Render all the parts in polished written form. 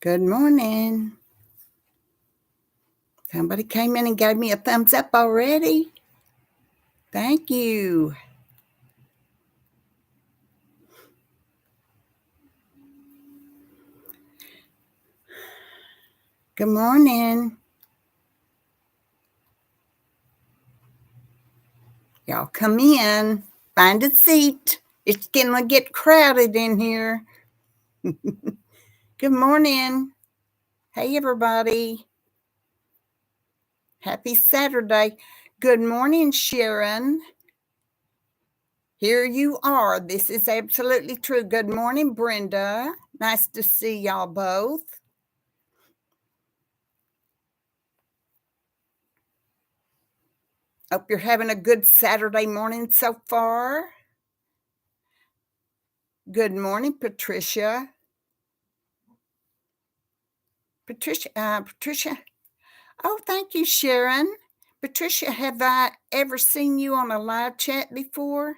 Good morning. Somebody came in and gave me a thumbs up already. Thank you. Good morning. Y'all come in, find a seat. It's going to get crowded in here. Good morning. Hey, everybody. Happy Saturday. Good morning, Sharon. Here you are. This is absolutely true. Good morning, Brenda. Nice to see y'all both. Hope you're having a good Saturday morning so far. Good morning, Patricia. Patricia. Oh, thank you, Sharon. Patricia, have I ever seen you on a live chat before?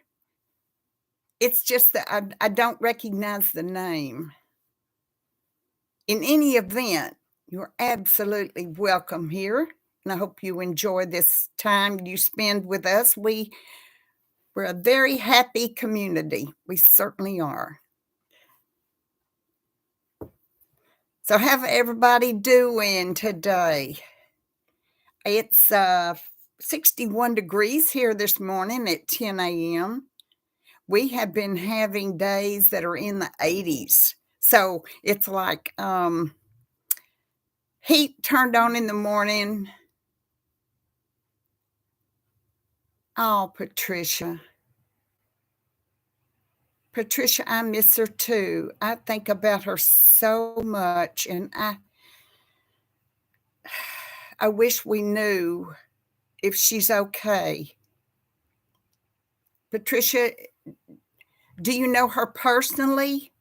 It's just that I don't recognize the name. In any event, you're absolutely welcome here, and I hope you enjoy this time you spend with us. We're a very happy community. We certainly are. So, how's everybody doing today? It's 61 degrees here this morning at 10 a.m. We have been having days that are in the 80s. So it's like heat turned on in the morning. Oh, Patricia. Patricia, I miss her too. I think about her so much, and I wish we knew if she's okay. Patricia, do you know her personally?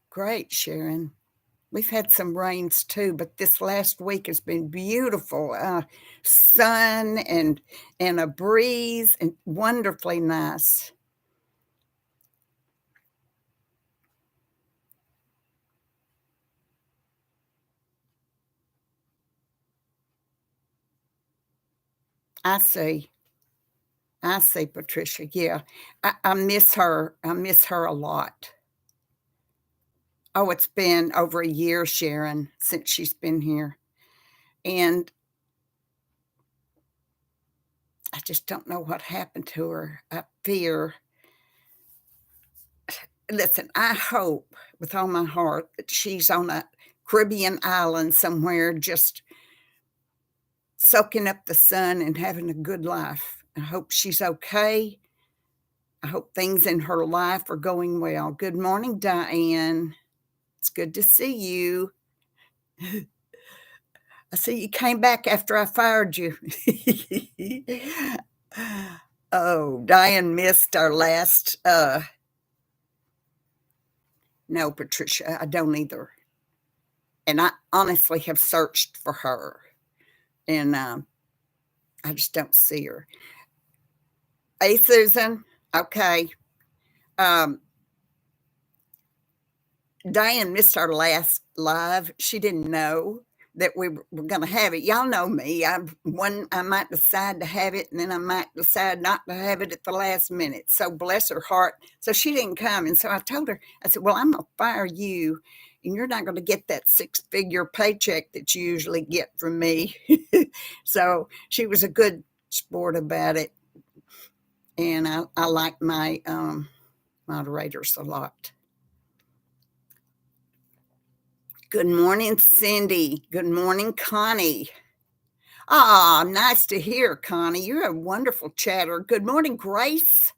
Great, Sharon. We've had some rains too, but this last week has been beautiful. Sun and a breeze and wonderfully nice. I see. I see, Patricia. Yeah. I miss her. I miss her a lot. Oh, it's been over a year, Sharon, since she's been here. And I just don't know what happened to her. I fear. Listen, I hope with all my heart that she's on a Caribbean island somewhere just soaking up the sun and having a good life. I hope she's okay. I hope things in her life are going well. Good morning, Diane. It's good to see you. I see you came back after I fired you. Oh, Diane missed our last no, Patricia, I don't either. And I honestly have searched for her, and I just don't see her. Hey, Susan. Okay. Um, Diane missed our last live. She didn't know that we were going to have it. Y'all know me. I might decide to have it, and then I might decide not to have it at the last minute. So bless her heart. So she didn't come, and so I told her. I said, "Well, I'm going to fire you, and you're not going to get that six-figure paycheck that you usually get from me." So she was a good sport about it, and I like my moderators a lot. Good morning, Cindy. Good morning, Connie. Ah, nice to hear, Connie. You're a wonderful chatter. Good morning, Grace.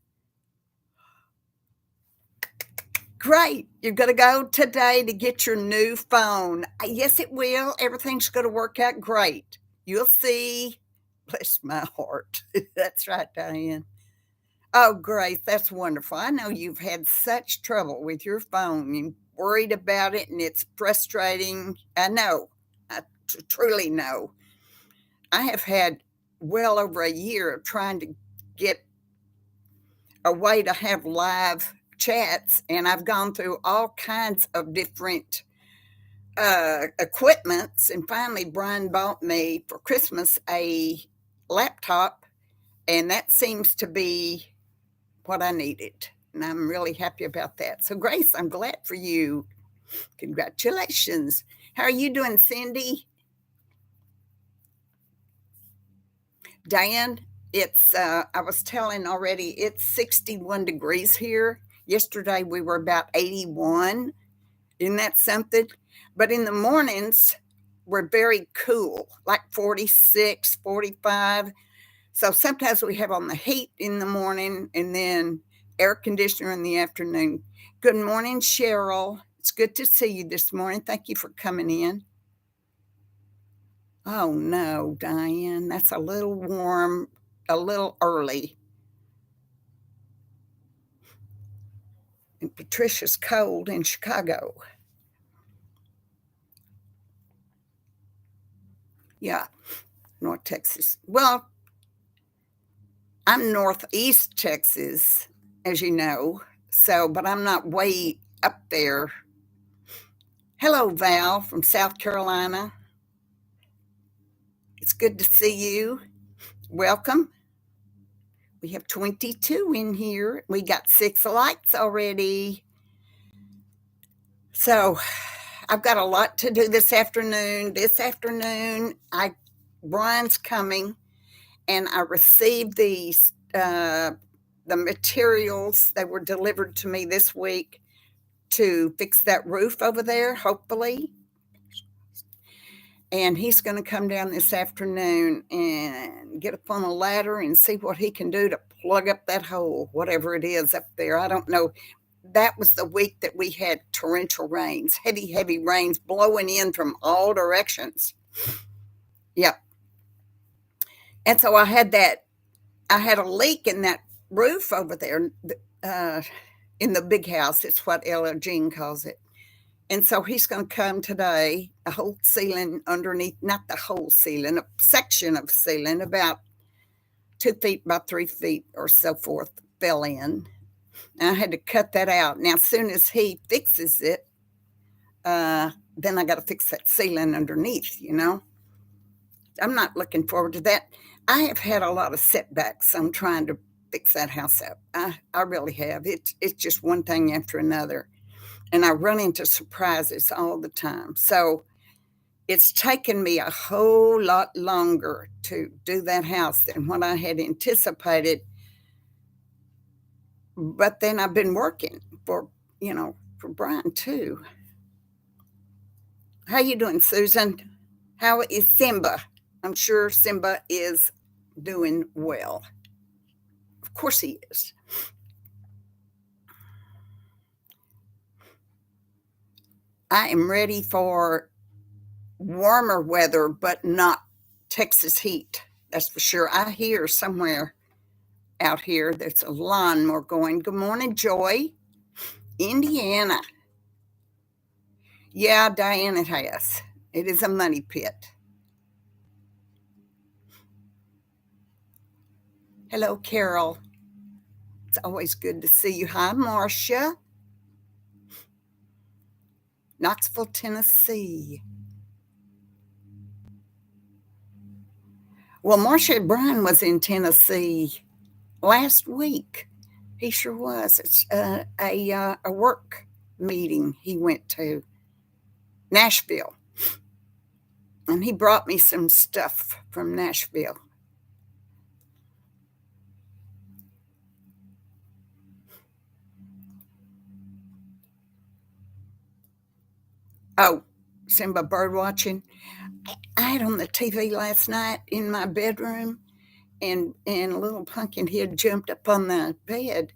Great. You're going to go today to get your new phone. Yes, it will. Everything's going to work out great. You'll see. Bless my heart. That's right, Diane. Oh, Grace, that's wonderful. I know you've had such trouble with your phone and worried about it, and it's frustrating. I know. I truly know. I have had well over a year of trying to get a way to have live chats, and I've gone through all kinds of different equipments, and finally Brian bought me for Christmas a laptop, and that seems to be what I needed, and I'm really happy about that. So Grace, I'm glad for you. Congratulations. How are you doing, Cindy? Diane, it's I was telling already, it's 61 degrees here. Yesterday we were about 81. Isn't that something? But in the mornings, we're very cool, like 46, 45. So sometimes we have on the heat in the morning and then air conditioner in the afternoon. Good morning, Cheryl. It's good to see you this morning. Thank you for coming in. Oh no, Diane, that's a little warm, a little early. And Patricia's cold in Chicago. Yeah, North Texas. Well, I'm Northeast Texas, as you know, so, but I'm not way up there. Hello, Val from South Carolina. It's good to see you. Welcome. We have 22 in here. We got 6 likes already. So I've got a lot to do this afternoon. Brian's coming, and I received these the materials that were delivered to me this week to fix that roof over there, hopefully. And he's going to come down this afternoon and get up on a ladder and see what he can do to plug up that hole, whatever it is up there. I don't know. That was the week that we had torrential rains, heavy rains blowing in from all directions. Yep. And so I had a leak in that roof over there in the big house. It's what Ella Jean calls it. And so he's going to come today, a whole ceiling underneath, not the whole ceiling, a section of ceiling about 2 feet by 3 feet or so forth fell in. And I had to cut that out. Now, as soon as he fixes it, then I got to fix that ceiling underneath, you know. I'm not looking forward to that. I have had a lot of setbacks. I'm trying to fix that house up. I really have. It's just one thing after another. And I run into surprises all the time. So it's taken me a whole lot longer to do that house than what I had anticipated. But then I've been working for Brian too. How you doing, Susan? How is Simba? I'm sure Simba is doing well. Of course he is. I am ready for warmer weather, but not Texas heat. That's for sure. I hear somewhere out here there's a lawnmower going. Good morning, Joy. Indiana. Yeah, Diane, it has. It is a money pit. Hello, Carol. It's always good to see you. Hi, Marcia. Knoxville, Tennessee. Well, Marcia Bryan was in Tennessee last week. He sure was. It's a work meeting he went to, Nashville. And he brought me some stuff from Nashville. Oh, Simba bird watching. I had on the TV last night in my bedroom, and little Pumpkinhead jumped up on the bed,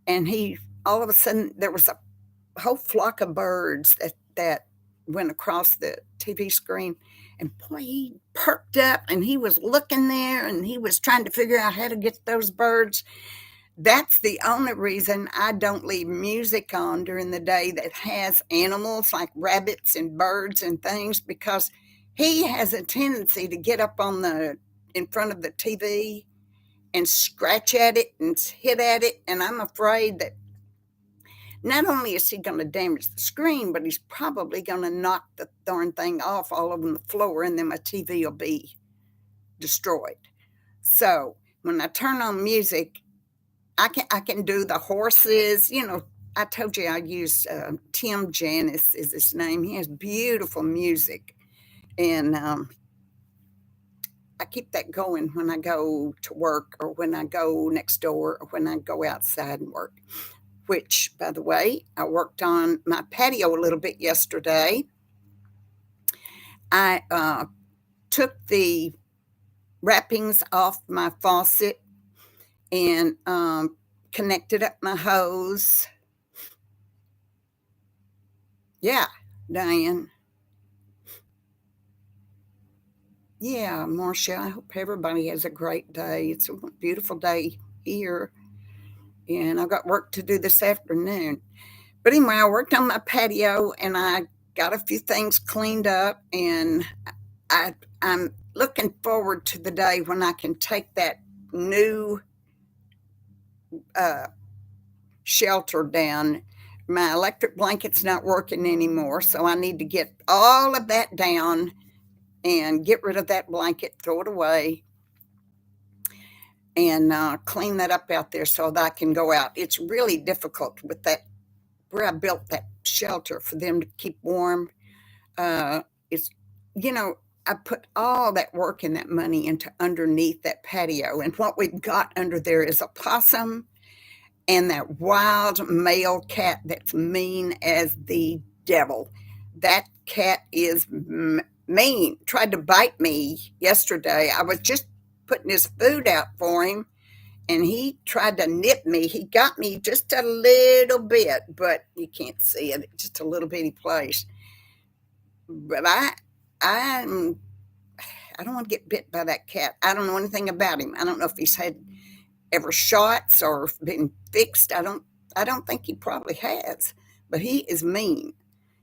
and he all of a sudden there was a whole flock of birds that went across the TV screen, and boy, he perked up and he was looking there and he was trying to figure out how to get those birds. That's the only reason I don't leave music on during the day that has animals like rabbits and birds and things, because he has a tendency to get up in front of the TV and scratch at it and hit at it. And I'm afraid that not only is he gonna damage the screen, but he's probably gonna knock the darn thing off all over the floor, and then my TV will be destroyed. So, when I turn on music, I can do the horses, I told you I use, Tim Janis is his name. He has beautiful music, and, I keep that going when I go to work or when I go next door or when I go outside and work, which, by the way, I worked on my patio a little bit yesterday. I, took the wrappings off my faucet and, connected up my hose. Yeah, Diane. Yeah, Marcia, I hope everybody has a great day. It's a beautiful day here, and I've got work to do this afternoon. But anyway, I worked on my patio and I got a few things cleaned up, and I I'm looking forward to the day when I can take that new uh, shelter down. My electric blanket's not working anymore, so I need to get all of that down and get rid of that blanket, throw it away, and clean that up out there so that I can go out. It's really difficult with that where I built that shelter for them to keep warm. It's you know I put all that work and that money into underneath that patio, and what we've got under there is a possum and that wild male cat that's mean as the devil. That cat is mean. Tried to bite me yesterday. I was just putting his food out for him, and he tried to nip me. He got me just a little bit, but you can't see it. It's just a little bitty place. But I'm I don't want to get bit by that cat. I don't know anything about him. I don't know if he's had ever shots or been fixed. I don't think he probably has. But he is mean.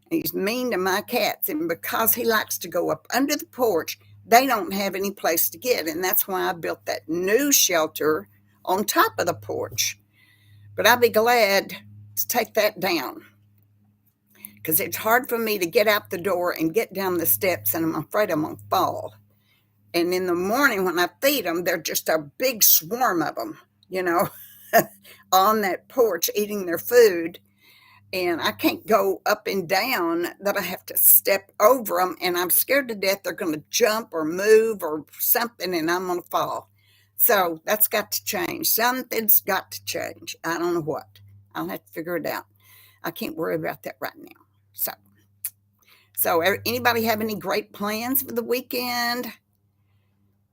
He's mean to my cats, and because he likes to go up under the porch, they don't have any place to get, and that's why I built that new shelter on top of the porch. But I'll be glad to take that down because it's hard for me to get out the door and get down the steps, and I'm afraid I'm going to fall. And in the morning when I feed them, they're just a big swarm of them, you know, on that porch eating their food. And I can't go up and down, that I have to step over them, and I'm scared to death they're going to jump or move or something, and I'm going to fall. So that's got to change. Something's got to change. I don't know what. I'll have to figure it out. I can't worry about that right now. So anybody have any great plans for the weekend?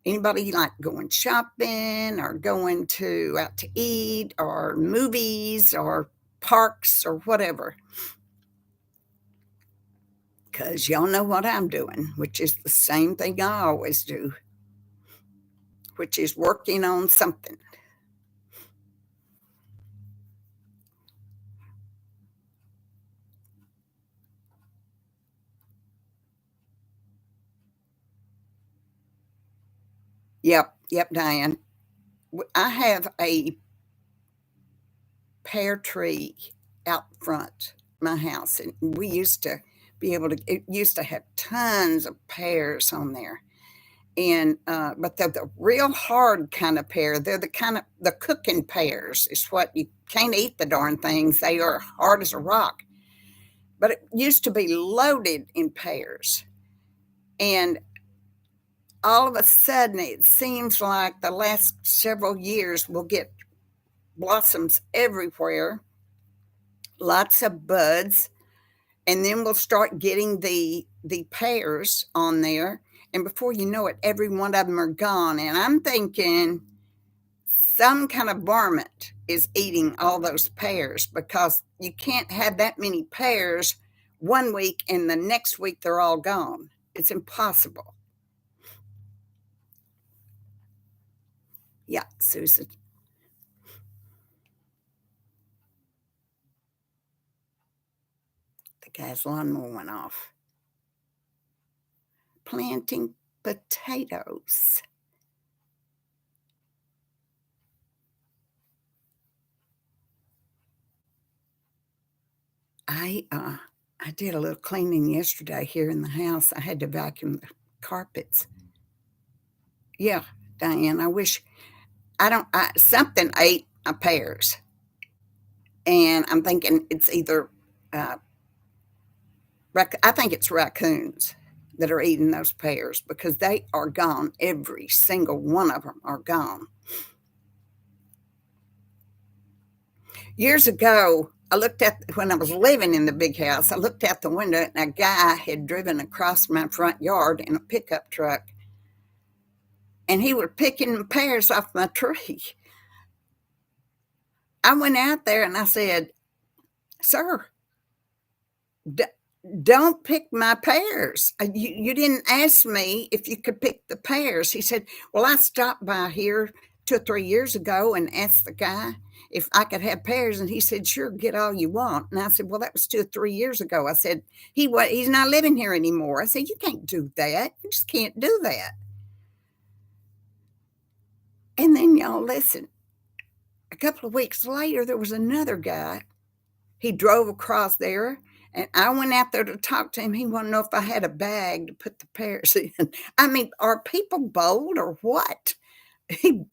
Anybody like going shopping or going to out to eat or movies or parks or whatever? Because y'all know what I'm doing, which is the same thing I always do, which is working on something. Yep, Diane. I have a pear tree out front my house, and we used to be able to. It used to have tons of pears on there, and but they're the real hard kind of pear. They're the kind of the cooking pears. Is what you can't eat the darn things. They are hard as a rock. But it used to be loaded in pears, and all of a sudden it seems like the last several years we'll get blossoms everywhere, lots of buds, and then we'll start getting the pears on there, and before you know it, every one of them are gone. And I'm thinking some kind of varmint is eating all those pears, because you can't have that many pears one week and the next week they're all gone. It's impossible. Yeah, Susan. The guy's lawnmower went off. Planting potatoes. I, uh, I did a little cleaning yesterday here in the house. I had to vacuum the carpets. Yeah, Diane, I wish something ate my pears, and I'm thinking it's either, uh, I think it's raccoons that are eating those pears because they are gone. Every single one of them are gone. Years ago, when I was living in the big house, I looked out the window and a guy had driven across my front yard in a pickup truck, and he was picking pears off my tree. I went out there and I said, "Sir, d- don't pick my pears. You didn't ask me if you could pick the pears." He said, "Well, I stopped by here 2 or 3 years ago and asked the guy if I could have pears, and he said, 'Sure, get all you want.'" And I said, "Well, that was 2 or 3 years ago." I said, He's not living here anymore." I said, "You can't do that. You just can't do that." And then y'all listen. A couple of weeks later, there was another guy. He drove across there, and I went out there to talk to him. He wanted to know if I had a bag to put the pears in. I mean, are people bold or what? He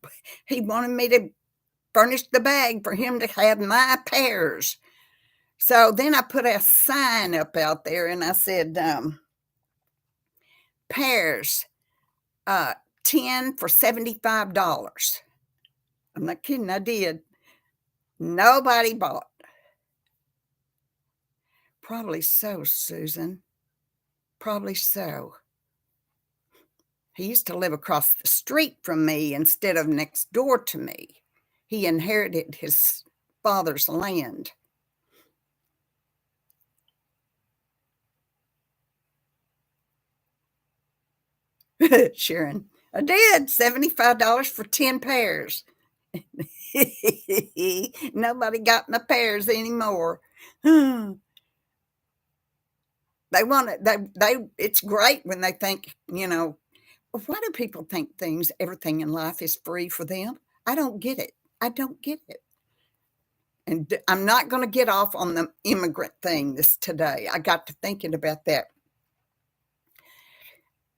he wanted me to furnish the bag for him to have my pears. So then I put a sign up out there and I said, pears, 10 for $75. I'm not kidding, I did. Nobody bought. Probably so, Susan. Probably so. He used to live across the street from me instead of next door to me. He inherited his father's land. Sharon, I did $75 for 10 pears. Nobody got my pears anymore. They want it. It's great when they think, why do people think everything in life is free for them? I don't get it. I don't get it. And I'm not going to get off on the immigrant thing today. I got to thinking about that.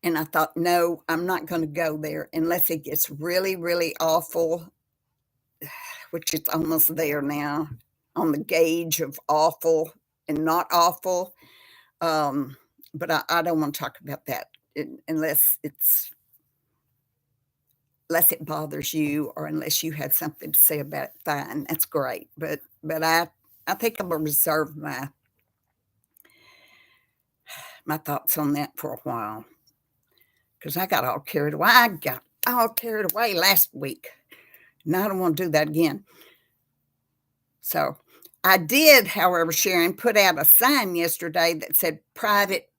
And I thought, no, I'm not going to go there unless it gets really, really awful, which it's almost there now on the gauge of awful and not awful. But I don't want to talk about that unless it bothers you or unless you have something to say about it. Fine, that's great. But I think I'm gonna reserve my thoughts on that for a while because I got all carried away. I got all carried away last week, and I don't want to do that again. So I did, however, Sharon, put out a sign yesterday that said private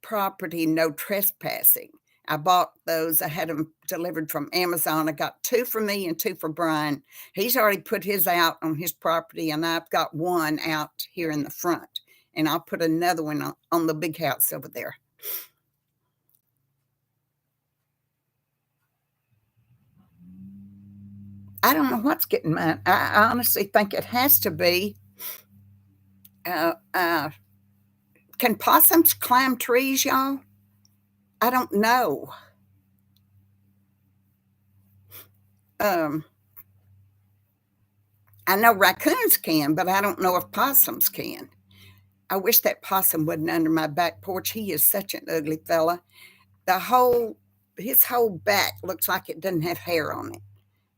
property, no trespassing. I bought those. I had them delivered from Amazon. I got 2 for me and 2 for Brian. He's already put his out on his property, and I've got 1 out here in the front. And I'll put another one on the big house over there. I don't know what's getting mine. I honestly think it has to be. Can possums climb trees, y'all? I don't know. Um, I know raccoons can, but I don't know if possums can. I wish that possum wasn't under my back porch. He is such an ugly fella. His whole back looks like it doesn't have hair on it.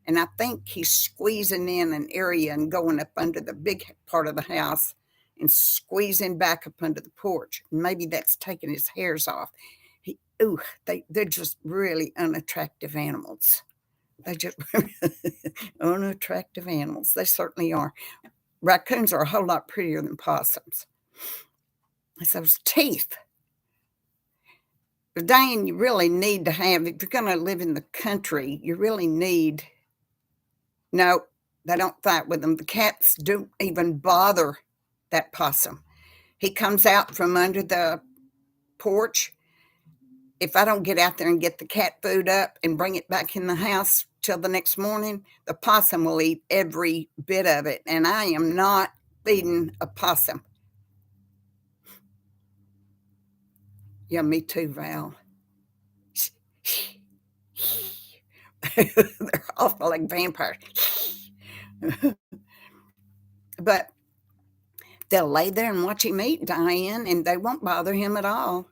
And I think he's squeezing in an area and going up under the big part of the house and squeezing back up under the porch. Maybe that's taking his hairs off. They're just really unattractive animals. They just unattractive animals. They certainly are. Raccoons are a whole lot prettier than possums. It's those teeth. Diane, you really need to have, if you're going to live in the country, you really need. No, they don't fight with them. The cats don't even bother that possum. He comes out from under the porch. If I don't get out there and get the cat food up and bring it back in the house till the next morning, the possum will eat every bit of it. And I am not feeding a possum. Yeah, me too, Val. They're awful like vampires. But they'll lay there and watch him eat, Diane, and they won't bother him at all.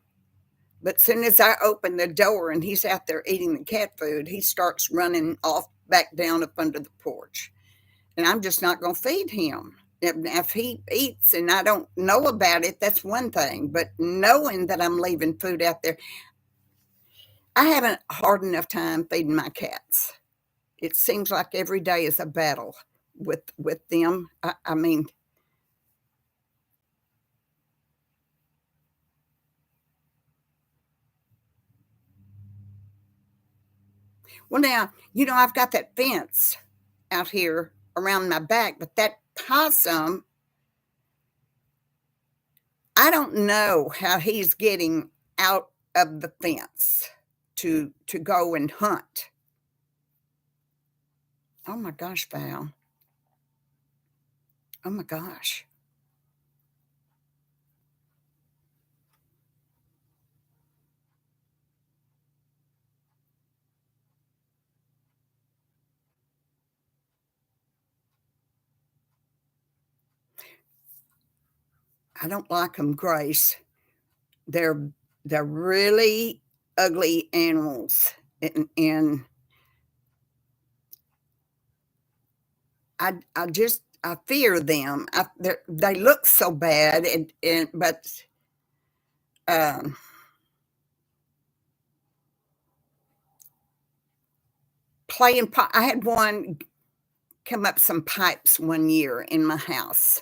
But soon as I open the door and he's out there eating the cat food, he starts running off back down up under the porch. And I'm just not going to feed him. If he eats and I don't know about it, that's one thing. But knowing that I'm leaving food out there, I haven't hard enough time feeding my cats. It seems like every day is a battle with them. I mean, well, now, I've got that fence out here around my back, but that possum, I don't know how he's getting out of the fence to go and hunt. Oh my gosh, Val. Oh my gosh. I don't like them, Grace. They're they're really ugly animals, and I fear them. They look so bad, and but um, I had one come up some pipes one year in my house,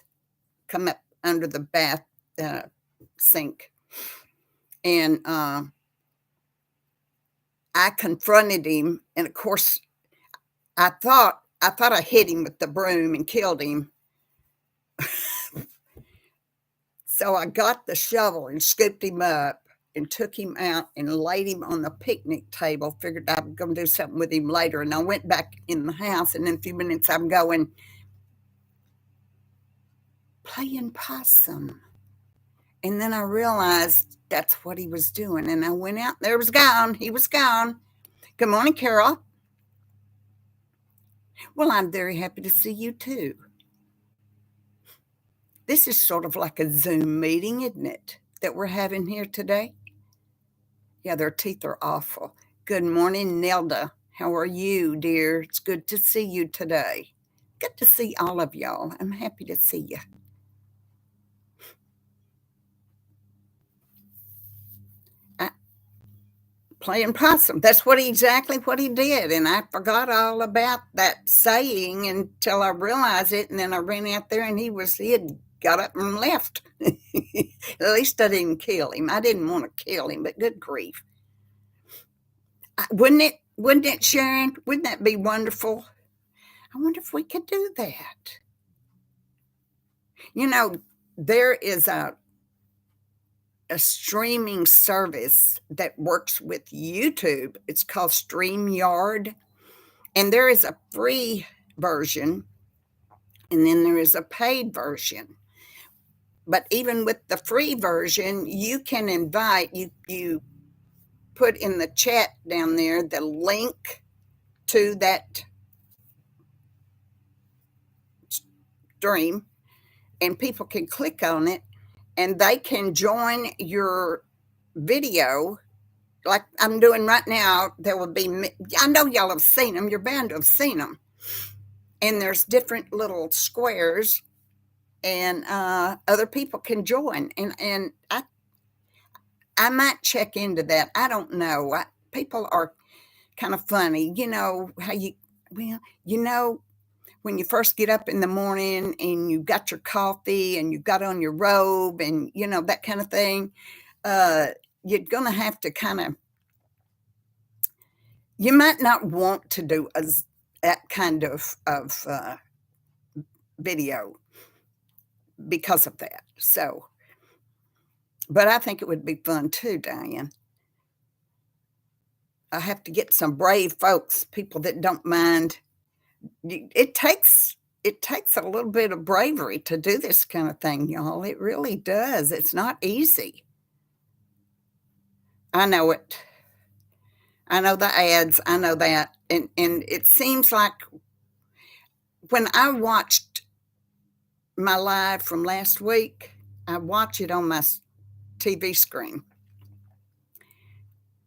come up under the bath uh, sink, and I confronted him, and of course, I thought I hit him with the broom and killed him. So I got the shovel and scooped him up and took him out and laid him on the picnic table. Figured I was going to do something with him later. And I went back in the house, and in a few minutes I'm going, playing possum. And then I realized that's what he was doing. And I went out, there was gone. He was gone. Good morning, Carol. Well, I'm very happy to see you too. This is sort of like a Zoom meeting, isn't it? That we're having here today. Yeah, their teeth are awful. Good morning, Nelda. How are you, dear? It's good to see you today. Good to see all of y'all. I'm happy to see you. I, Playing possum. That's exactly what he did. And I forgot all about that saying until I realized it. And then I ran out there and he had got up and left. At least I didn't kill him. I didn't want to kill him, but good grief. Wouldn't it, Sharon? Wouldn't that be wonderful? I wonder if we could do that. You know, there is a streaming service that works with YouTube. It's called StreamYard, and there is a free version, and then there is a paid version. But even with the free version, you can invite you put in the chat down there the link to that stream, and people can click on it and they can join your video like I'm doing right now. There will be, I know y'all have seen them, you're bound to have seen them. And there's different little squares, and other people can join. And I might check into that. I don't know. People are kind of funny. You know how well, you know, when you first get up in the morning and you got your coffee and you got on your robe and, that kind of thing, uh, you're going to have to you might not want to do that kind of video because of that. So, but I think it would be fun too, Diane. I have to get some brave folks, people that don't mind. It takes a little bit of bravery to do this kind of thing, y'all. It really does. It's not easy. I know it. I know the ads, I know that, and it seems like when I watched my live from last week, I watch it on my TV screen,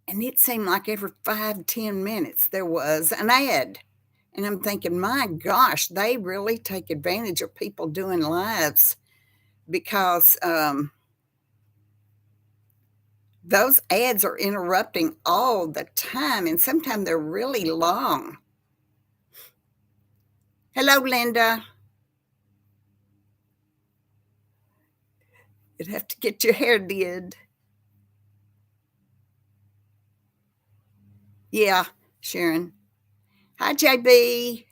and it seemed like every 5, 10 minutes there was an ad, and I'm thinking, "My gosh, they really take advantage of people doing lives," because, those ads are interrupting all the time, and sometimes they're really long. Hello, Linda. You'd have to get your hair did. Yeah, Sharon. Hi, JB.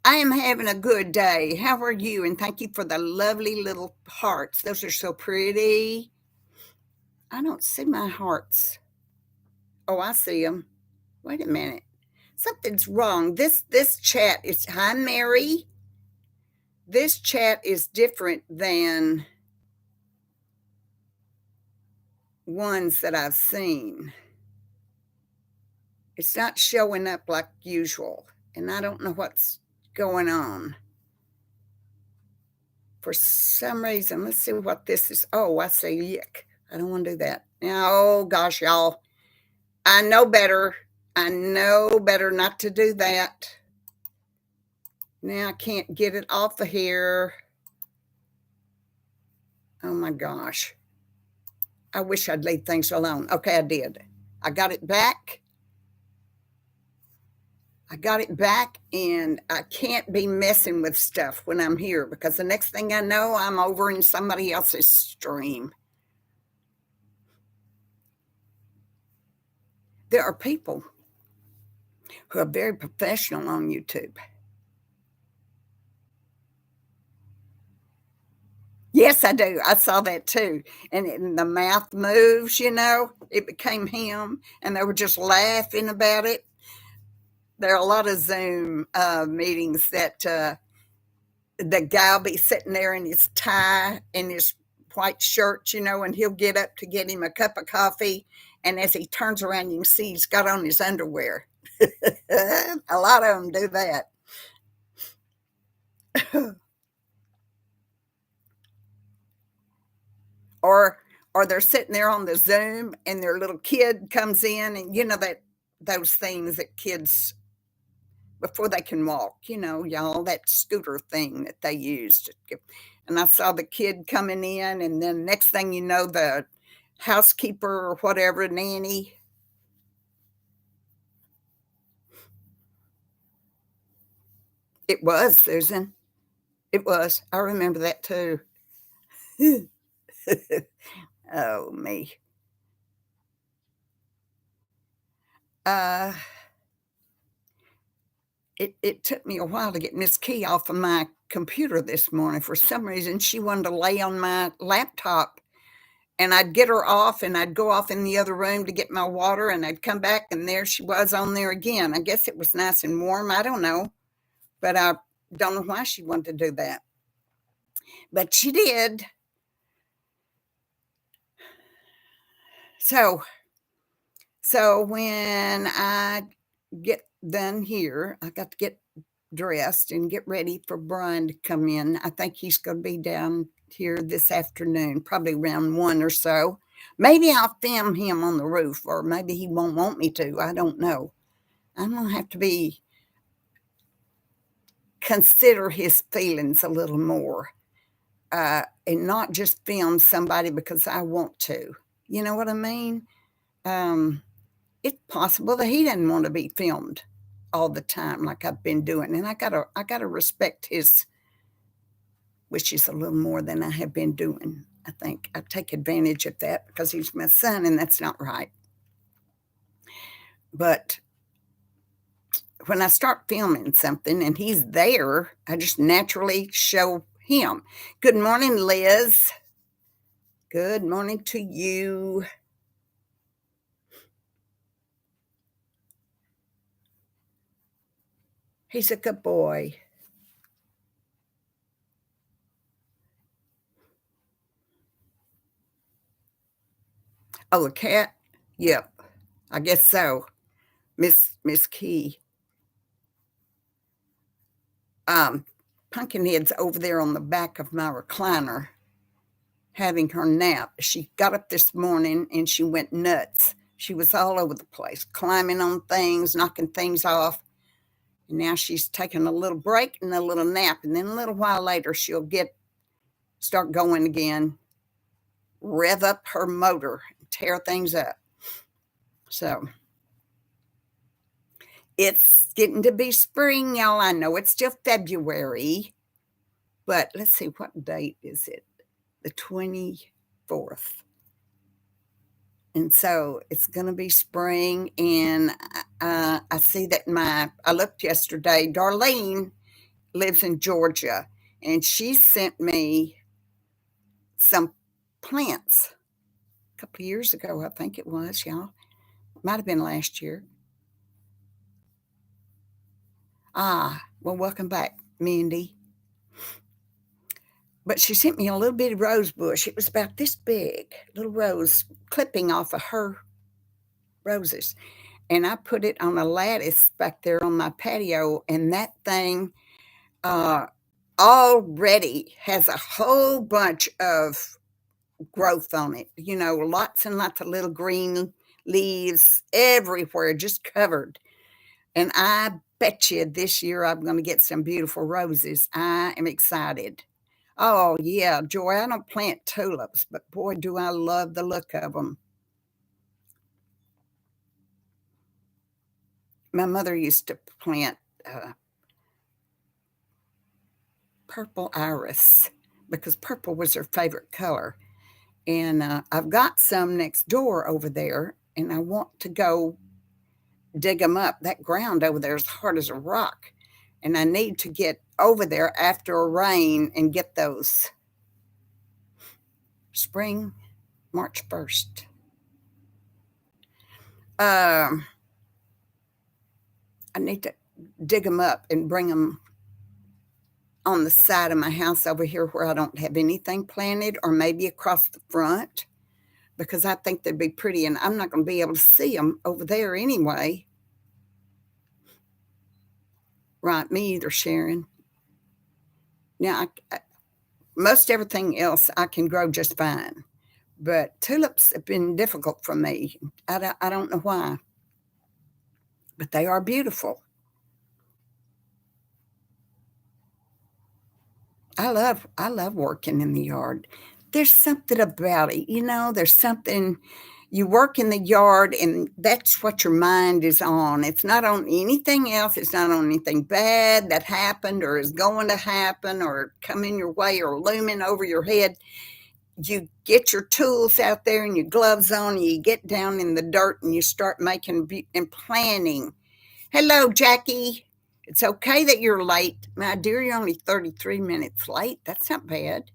I am having a good day. How are you? And thank you for the lovely little hearts. Those are so pretty. I don't see my hearts. Oh, I see them. Wait a minute. Something's wrong. This chat is hi Mary. This chat is different than ones that I've seen. It's not showing up like usual, and I don't know what's going on. For some reason, let's see what this is. Oh, I see. Yuck. I don't want to do that. Now, oh gosh, y'all. I know better. I know better not to do that. Now I can't get it off of here. Oh my gosh. I wish I'd leave things alone. Okay, I did. I got it back. I got it back, and I can't be messing with stuff when I'm here because the next thing I know, I'm over in somebody else's stream. There are people who are very professional on YouTube. Yes, I do. I saw that too. And the mouth moves, it became him, and they were just laughing about it. There are a lot of Zoom meetings that the guy will be sitting there in his tie and his white shirt, and he'll get up to get him a cup of coffee. And as he turns around, you can see he's got on his underwear. A lot of them do that. or or they're sitting there on the Zoom and their little kid comes in, and that those things that kids before they can walk, y'all, that scooter thing that they used. And I saw the kid coming in, and then next thing you know, the housekeeper or whatever, nanny. It was, Susan. It was. I remember that too. Oh, me. Uh, it took me a while to get Miss Key off of my computer this morning. For some reason, she wanted to lay on my laptop, and I'd get her off, and I'd go off in the other room to get my water, and I'd come back, and there she was on there again. I guess it was nice and warm. I don't know, but I don't know why she wanted to do that. But she did. So when I get done here, I got to get dressed and get ready for Brian to come in. I think he's going to be down here this afternoon, probably around 1 or so. Maybe I'll film him on the roof, or maybe he won't want me to. I don't know. I'm going to have to consider his feelings a little more, and not just film somebody because I want to. You know what I mean? It's possible that he doesn't want to be filmed all the time like I've been doing, and I gotta respect his wishes a little more than I have been doing. I think I take advantage of that because he's my son, and that's not right. But when I start filming something and he's there, I just naturally show him. Good morning, Liz. Good morning to you. He's a good boy. Oh, a cat? Yep, I guess so. Miss Key. Um, Pumpkinhead's over there on the back of my recliner having her nap. She got up this morning and she went nuts. She was all over the place, climbing on things, knocking things off. And now she's taking a little break and a little nap. And then a little while later, she'll start going again, rev up her motor, tear things up. So it's getting to be spring, y'all. I know it's still February, but let's see, what date is it? The 24th. And so it's going to be spring. And I see that I looked yesterday, Darlene lives in Georgia, and she sent me some plants a couple of years ago, I think it was, y'all. Might have been last year. Well, welcome back, Mindy. But she sent me a little bitty rose bush. It was about this big, little rose clipping off of her roses. And I put it on a lattice back there on my patio, and that thing already has a whole bunch of growth on it. Lots and lots of little green leaves everywhere, just covered. And I bet you this year I'm going to get some beautiful roses. I am excited. Oh, yeah, Joy, I don't plant tulips, but boy, do I love the look of them. My mother used to plant purple iris because purple was her favorite color. And I've got some next door over there, and I want to go dig them up. That ground over there is hard as a rock. And I need to get over there after a rain and get those. Spring, March 1st. I need to dig them up and bring them on the side of my house over here where I don't have anything planted, or maybe across the front, because I think they'd be pretty, and I'm not going to be able to see them over there anyway. Right, me either, Sharon. Now, most everything else I can grow just fine, but tulips have been difficult for me. I don't know why, but they are beautiful. I love working in the yard. There's something about it, there's something. You work in the yard, and that's what your mind is on. It's not on anything else. It's not on anything bad that happened or is going to happen or coming your way or looming over your head. You get your tools out there and your gloves on, and you get down in the dirt and you start making and planning. Hello, Jackie. It's okay that you're late. My dear, you're only 33 minutes late. That's not bad.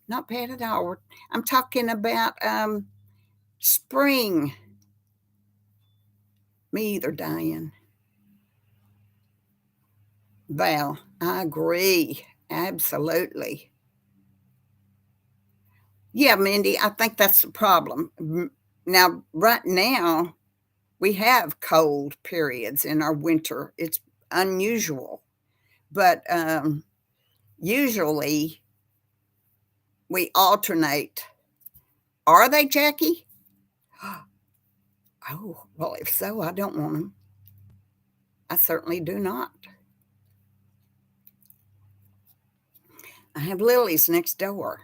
Not bad at all. I'm talking about spring. Me either, Diane. Val, I agree. Absolutely. Yeah, Mindy, I think that's the problem. Now, right now, we have cold periods in our winter. It's unusual. But usually we alternate. Are they, Jackie? Oh, well, if so, I don't want them. I certainly do not. I have lilies next door.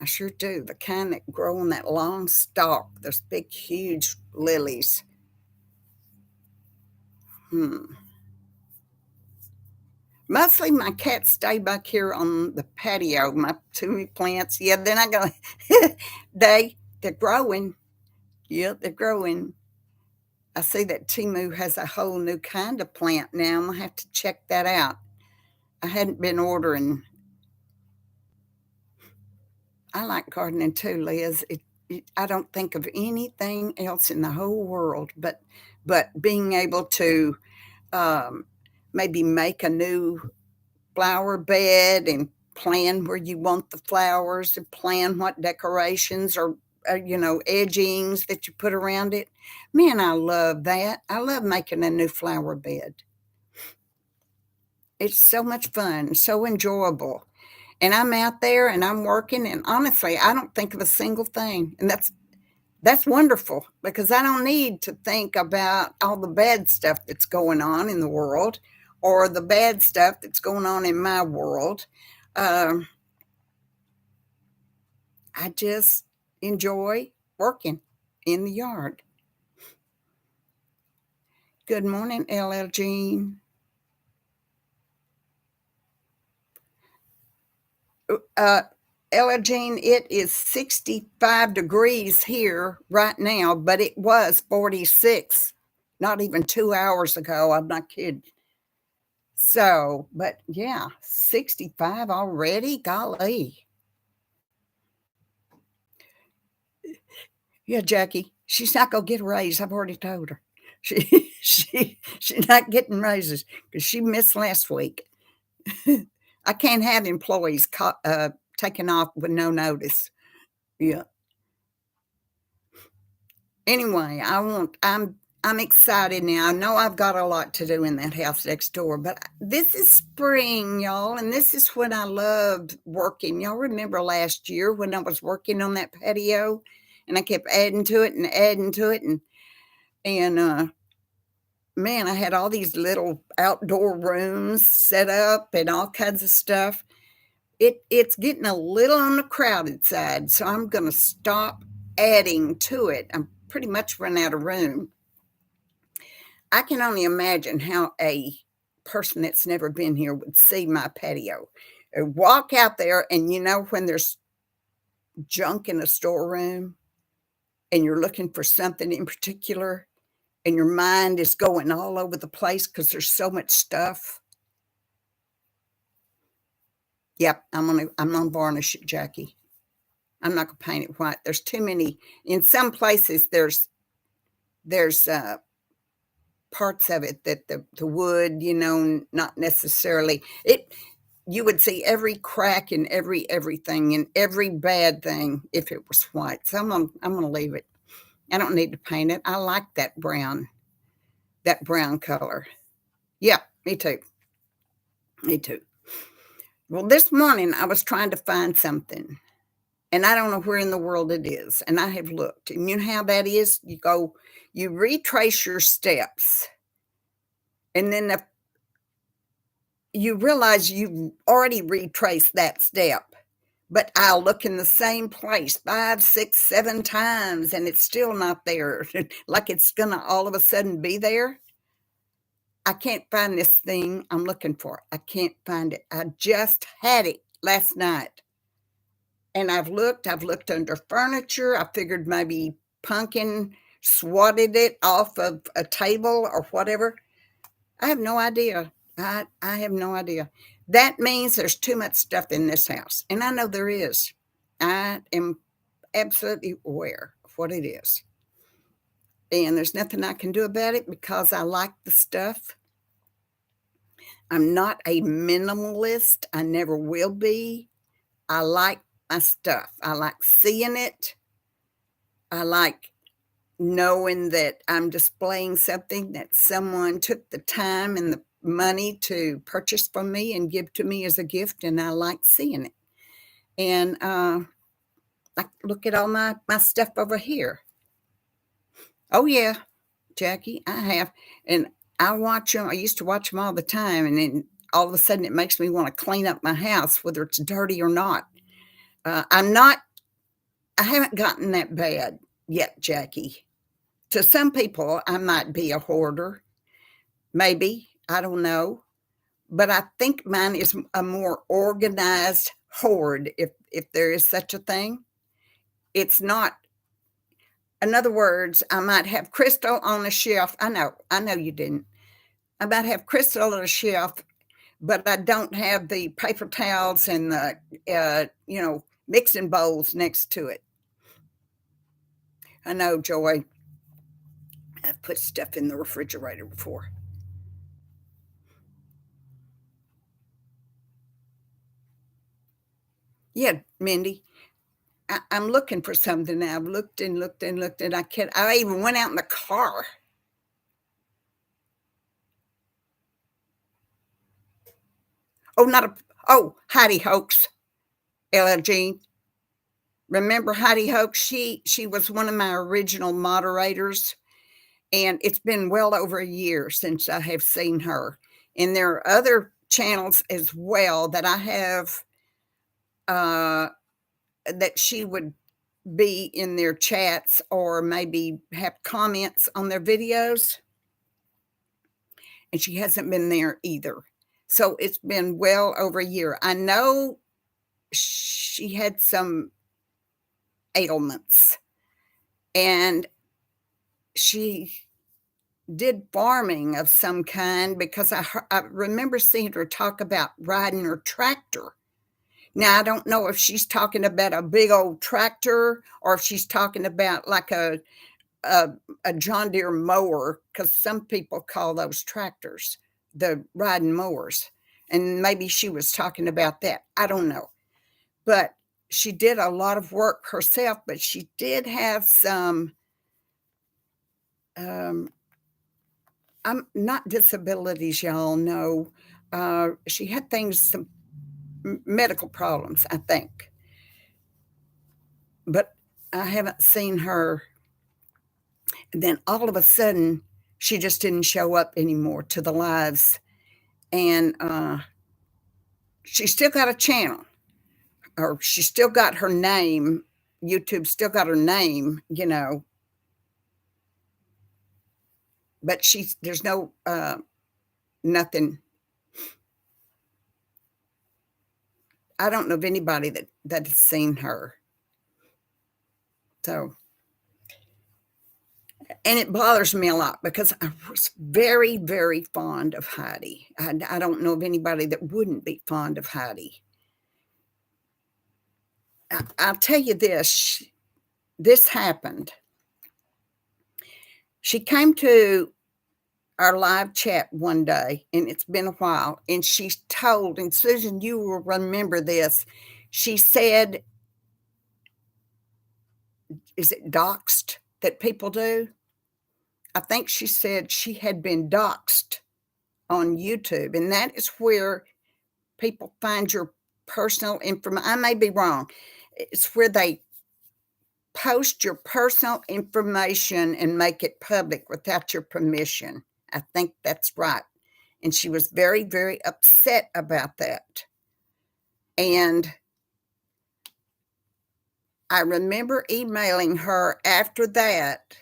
I sure do. The kind that grow on that long stalk, those big, huge lilies. Mostly my cats stay back here on the patio, my two plants. Yeah, then I go, they're growing. Yeah, they're growing. I see that Temu has a whole new kind of plant now. I'm going to have to check that out. I hadn't been ordering. I like gardening too, Liz. I don't think of anything else in the whole world but being able to maybe make a new flower bed and plan where you want the flowers and plan what decorations or edgings that you put around it. Man, I love that. I love making a new flower bed. It's so much fun, so enjoyable. And I'm out there and I'm working, and honestly, I don't think of a single thing. And that's wonderful because I don't need to think about all the bad stuff that's going on in the world or the bad stuff that's going on in my world. Um, I just enjoy working in the yard. Good morning, LL Jean. Uh, LL Jean, it is 65 degrees here right now, but it was 46 not even 2 hours ago. I'm not kidding. So, but yeah, 65 already? Golly. Yeah, Jackie, she's not gonna get a raise. I've already told her. She's not getting raises because she missed last week. I can't have employees taken off with no notice. Yeah. Anyway, I'm excited now. I know I've got a lot to do in that house next door, but this is spring, y'all, and this is when I loved working. Y'all remember last year when I was working on that patio and I kept adding to it and adding to it and man, I had all these little outdoor rooms set up and all kinds of stuff. It's getting a little on the crowded side, so I'm gonna stop adding to it. I'm pretty much run out of room. I can only imagine how a person that's never been here would see my patio. Walk out there, and when there's junk in a storeroom and you're looking for something in particular, and your mind is going all over the place because there's so much stuff. Yep, I'm gonna varnish it, Jackie. I'm not gonna paint it white. There's too many. In some places, there's parts of it that the wood, not necessarily it. You would see every crack in everything and every bad thing if it was white. So I'm gonna leave it. I don't need to paint it. I like that brown color. Yeah, me too. Me too. Well, this morning I was trying to find something, and I don't know where in the world it is. And I have looked, and you know how that is. You retrace your steps, and then you realize you've already retraced that step. But I'll look in the same place 5, 6, 7 times, and it's still not there. Like it's gonna all of a sudden be there. I can't find this thing I'm looking for. I can't find it. I just had it last night. And I've looked under furniture. I figured maybe Pumpkin swatted it off of a table or whatever. I have no idea. I have no idea. That means there's too much stuff in this house. And I know there is. I am absolutely aware of what it is. And there's nothing I can do about it because I like the stuff. I'm not a minimalist. I never will be. I like my stuff. I like seeing it. I like knowing that I'm displaying something that someone took the time and the money to purchase from me and give to me as a gift, and I like seeing it. And like, look at all my stuff over here. Oh yeah, Jackie, I have, and I watch them. I used to watch them all the time, and then all of a sudden, it makes me want to clean up my house, whether it's dirty or not. I'm not. I haven't gotten that bad yet, Jackie. To some people, I might be a hoarder. Maybe, I don't know, but I think mine is a more organized hoard, if there is such a thing. It's not, in other words, I might have crystal on a shelf. I know you didn't. I might have crystal on a shelf, but I don't have the paper towels and the, mixing bowls next to it. I know, Joy. I've put stuff in the refrigerator before. Yeah, Mindy. I'm looking for something now. I've looked and looked and looked, and I even went out in the car. Oh, not a oh, Heidi Hoax, Ella Jean. Remember Heidi Hoax? She was one of my original moderators, and it's been well over a year since I have seen her. And there are other channels as well that I have, that she would be in their chats or maybe have comments on their videos, and she hasn't been there either. So it's been well over a year. I know she had some ailments, and she did farming of some kind, because I remember seeing her talk about riding her tractor. Now, I don't know if she's talking about a big old tractor or if she's talking about like a, a John Deere mower, because some people call those tractors, the riding mowers. And maybe she was talking about that. I don't know. But she did a lot of work herself, but she did have some, I'm not disabilities, y'all know. She had things, some medical problems, I think. But I haven't seen her. And then all of a sudden, she just didn't show up anymore to the lives. And she still got a channel, or she still got her name. YouTube still got her name, but there's no nothing. I don't know of anybody that has seen her. So, and it bothers me a lot because I was very, very fond of Heidi. I don't know of anybody that wouldn't be fond of Heidi. I'll tell you this. This happened. She came to our live chat one day, and it's been a while, and she told, and Susan, you will remember this, she said, is it doxed that people do? I think she said she had been doxed on YouTube, and that is where people find your personal information. I may be wrong. It's where they post your personal information and make it public without your permission. I think that's right. And she was very, very upset about that. And I remember emailing her after that,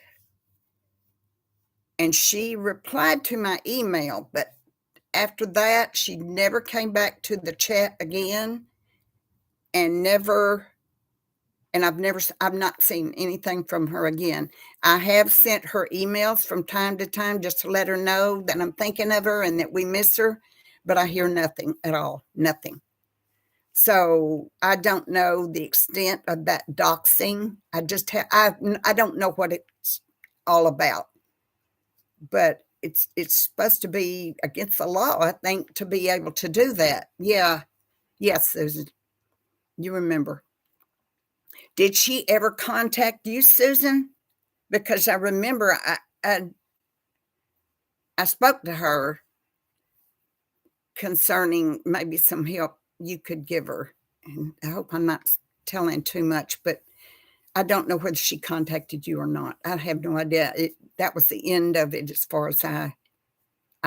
and she replied to my email, but after that, she never came back to the chat again, and I've not seen anything from her again. I have sent her emails from time to time just to let her know that I'm thinking of her and that we miss her, but I hear nothing at all, nothing. So I don't know the extent of that doxing. I don't know what it's all about, but it's supposed to be against the law, I think, to be able to do that. Yeah. Yes, Susan, you remember. Did she ever contact you, Susan? Because I remember I spoke to her concerning maybe some help you could give her. And I hope I'm not telling too much, but I don't know whether she contacted you or not. I have no idea. That was the end of it as far as I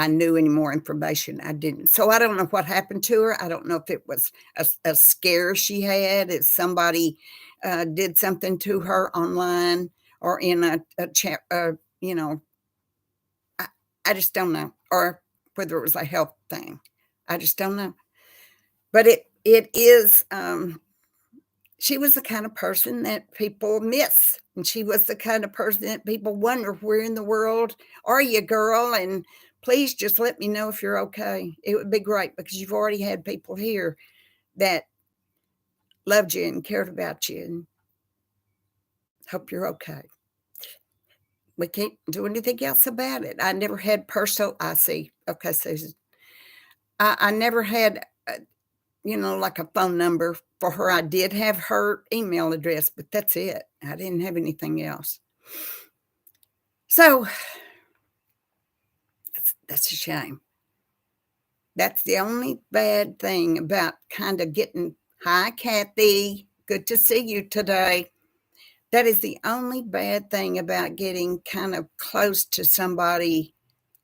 knew any more information. I didn't. So I don't know what happened to her. I don't know if it was a scare she had, if somebody did something to her online or in a chat, I just don't know, or whether it was a health thing. I just don't know. But it is, she was the kind of person that people miss, and she was the kind of person that people wonder, where in the world are you, girl? And please just let me know if you're okay. It would be great, because you've already had people here that loved you and cared about you, and hope you're okay. We can't do anything else about it. I never had personal, I see. Okay, Susan. I never had, like a phone number for her. I did have her email address, but that's it. I didn't have anything else. So that's a shame. That's the only bad thing about kind of getting, hi, Kathy, good to see you today. That is the only bad thing about getting kind of close to somebody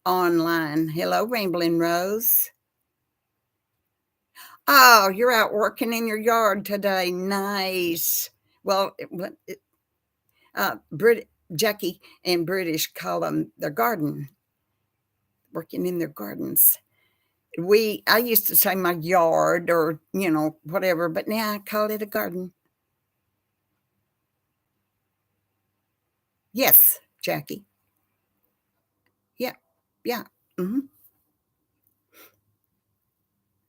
online. Hello, Rambling Rose. Oh, you're out working in your yard today. Nice. Well, Jackie and British call them their garden, working in their gardens. I used to say my yard or, whatever, but now I call it a garden. Yes, Jackie. Yeah. Yeah. hmm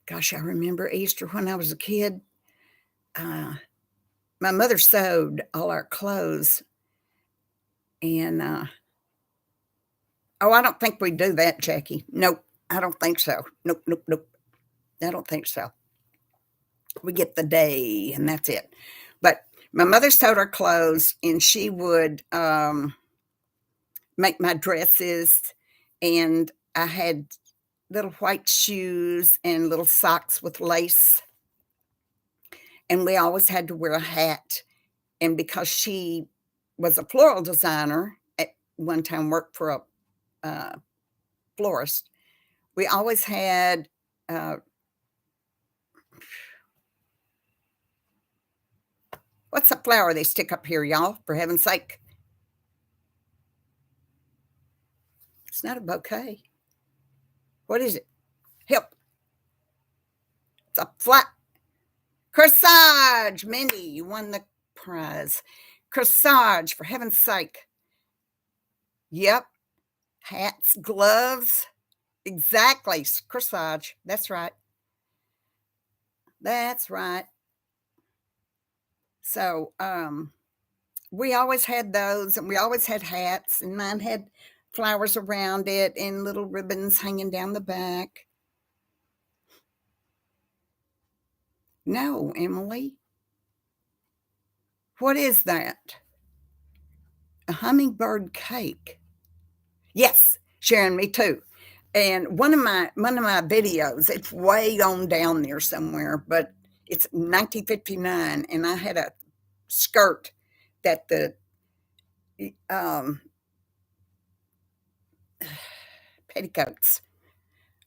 Gosh, I remember Easter when I was a kid. My mother sewed all our clothes, and I don't think we do that, Jackie. Nope, I don't think so. Nope, nope, nope. I don't think so. We get the day, and that's it. But my mother sewed our clothes, and she would make my dresses, and I had little white shoes and little socks with lace, and we always had to wear a hat. And because she was a floral designer, at one time worked for a florist, we always had what's the flower they stick up here, y'all, for heaven's sake? It's not a bouquet. What is it? Help. It's a flat corsage. Mindy, you won the prize. Corsage, for heaven's sake. Yep. Hats, gloves. Exactly. Corsage. That's right. That's right. So, we always had those, and we always had hats, and mine had flowers around it and little ribbons hanging down the back. No, Emily. What is that? A hummingbird cake. Yes, Sharon, me too. And one of my videos, it's way on down there somewhere, but it's 1959, and I had a skirt that the petticoats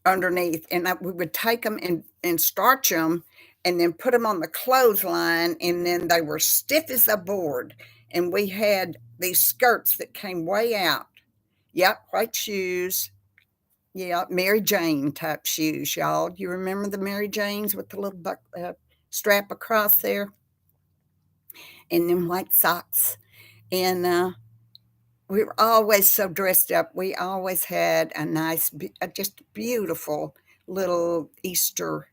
underneath, and we would take them and starch them and then put them on the clothesline, and then they were stiff as a board. And we had these skirts that came way out. Yep, white shoes. Yeah, Mary Jane type shoes, y'all. You remember the Mary Janes with the little strap across there? And then white socks. And we were always so dressed up. We always had a nice, just beautiful little Easter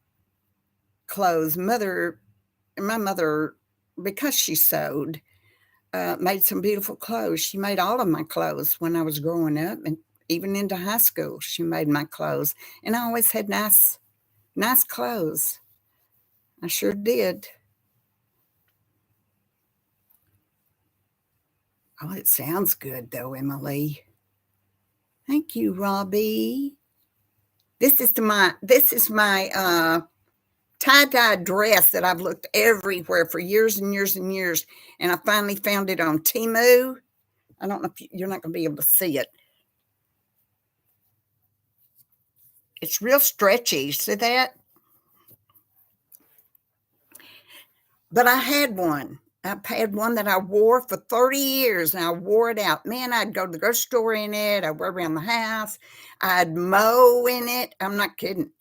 clothes. My mother, because she sewed, made some beautiful clothes. She made all of my clothes when I was growing up, and even into high school, she made my clothes. And I always had nice clothes. I sure did. Oh, it sounds good though, Emily. Thank you, Robbie. This is my tie-dye dress that I've looked everywhere for years and years and years, and I finally found it on Temu. I don't know if you're not going to be able to see it. It's real stretchy. See that? But I had one. I had one that I wore for 30 years, and I wore it out. Man, I'd go to the grocery store in it. I'd wear it around the house. I'd mow in it. I'm not kidding.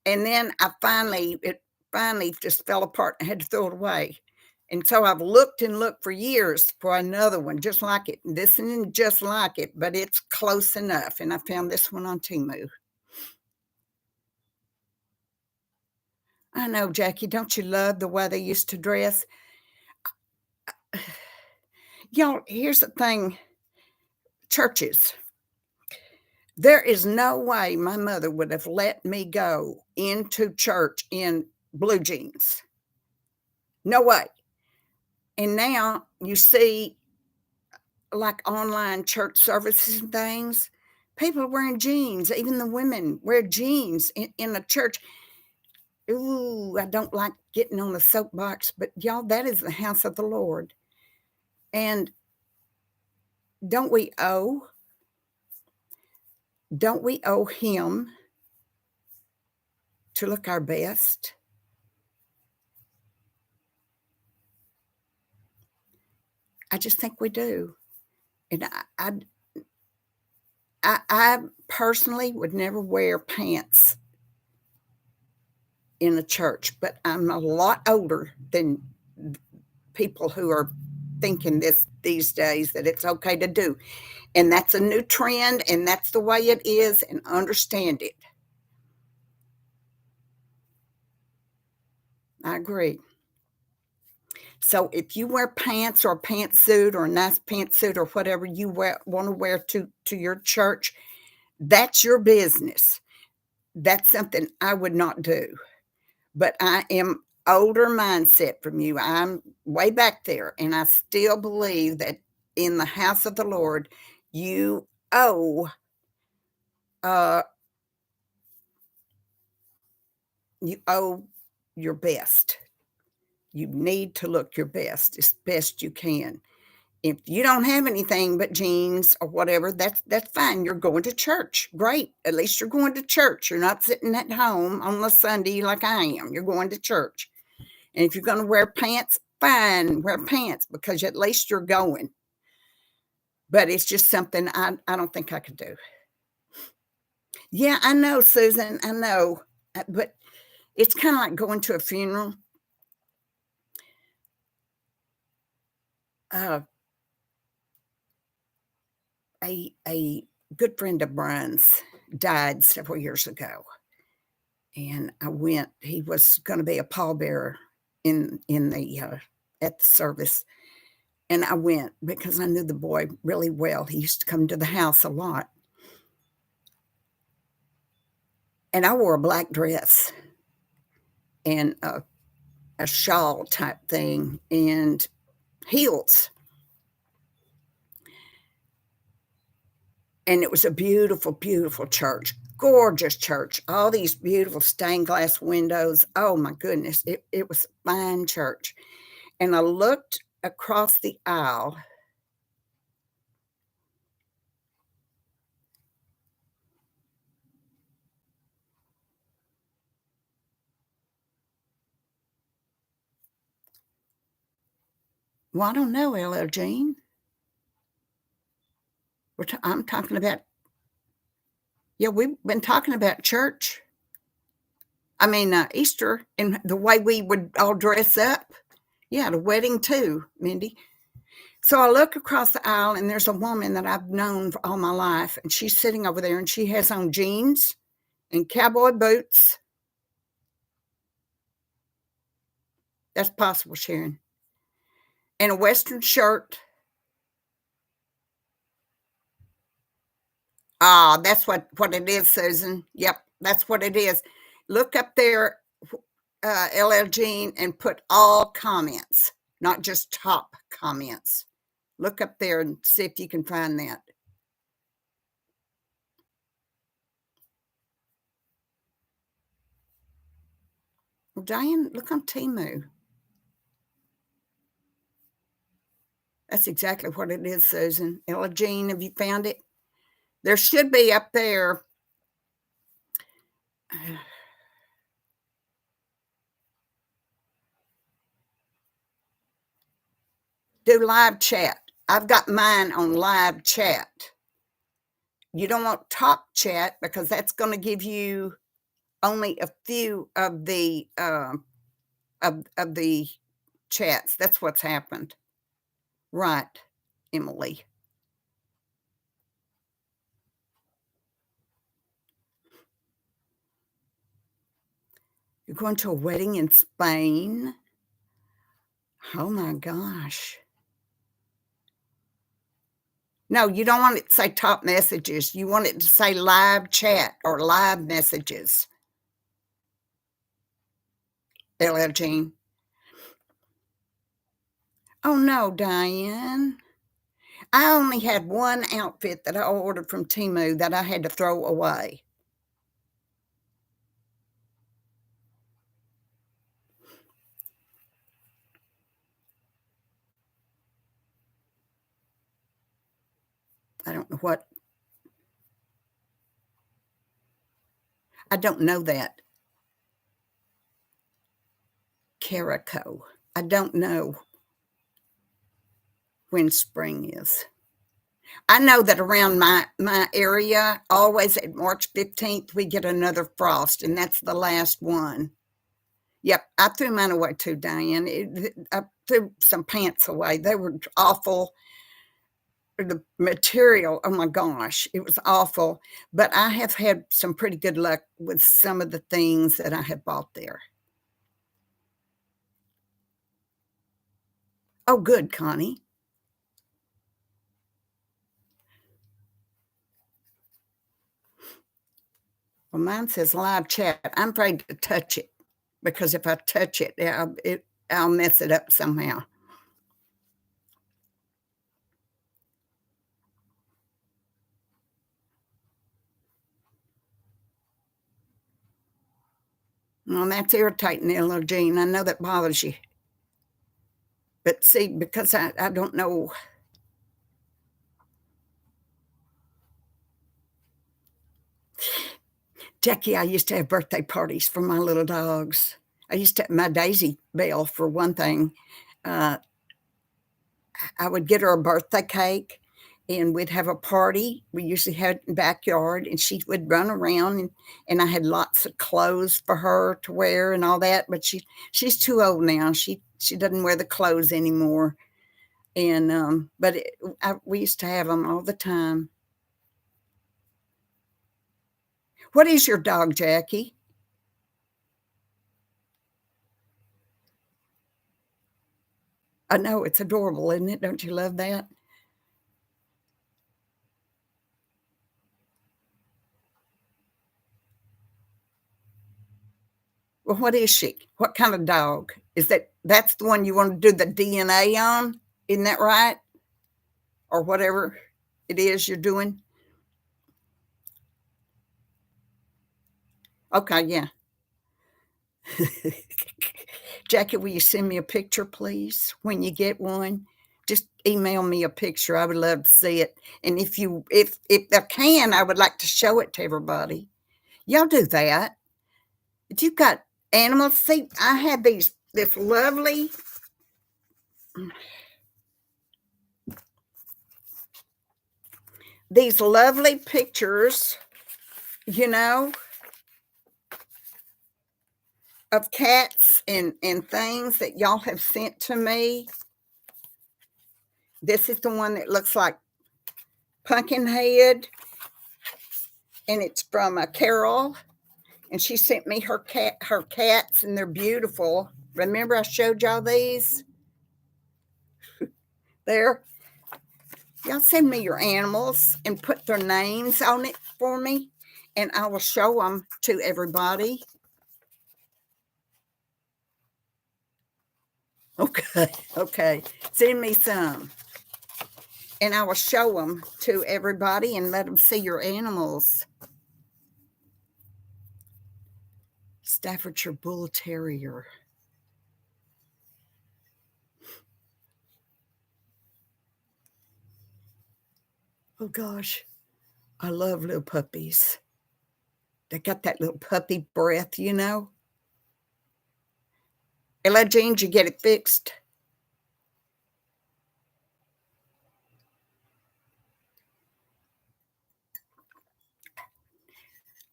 And then it finally just fell apart and I had to throw it away. And so I've looked and looked for years for another one just like it. This isn't just like it, but it's close enough. And I found this one on Temu. I know, Jackie, don't you love the way they used to dress? Y'all, here's the thing. Churches. There is no way my mother would have let me go into church in blue jeans. No way. And now you see, like, online church services and things, people are wearing jeans, even the women wear jeans in a church. Ooh, I don't like getting on the soapbox, but y'all, that is the house of the Lord. And don't we owe don't we owe him to look our best? I just think we do. And I personally would never wear pants in a church, but I'm a lot older than people who are thinking this these days that it's okay to do. And that's a new trend, and that's the way it is, and understand it. I agree. So if you wear pants or a pantsuit or a nice pantsuit or whatever you want to wear to your church, that's your business. That's something I would not do. But I am older mindset from you. I'm way back there, and I still believe that in the house of the Lord, you owe uh you owe your best. You need to look your best as best you can. If you don't have anything but jeans or whatever, that's fine. You're going to church. Great. At least you're going to church. You're not sitting at home on a Sunday like I am. You're going to church. And if you're going to wear pants, fine, wear pants because at least you're going. But it's just something I don't think I could do. Yeah, I know, Susan. I know. But it's kind of like going to a funeral. Uh, a good friend of Brian's died several years ago, and I went. He was going to be a pallbearer in the at the service, and I went because I knew the boy really well. He used to come to the house a lot, and I wore a black dress and a shawl type thing and heels. And it was a beautiful, beautiful church, gorgeous church, all these beautiful stained glass windows. Oh my goodness, it was a fine church. And I looked across the aisle. Well, I don't know, LL Jean. I'm talking about, yeah, we've been talking about church. I mean, Easter and the way we would all dress up. Yeah, the wedding too, Mindy. So I look across the aisle and there's a woman that I've known for all my life, and she's sitting over there and she has on jeans and cowboy boots. That's possible, Sharon. And a Western shirt. Ah, that's what it is, Susan. Yep, that's what it is. Look up there, LL Jean, and put all comments, not just top comments. Look up there and see if you can find that. Well, Diane, look on Temu. That's exactly what it is, Susan. Ella Jean, have you found it? There should be up there. Do live chat. I've got mine on live chat. You don't want top chat because that's going to give you only a few of the chats. That's what's happened. Right, Emily. You're going to a wedding in Spain? Oh my gosh. No, you don't want it to say top messages. You want it to say live chat or live messages. LL Jean. Oh, no, Diane. I only had one outfit that I ordered from Temu that I had to throw away. I don't know what. I don't know that. Carico. I don't know when spring is. I know that around my area, always at March 15th, we get another frost, and that's the last one. Yep, I threw mine away too, Diane. I threw some pants away. They were awful. The material, oh my gosh, it was awful. But I have had some pretty good luck with some of the things that I have bought there. Oh, good, Connie. Well, mine says live chat. I'm afraid to touch it because if I touch it, I'll mess it up somehow. Well, that's irritating, Ella Jean. I know that bothers you. But see, because I don't know. Jackie, I used to have birthday parties for my little dogs. I used to, my Daisy Belle, for one thing, uh, I would get her a birthday cake and we'd have a party. We usually had it in the backyard and she would run around and I had lots of clothes for her to wear and all that. But she's too old now. She doesn't wear the clothes anymore. And but we used to have them all the time. What is your dog, Jackie? I know it's adorable, isn't it? Don't you love that? Well, what is she? What kind of dog? That's the one you want to do the DNA on? Isn't that right? Or whatever it is you're doing? Okay, yeah. Jackie, will you send me a picture, please, when you get one? Just email me a picture. I would love to see it. And if I can, I would like to show it to everybody. Y'all do that. If you've got animals, see, I have this lovely pictures, you know, of cats and things that y'all have sent to me. This is the one that looks like Pumpkinhead, and it's from Carol, and she sent me her cats, and they're beautiful. Remember I showed y'all these? There. Y'all send me your animals and put their names on it for me, and I will show them to everybody. Okay, okay. Send me some. And I will show them to everybody and let them see your animals. Staffordshire Bull Terrier. Oh gosh, I love little puppies. They got that little puppy breath, you know. Ella Jean, did you get it fixed?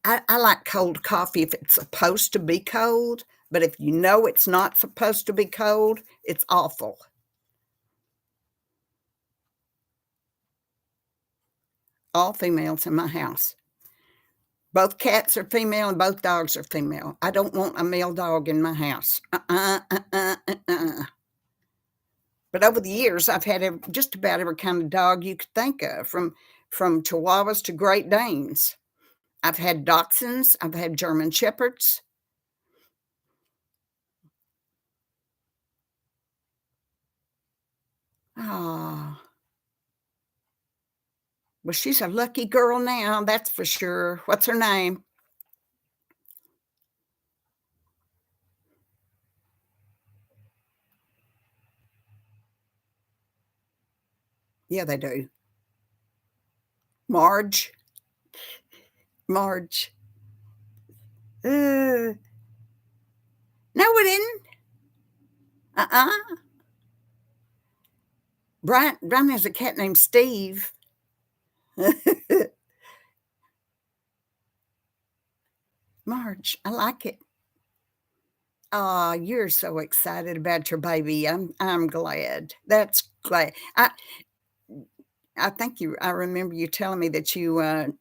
I like cold coffee if it's supposed to be cold, but if you know it's not supposed to be cold, it's awful. All females in my house. Both cats are female and both dogs are female. I don't want a male dog in my house. But over the years, I've had just about every kind of dog you could think of, from Chihuahuas to Great Danes. I've had Dachshunds. I've had German Shepherds. Oh, well, she's a lucky girl now, that's for sure. What's her name? Yeah, they do. Marge. Marge. Uh, no, we didn't. Uh-uh. Brian has a cat named Steve. Marge, I like it. Oh, you're so excited about your baby. I'm glad. That's glad. I think I remember you telling me that you want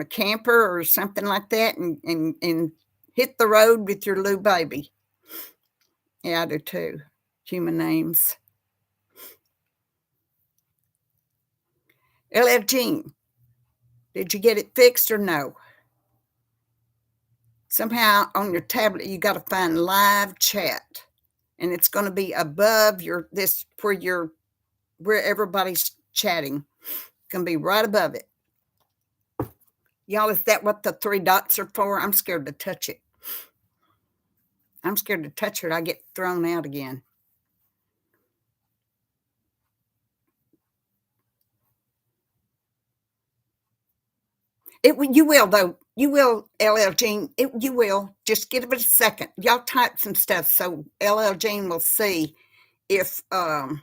a camper or something like that and hit the road with your little baby. Yeah, I do too. Human names. LF Jean, did you get it fixed or no? Somehow on your tablet you got to find live chat, and it's going to be above your this where everybody's chatting. It's going to be right above it. Y'all, is that what the three dots are for? I'm scared to touch it. I'm scared to touch it. I get thrown out again. You will though. You will, LL Jean. You will. Just give it a second. Y'all type some stuff so LL Jean will see if um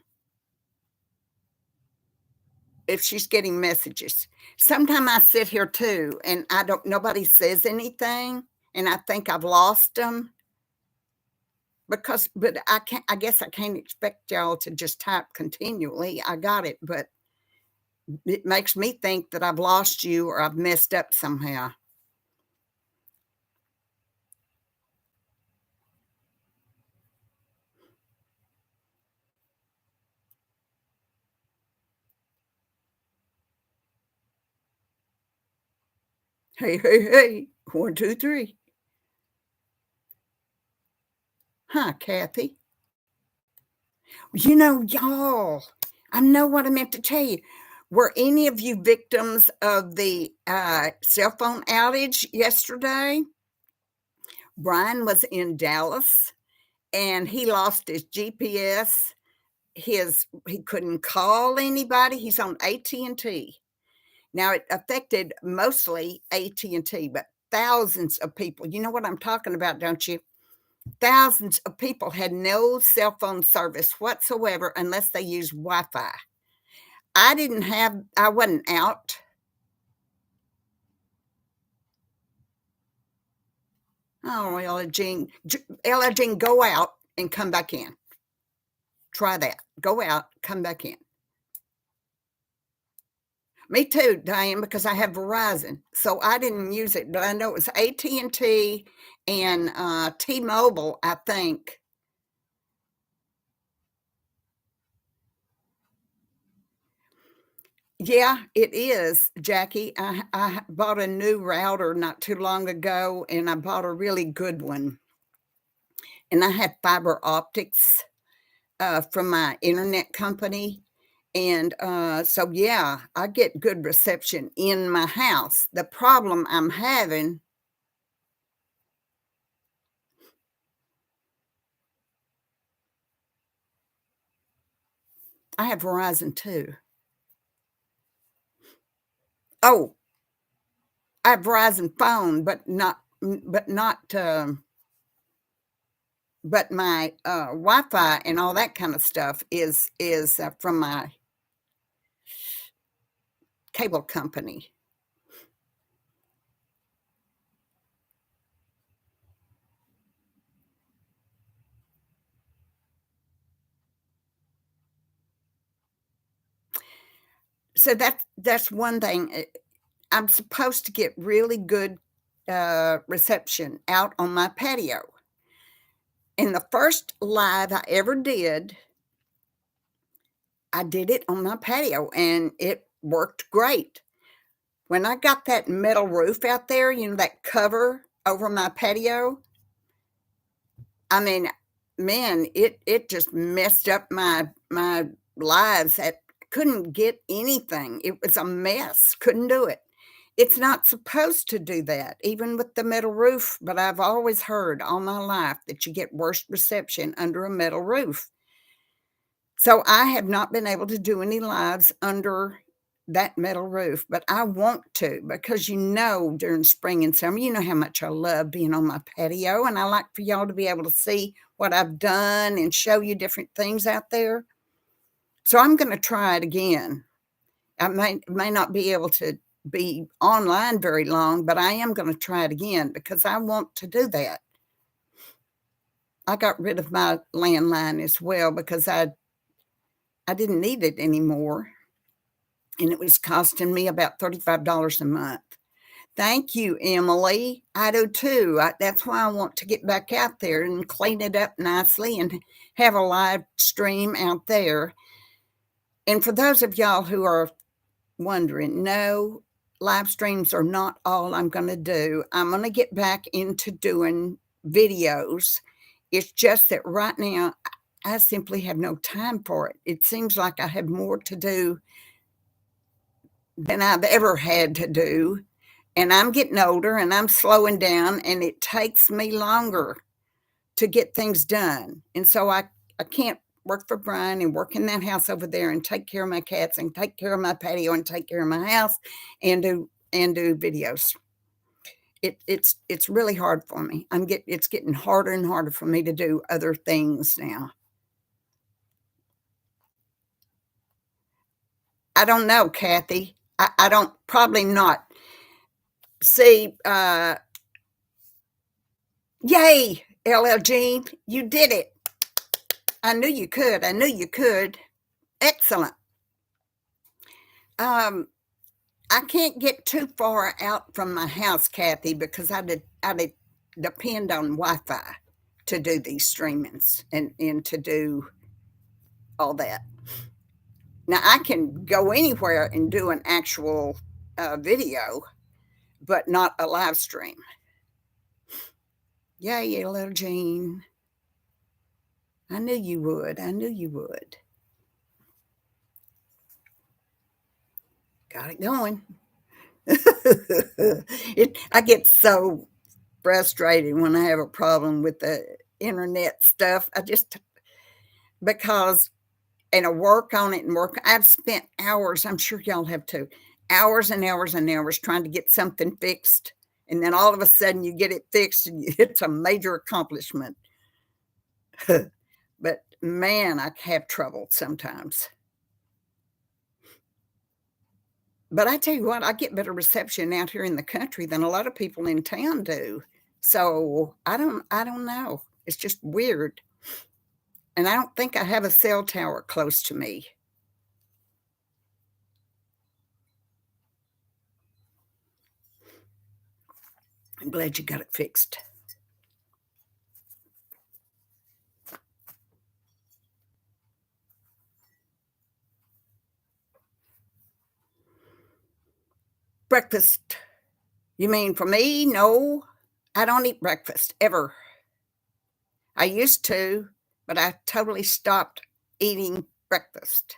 if she's getting messages. Sometimes I sit here too, and I don't. Nobody says anything, and I think I've lost them because. But I can't. I guess I can't expect y'all to just type continually. I got it, but it makes me think that I've lost you or I've messed up somehow. Hey, hey, hey. One, two, three. Huh, Kathy? Y'all, I know what I meant to tell you. Were any of you victims of the cell phone outage yesterday? Brian was in Dallas and he lost his GPS. He couldn't call anybody. He's on AT&T. Now it affected mostly AT&T, but thousands of people. You know what I'm talking about, don't you? Thousands of people had no cell phone service whatsoever unless they used Wi-Fi. I wasn't out. Oh, Ella Jean, go out and come back in. Try that. Go out, come back in. Me too, Diane, because I have Verizon, so I didn't use it, but I know it was AT&T and T-Mobile, I think. Yeah, it is, Jackie. I bought a new router not too long ago, and I bought a really good one. And I had fiber optics from my internet company. And so, yeah, I get good reception in my house. The problem I'm having, I have Verizon too. Oh, I have Verizon phone, but not, but my Wi-Fi and all that kind of stuff is from my cable company. So that's one thing. I'm supposed to get really good reception out on my patio. And the first live I ever did, I did it on my patio and it worked great. When I got that metal roof out there, that cover over my patio, I mean, man, it just messed up my lives. I couldn't get anything. It was a mess. Couldn't do it. It's not supposed to do that, even with the metal roof, but I've always heard all my life that you get worse reception under a metal roof. So I have not been able to do any lives under that metal roof, but I want to because during spring and summer, you know how much I love being on my patio, and I like for y'all to be able to see what I've done and show you different things out there. So I'm going to try it again. I may not be able to be online very long, but I am going to try it again because I want to do that. I got rid of my landline as well because I didn't need it anymore, and it was costing me about $35 a month. Thank you, Emily. I do too. That's why I want to get back out there and clean it up nicely and have a live stream out there. And for those of y'all who are wondering, no, live streams are not all I'm going to do. I'm going to get back into doing videos. It's just that right now I simply have no time for it. It seems like I have more to do than I've ever had to do. And I'm getting older and I'm slowing down, and it takes me longer to get things done. And so I can't work for Brian and work in that house over there and take care of my cats and take care of my patio and take care of my house and do videos. It's really hard for me. It's getting harder and harder for me to do other things now. I don't know, Kathy. I don't, probably not. See, yay, LL Jean, you did it. I knew you could. I knew you could. Excellent. I can't get too far out from my house, Kathy, because I depend on Wi-Fi to do these streamings and to do all that. Now I can go anywhere and do an actual video, but not a live stream. Yay, little Jean. I knew you would. I knew you would. Got it going. I get so frustrated when I have a problem with the internet stuff. Because, and I work on it and work. I've spent hours, I'm sure y'all have too, hours and hours and hours trying to get something fixed. And then all of a sudden you get it fixed and it's a major accomplishment. But man, I have trouble sometimes. But I tell you what, I get better reception out here in the country than a lot of people in town do. So I don't know. It's just weird. And I don't think I have a cell tower close to me. I'm glad you got it fixed. Breakfast. You mean for me? No, I don't eat breakfast ever. I used to, but I totally stopped eating breakfast.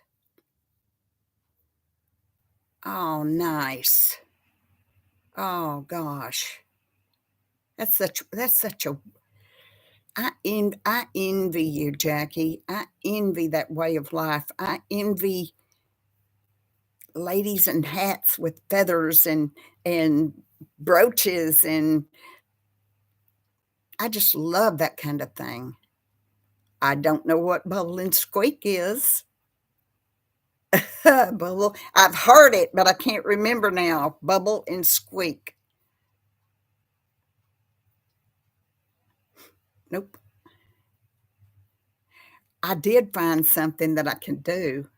Oh, nice. Oh gosh. That's such a I envy you, Jackie. I envy that way of life. I envy ladies in hats with feathers and brooches, and I just love that kind of thing. I don't know what bubble and squeak is. Bubble. I've heard it, but I can't remember now. Bubble and squeak. Nope. I did find something that I can do.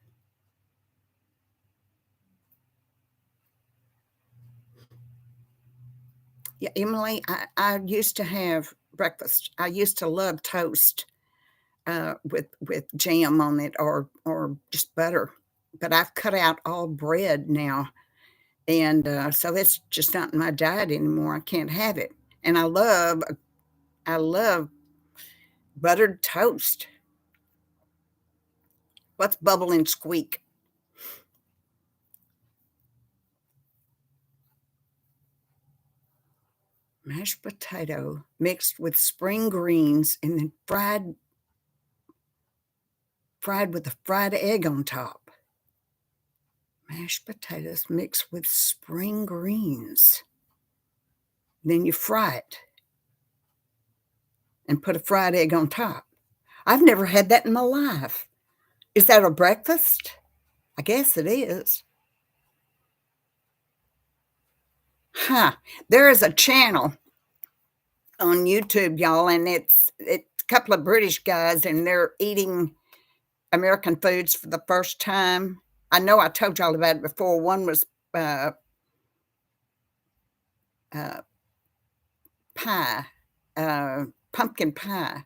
Yeah, Emily, I used to have breakfast. I used to love toast with jam on it or just butter. But I've cut out all bread now, and so that's just not in my diet anymore. I can't have it. And I love Buttered toast. What's bubble and squeak? Mashed potato mixed with spring greens and then fried with a fried egg on top. Mashed potatoes mixed with spring greens. Then you fry it and put a fried egg on top. I've never had that in my life. Is that a breakfast? I guess it is. Huh. There is a channel on YouTube, y'all, and it's a couple of British guys, and they're eating American foods for the first time. I know I told y'all about it before. One was uh, pie, pumpkin pie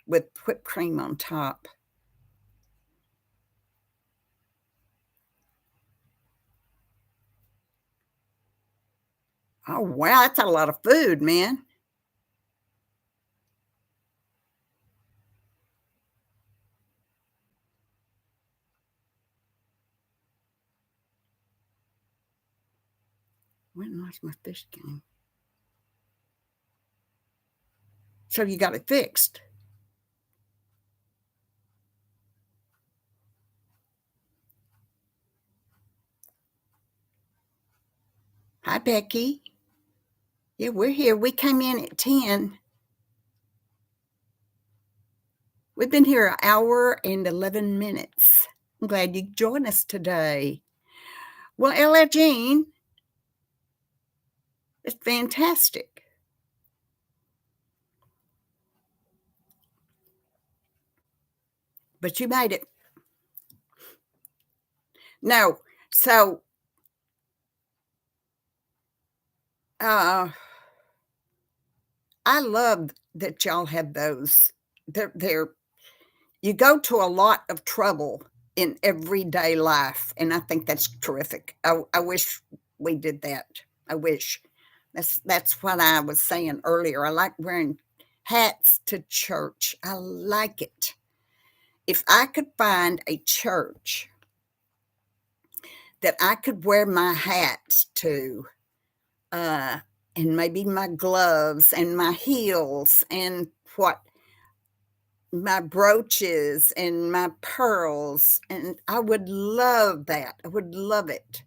with whipped cream on top. Oh, wow, that's a lot of food, man. When was my fish game? So you got it fixed. Hi, Becky. Yeah, we're here. We came in at 10. We've been here an hour and 11 minutes. I'm glad you joined us today. Well, Ella Jean, it's fantastic. But you made it. No, so uh, I love that y'all have those. They're you go to a lot of trouble in everyday life, and I think that's terrific. I wish we did that. I wish. That's what I was saying earlier. I like wearing hats to church. I like it. If I could find a church that I could wear my hats to, uh, and maybe my gloves and my heels and what my brooches and my pearls, and I would love that. I would love it.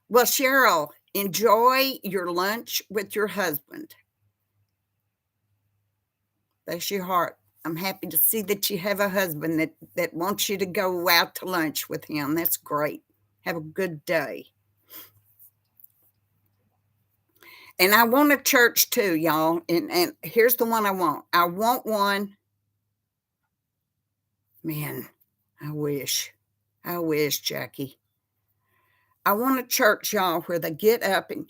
Well, Cheryl, enjoy your lunch with your husband. Bless your heart. I'm happy to see that you have a husband that wants you to go out to lunch with him. That's great. Have a good day. And I want a church too, y'all. And here's the one I want. I want one. Man, I wish. I wish, Jackie. I want a church, y'all, where they get up and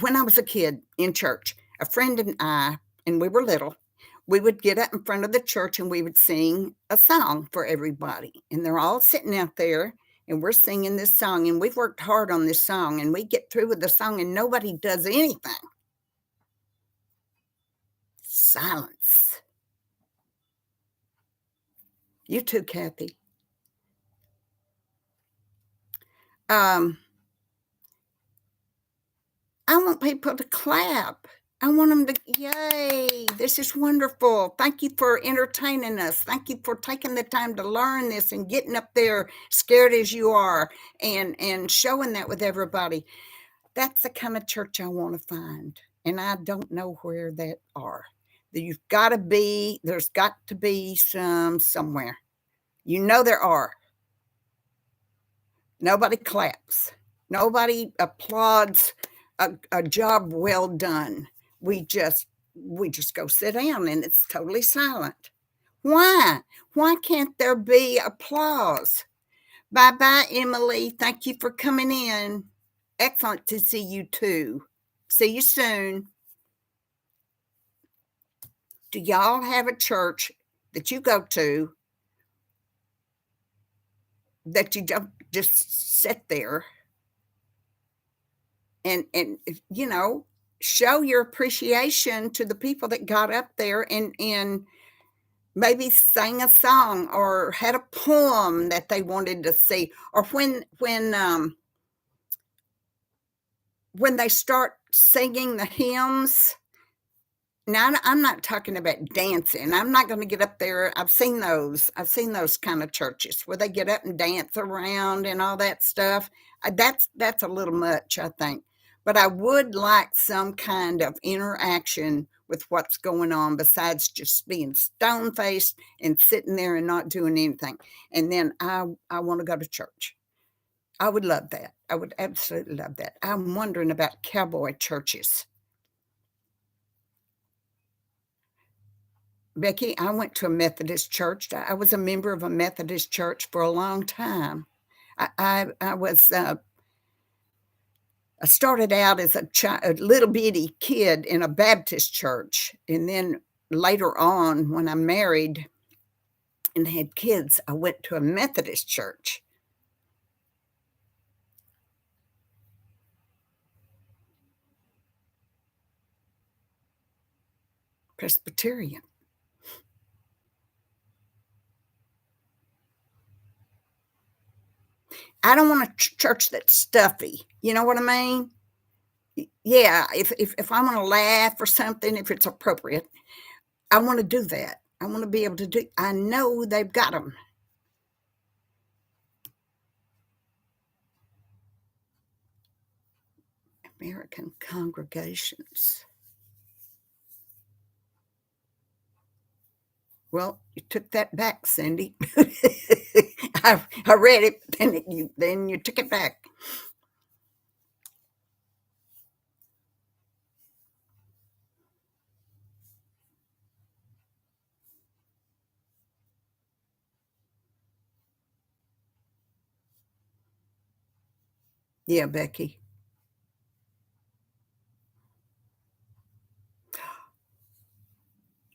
when I was a kid in church, a friend and we were little, we would get up in front of the church and we would sing a song for everybody. And they're all sitting out there and we're singing this song and we've worked hard on this song and we get through with the song and nobody does anything. Silence. You too, Kathy. Um, I want people to clap. I want them to, yay, this is wonderful. Thank you for entertaining us. Thank you for taking the time to learn this and getting up there scared as you are and showing that with everybody. That's the kind of church I want to find. And I don't know where that are. There's got to be some somewhere. You know there are. Nobody claps. Nobody applauds a job well done. We just we just go sit down and it's totally silent. Why? Why can't there be applause? Bye bye, Emily. Thank you for coming in. Excellent to see you too. See you soon. Do y'all have a church that you go to that you don't just sit there and you know, show your appreciation to the people that got up there and maybe sang a song or had a poem that they wanted to see, or when they start singing the hymns. Now, I'm not talking about dancing. I'm not gonna get up there. I've seen those. I've seen those kind of churches where they get up and dance around and all that stuff. That's a little much, I think. But I would like some kind of interaction with what's going on besides just being stone-faced and sitting there and not doing anything. And then I wanna go to church. I would love that. I would absolutely love that. I'm wondering about cowboy churches. Becky, I went to a Methodist church. I was a member of a Methodist church for a long time. I was, I started out as a little bitty kid in a Baptist church, and then later on, when I married and had kids, I went to a Methodist church. Presbyterian. I don't want a church that's stuffy. You know what I mean? Yeah, if I wanna laugh or something, if it's appropriate, I wanna do that. I wanna be able to do. I know they've got them. American congregations. Well, you took that back, Cindy. I read it, then you took it back. Yeah, Becky.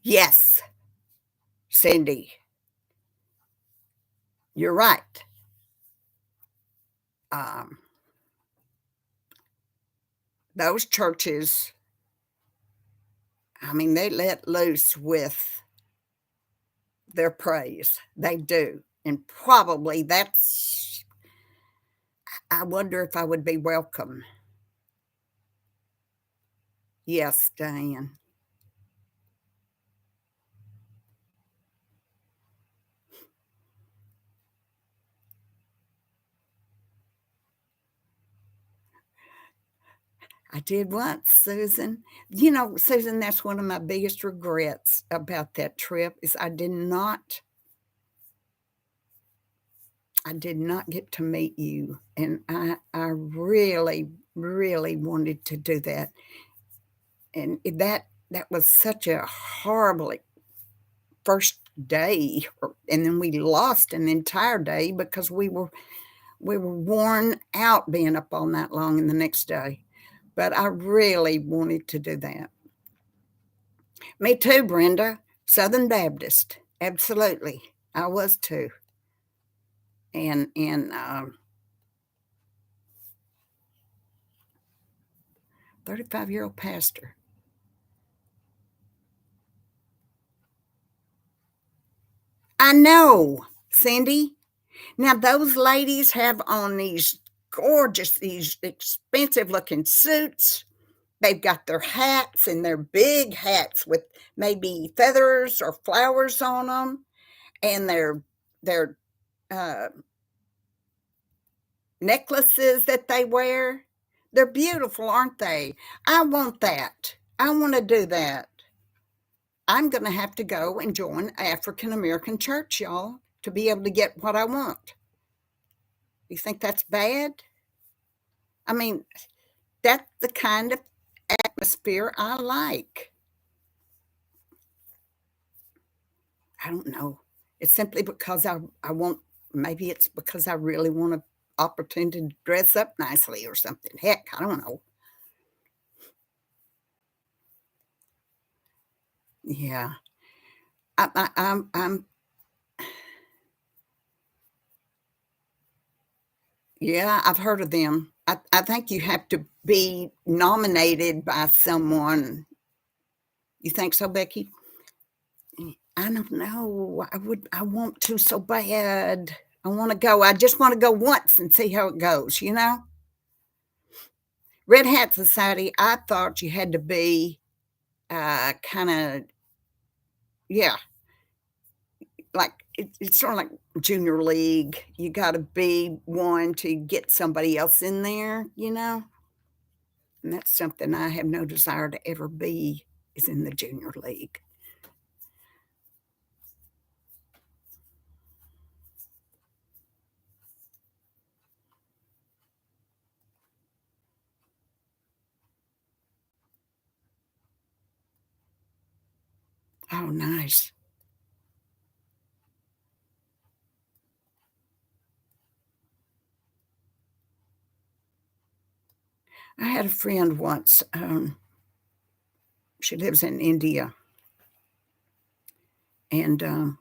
Yes, Cindy, you're right. Um, those churches, I mean, they let loose with their praise. They do. And probably that's, I wonder if I would be welcome. Yes, Diane. I did once, Susan. You know, Susan, that's one of my biggest regrets about that trip is I did not get to meet you, and I really, really wanted to do that, and that was such a horrible first day, and then we lost an entire day because we were worn out being up all night long and the next day, but I really wanted to do that. Me too, Brenda. Southern Baptist. Absolutely. I was too. And 35-year-old pastor. I know, Cindy. Now those ladies have on these gorgeous, these expensive looking suits. They've got their hats and their big hats with maybe feathers or flowers on them, and their uh, necklaces that they wear. They're beautiful, aren't they? I want that. I want to do that. I'm going to have to go and join African American church, y'all, to be able to get what I want. You think that's bad? I mean, that's the kind of atmosphere I like. I don't know. It's simply because I want, maybe it's because I really want an opportunity to dress up nicely or something. Heck, I don't know. Yeah. I'm yeah, I've heard of them. I think you have to be nominated by someone. You think so, Becky? I don't know. I want to so bad. I wanna go. I just wanna go once and see how it goes, you know? Red Hat Society, I thought you had to be, kinda yeah, like, it's sorta like junior league. You gotta be one to get somebody else in there, you know? And that's something I have no desire to ever be, is in the junior league. Oh, nice. I had a friend once, she lives in India, and,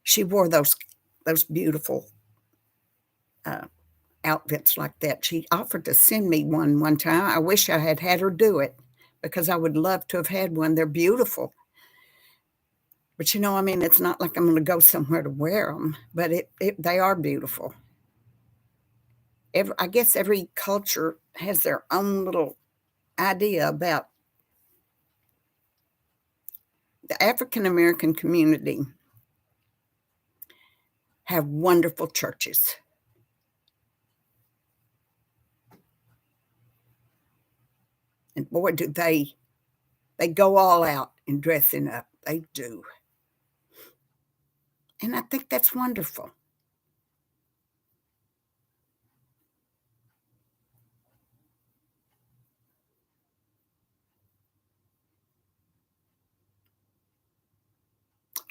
she wore those beautiful, uh, outfits like that. She offered to send me one time. I wish I had had her do it because I would love to have had one. They're beautiful. But, you know, I mean, it's not like I'm gonna go somewhere to wear them, but it they are beautiful. I guess every culture has their own little idea about the African American community have wonderful churches. And boy, do they go all out in dressing up. They do. And I think that's wonderful.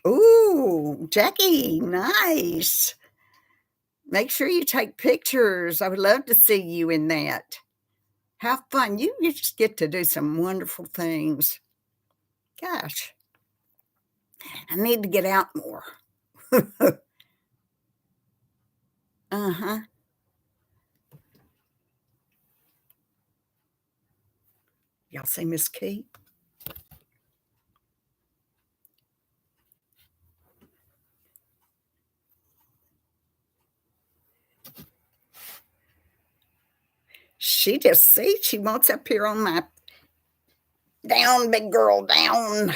Ooh, Jackie, nice. Make sure you take pictures. I would love to see you in that. Have fun. You just get to do some wonderful things. Gosh, I need to get out more. Uh-huh. Y'all see Miss Key? She just see, she wants up here on my down, big girl, down.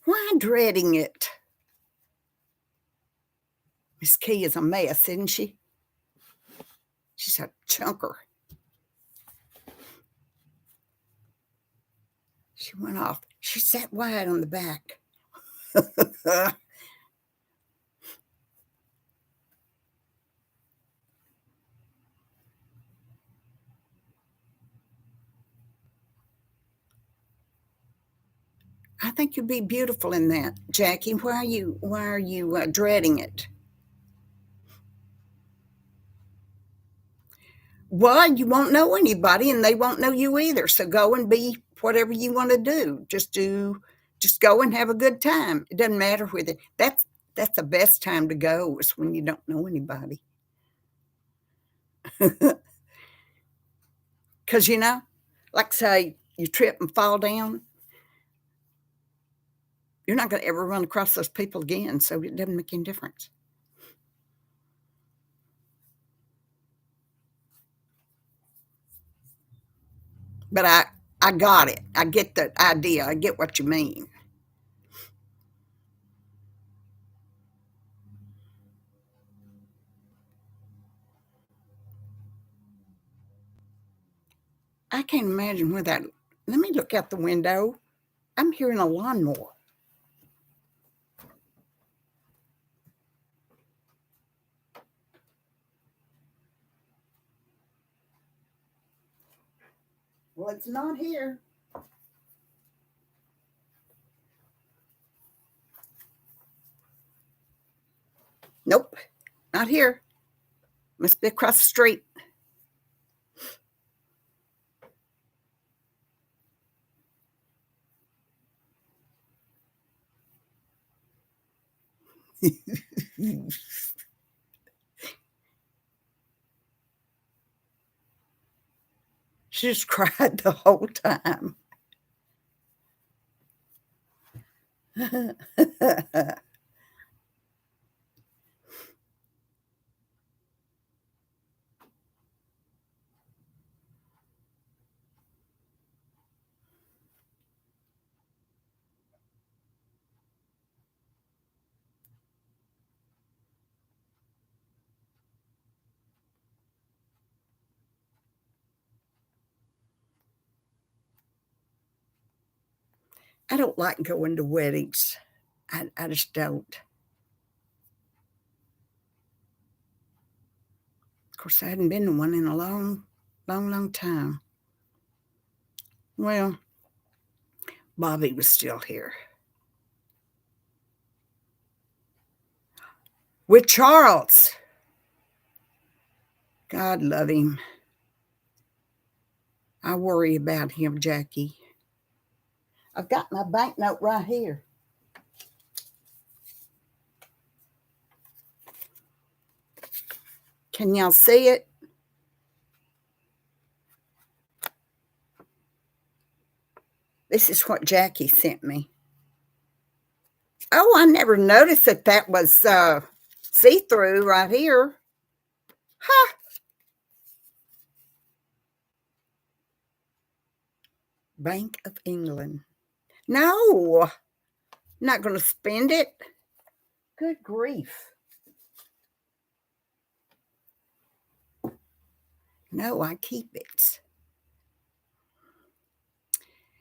Why dreading it? Miss Key is a mess, isn't she? She's a chunker. She went off. She sat wide on the back. I think you'd be beautiful in that, Jackie. Why are you dreading it? Well, you won't know anybody, and they won't know you either. So go and be whatever you want to do. Just go and have a good time. It doesn't matter whether that's the best time to go is when you don't know anybody. Because you know, like say you trip and fall down, you're not going to ever run across those people again. So it doesn't make any difference. But I got it. I get the idea. I get what you mean. I can't imagine where that. Let me look out the window. I'm hearing a lawnmower. Well, it's not here. Nope, not here. Must be across the street. She just cried the whole time. I don't like going to weddings. I just don't. Of course, I hadn't been to one in a long, long, long time. Well, Bobby was still here. With Charles. God love him. I worry about him, Jackie. I've got my banknote right here. Can y'all see it? This is what Jackie sent me. Oh, I never noticed that was see-through right here. Huh. Bank of England. No, not going to spend it. Good grief. No, I keep it.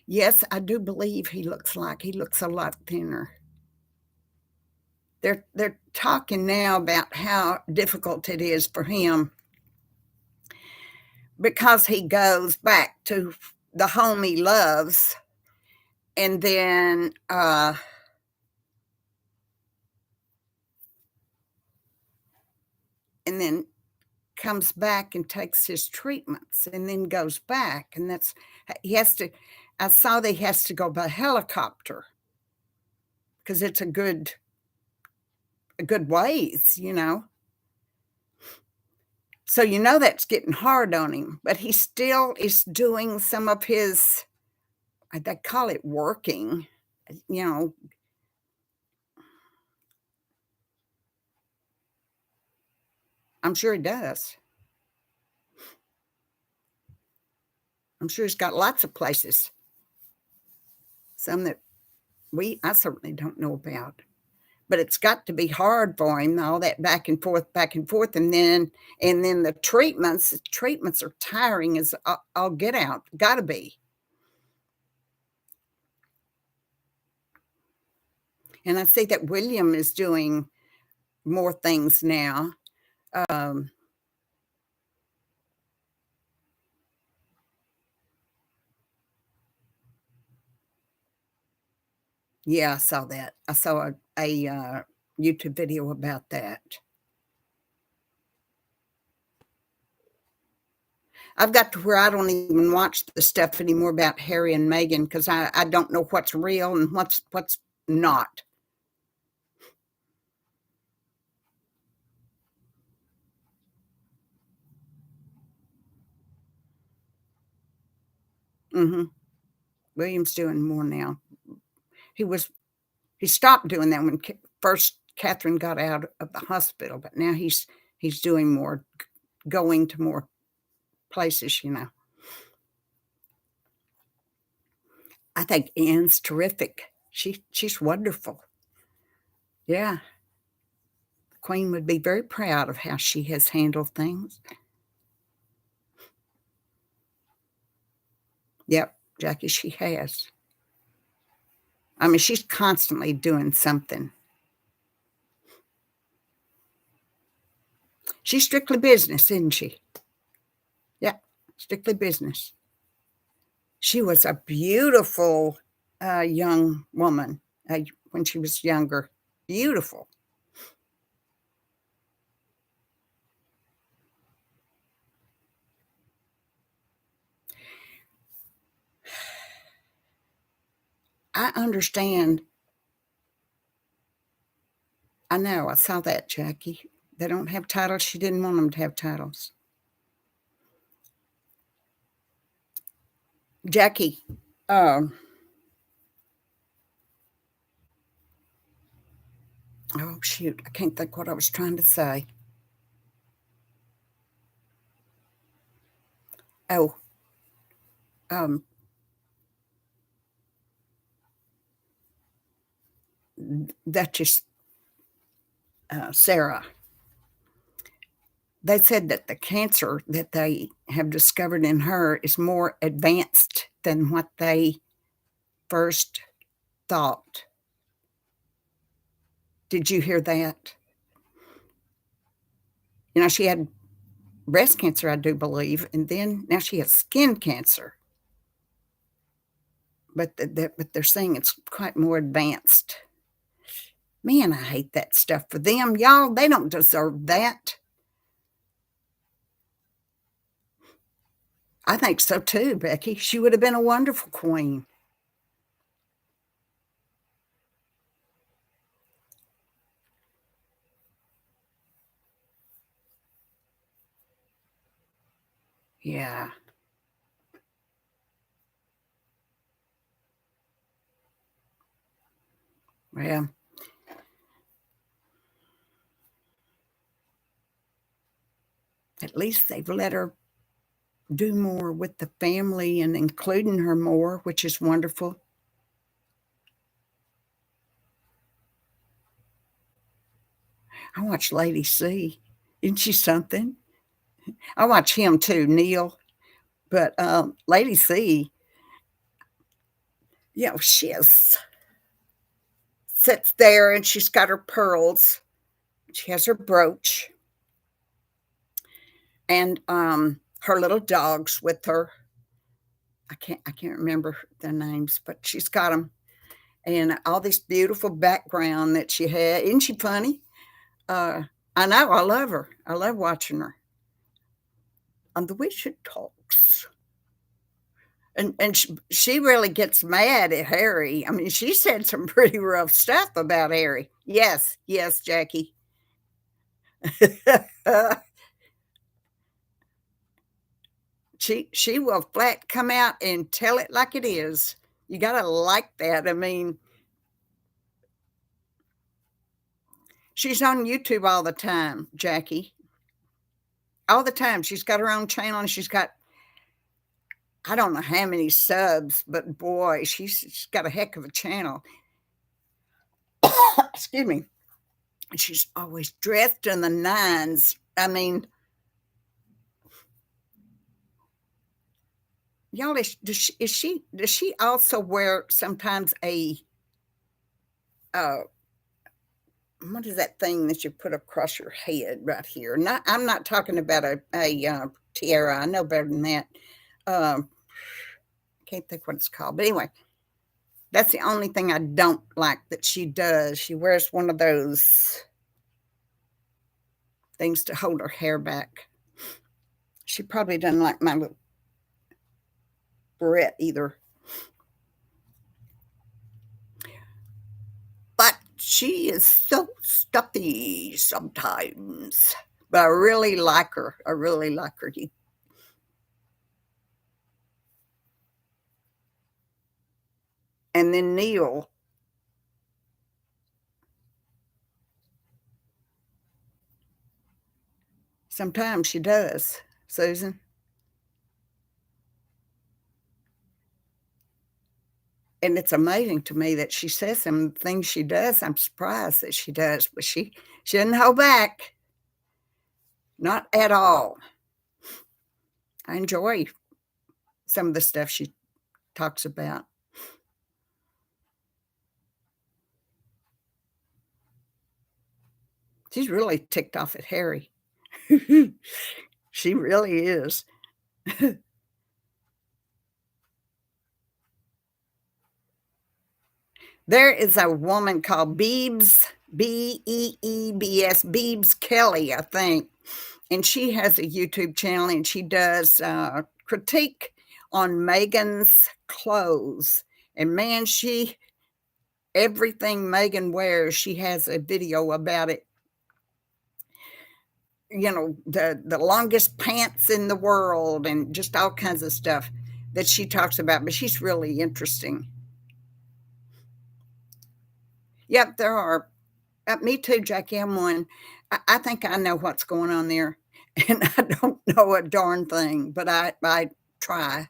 Yes, I do believe he looks a lot thinner. They're talking now about how difficult it is for him because he goes back to the home he loves, and then comes back and takes his treatments, and then goes back, and that's he has to. I saw that he has to go by helicopter because it's a good ways, So that's getting hard on him, but he still is doing some of his, they call it working, you know. I'm sure he does. I'm sure he's got lots of places. Some that I certainly don't know about. But it's got to be hard for him, all that back and forth, and then the treatments are tiring as all get out. Gotta be. And I see that William is doing more things now. Yeah, I saw that. I saw a YouTube video about that. I've got to where I don't even watch the stuff anymore about Harry and Meghan because I don't know what's real and what's not. Mm-hmm. William's doing more now. He stopped doing that when first Catherine got out of the hospital, but now he's doing more, going to more places. I think Anne's terrific. She's wonderful. Yeah, the Queen would be very proud of how she has handled things. Yep, Jackie, she has. I mean, she's constantly doing something. She's strictly business, isn't she? Yeah, strictly business. She was a beautiful young woman when she was younger. Beautiful. I understand. I know, I saw that, Jackie. They don't have titles. She didn't want them to have titles. Jackie, um, oh, shoot, I can't think what I was trying to say. Oh, um, Duchess Sarah. They said that the cancer that they have discovered in her is more advanced than what they first thought. Did you hear that? She had breast cancer, I do believe, and then now she has skin cancer. But they're saying it's quite more advanced. Man, I hate that stuff for them. Y'all, they don't deserve that. I think so too, Becky. She would have been a wonderful queen. Yeah. Well, at least they've let her do more with the family and including her more, which is wonderful. I watch Lady C. Isn't she something? I watch him too, Neil. But Lady C, she sits there and she's got her pearls. She has her brooch and her little dogs with her. I can't remember their names, but she's got them, and all this beautiful background that she had. Isn't she funny? I know, I love her. I love watching her on the way she talks. And she really gets mad at Harry. I mean, she said some pretty rough stuff about Harry. Yes, yes, Jackie. She will flat come out and tell it like it is. You gotta like that. I mean, she's on YouTube all the time, Jackie. All the time. She's got her own channel and she's got, I don't know how many subs, but boy, she's got a heck of a channel. Excuse me. And she's always dressed in the nines. I mean, y'all, does she also wear sometimes a what is that thing that you put across your head right here? I'm not talking about a tiara. I know better than that. Can't think what it's called, but anyway, that's the only thing I don't like that she does. She wears one of those things to hold her hair back. She probably doesn't like my little barrette either. But she is so stuffy sometimes. But I really like her. I really like her. And then Neil. Sometimes she does, Susan. And it's amazing to me that she says some things she does. I'm surprised that she does, but she doesn't hold back. Not at all. I enjoy some of the stuff she talks about. She's really ticked off at Harry. She really is. There is a woman called Beebs, Beebs, Beebs Kelly, I think. And she has a YouTube channel and she does critique on Meghan's clothes. And man, she everything Megan wears, she has a video about it. You know, the longest pants in the world and just all kinds of stuff that she talks about, but she's really interesting. Yep, there are. Me too, Jackie. I'm one. I think I know what's going on there, and I don't know a darn thing, but I try.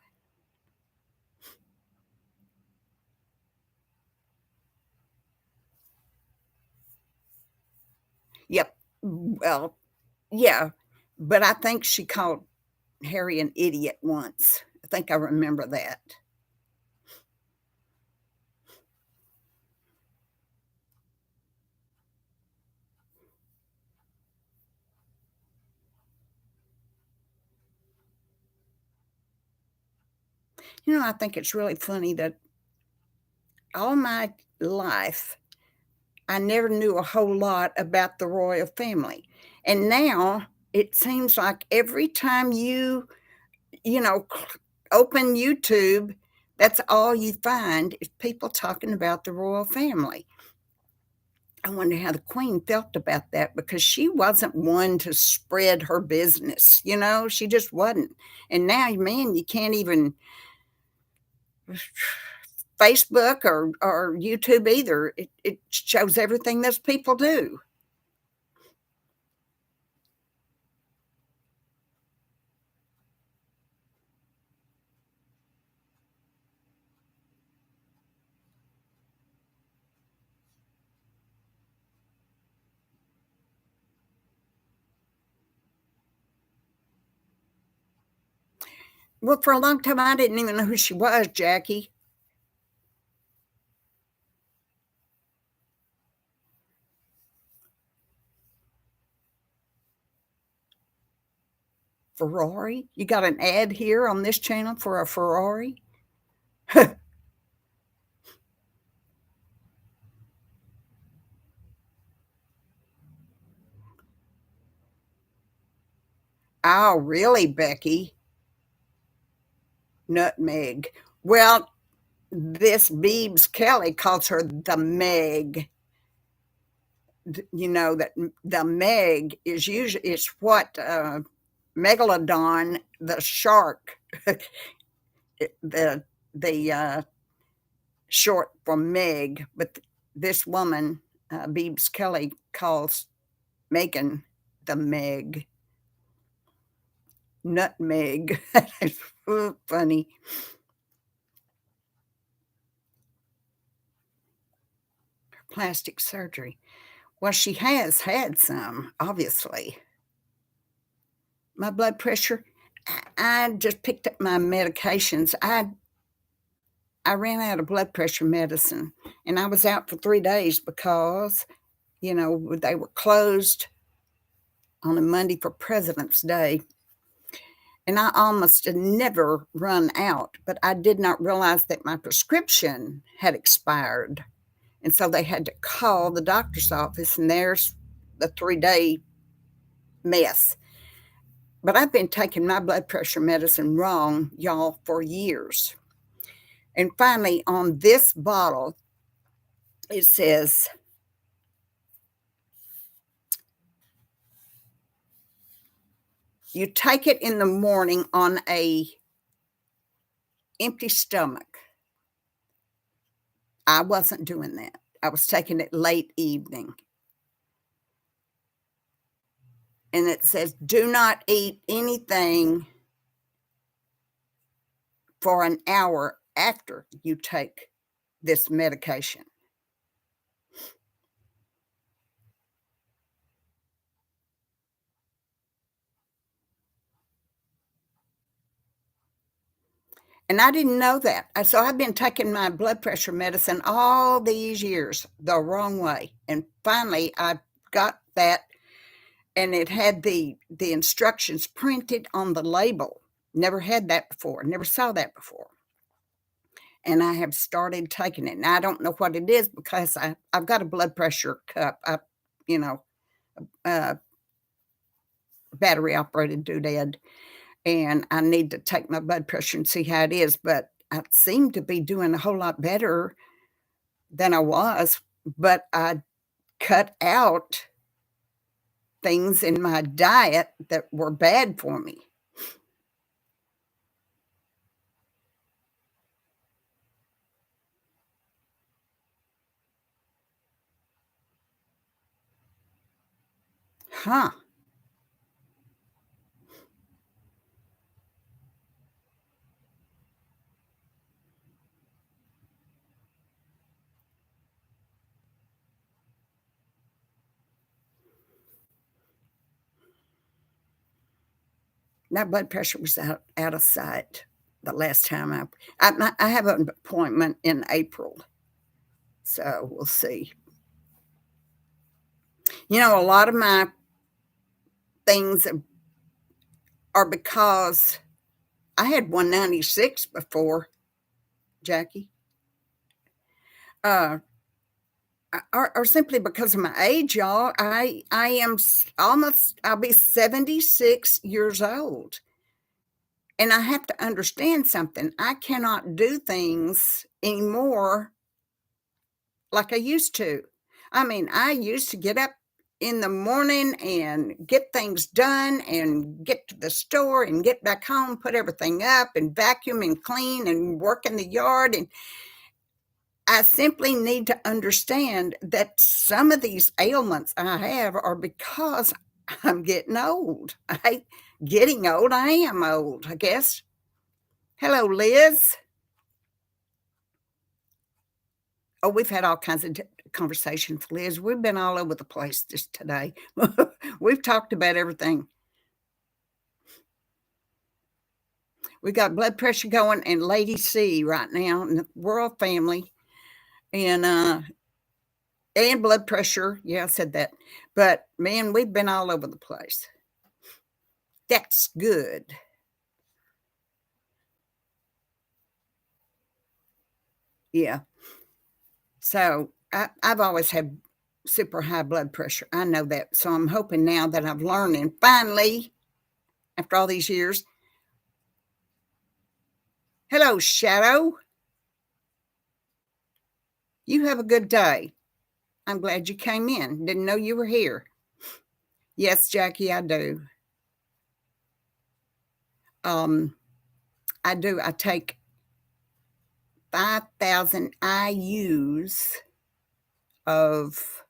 Yep. Well, yeah, but I think she called Harry an idiot once. I think I remember that. You know, I think it's really funny that all my life I never knew a whole lot about the royal family. And now it seems like every time you know, open YouTube, that's all you find is people talking about the royal family. I wonder how the queen felt about that because she wasn't one to spread her business, you know, she just wasn't. And now, man, you can't even Facebook or YouTube either. It shows everything those people do. Well, for a long time, I didn't even know who she was, Jackie. Ferrari? You got an ad here on this channel for a Ferrari? Oh, really, Becky? Nutmeg. Well, this Beebs Kelly calls her the Meg. You know that the Meg is usually it's what Megalodon, the shark, the short for Meg, but this woman, Beebs Kelly, calls Megan the Meg. Nutmeg. That's funny. Plastic surgery. Well, she has had some, obviously. My blood pressure, I just picked up my medications. I ran out of blood pressure medicine and I was out for 3 days because, you know, they were closed on a Monday for President's Day. And I almost never run out, but I did not realize that my prescription had expired. And so they had to call the doctor's office, and there's the 3-day mess. But I've been taking my blood pressure medicine wrong, y'all, for years. And finally, on this bottle, it says, you take it in the morning on a empty stomach. I wasn't doing that. I was taking it late evening. And it says, do not eat anything for an hour after you take this medication. And I didn't know that. So I've been taking my blood pressure medicine all these years the wrong way. And finally, I got that, and it had the instructions printed on the label. Never had that before, never saw that before. And I have started taking it. Now, I don't know what it is because I've got a blood pressure cup. You know, uh, battery operated doodad, and I need to take my blood pressure and see how it is. But I seem to be doing a whole lot better than I was, but I cut out things in my diet that were bad for me. Huh. My blood pressure was out of sight the last time I have an appointment in April, so we'll see. You know, a lot of my things are because I had 196 before, Jackie, uh, or simply because of my age, y'all. I am almost, I'll be 76 years old. And I have to understand something. I cannot do things anymore like I used to. I mean, I used to get up in the morning and get things done and get to the store and get back home, put everything up and vacuum and clean and work in the yard. And I simply need to understand that some of these ailments I have are because I'm getting old. Getting old, I am old, I guess. Hello, Liz. Oh, we've had all kinds of conversations, Liz. We've been all over the place just today. We've talked about everything. We got blood pressure going and Lady C right now in the World Family, and blood pressure. Yeah, I said that. But man, we've been all over the place. That's good. Yeah. So I've always had super high blood pressure. I know that. So I'm hoping now that I've learned and finally, after all these years. Hello, Shadow. You have a good day. I'm glad you came in. Didn't know you were here. Yes, Jackie, I do. I do. I take 5,000 IUs of,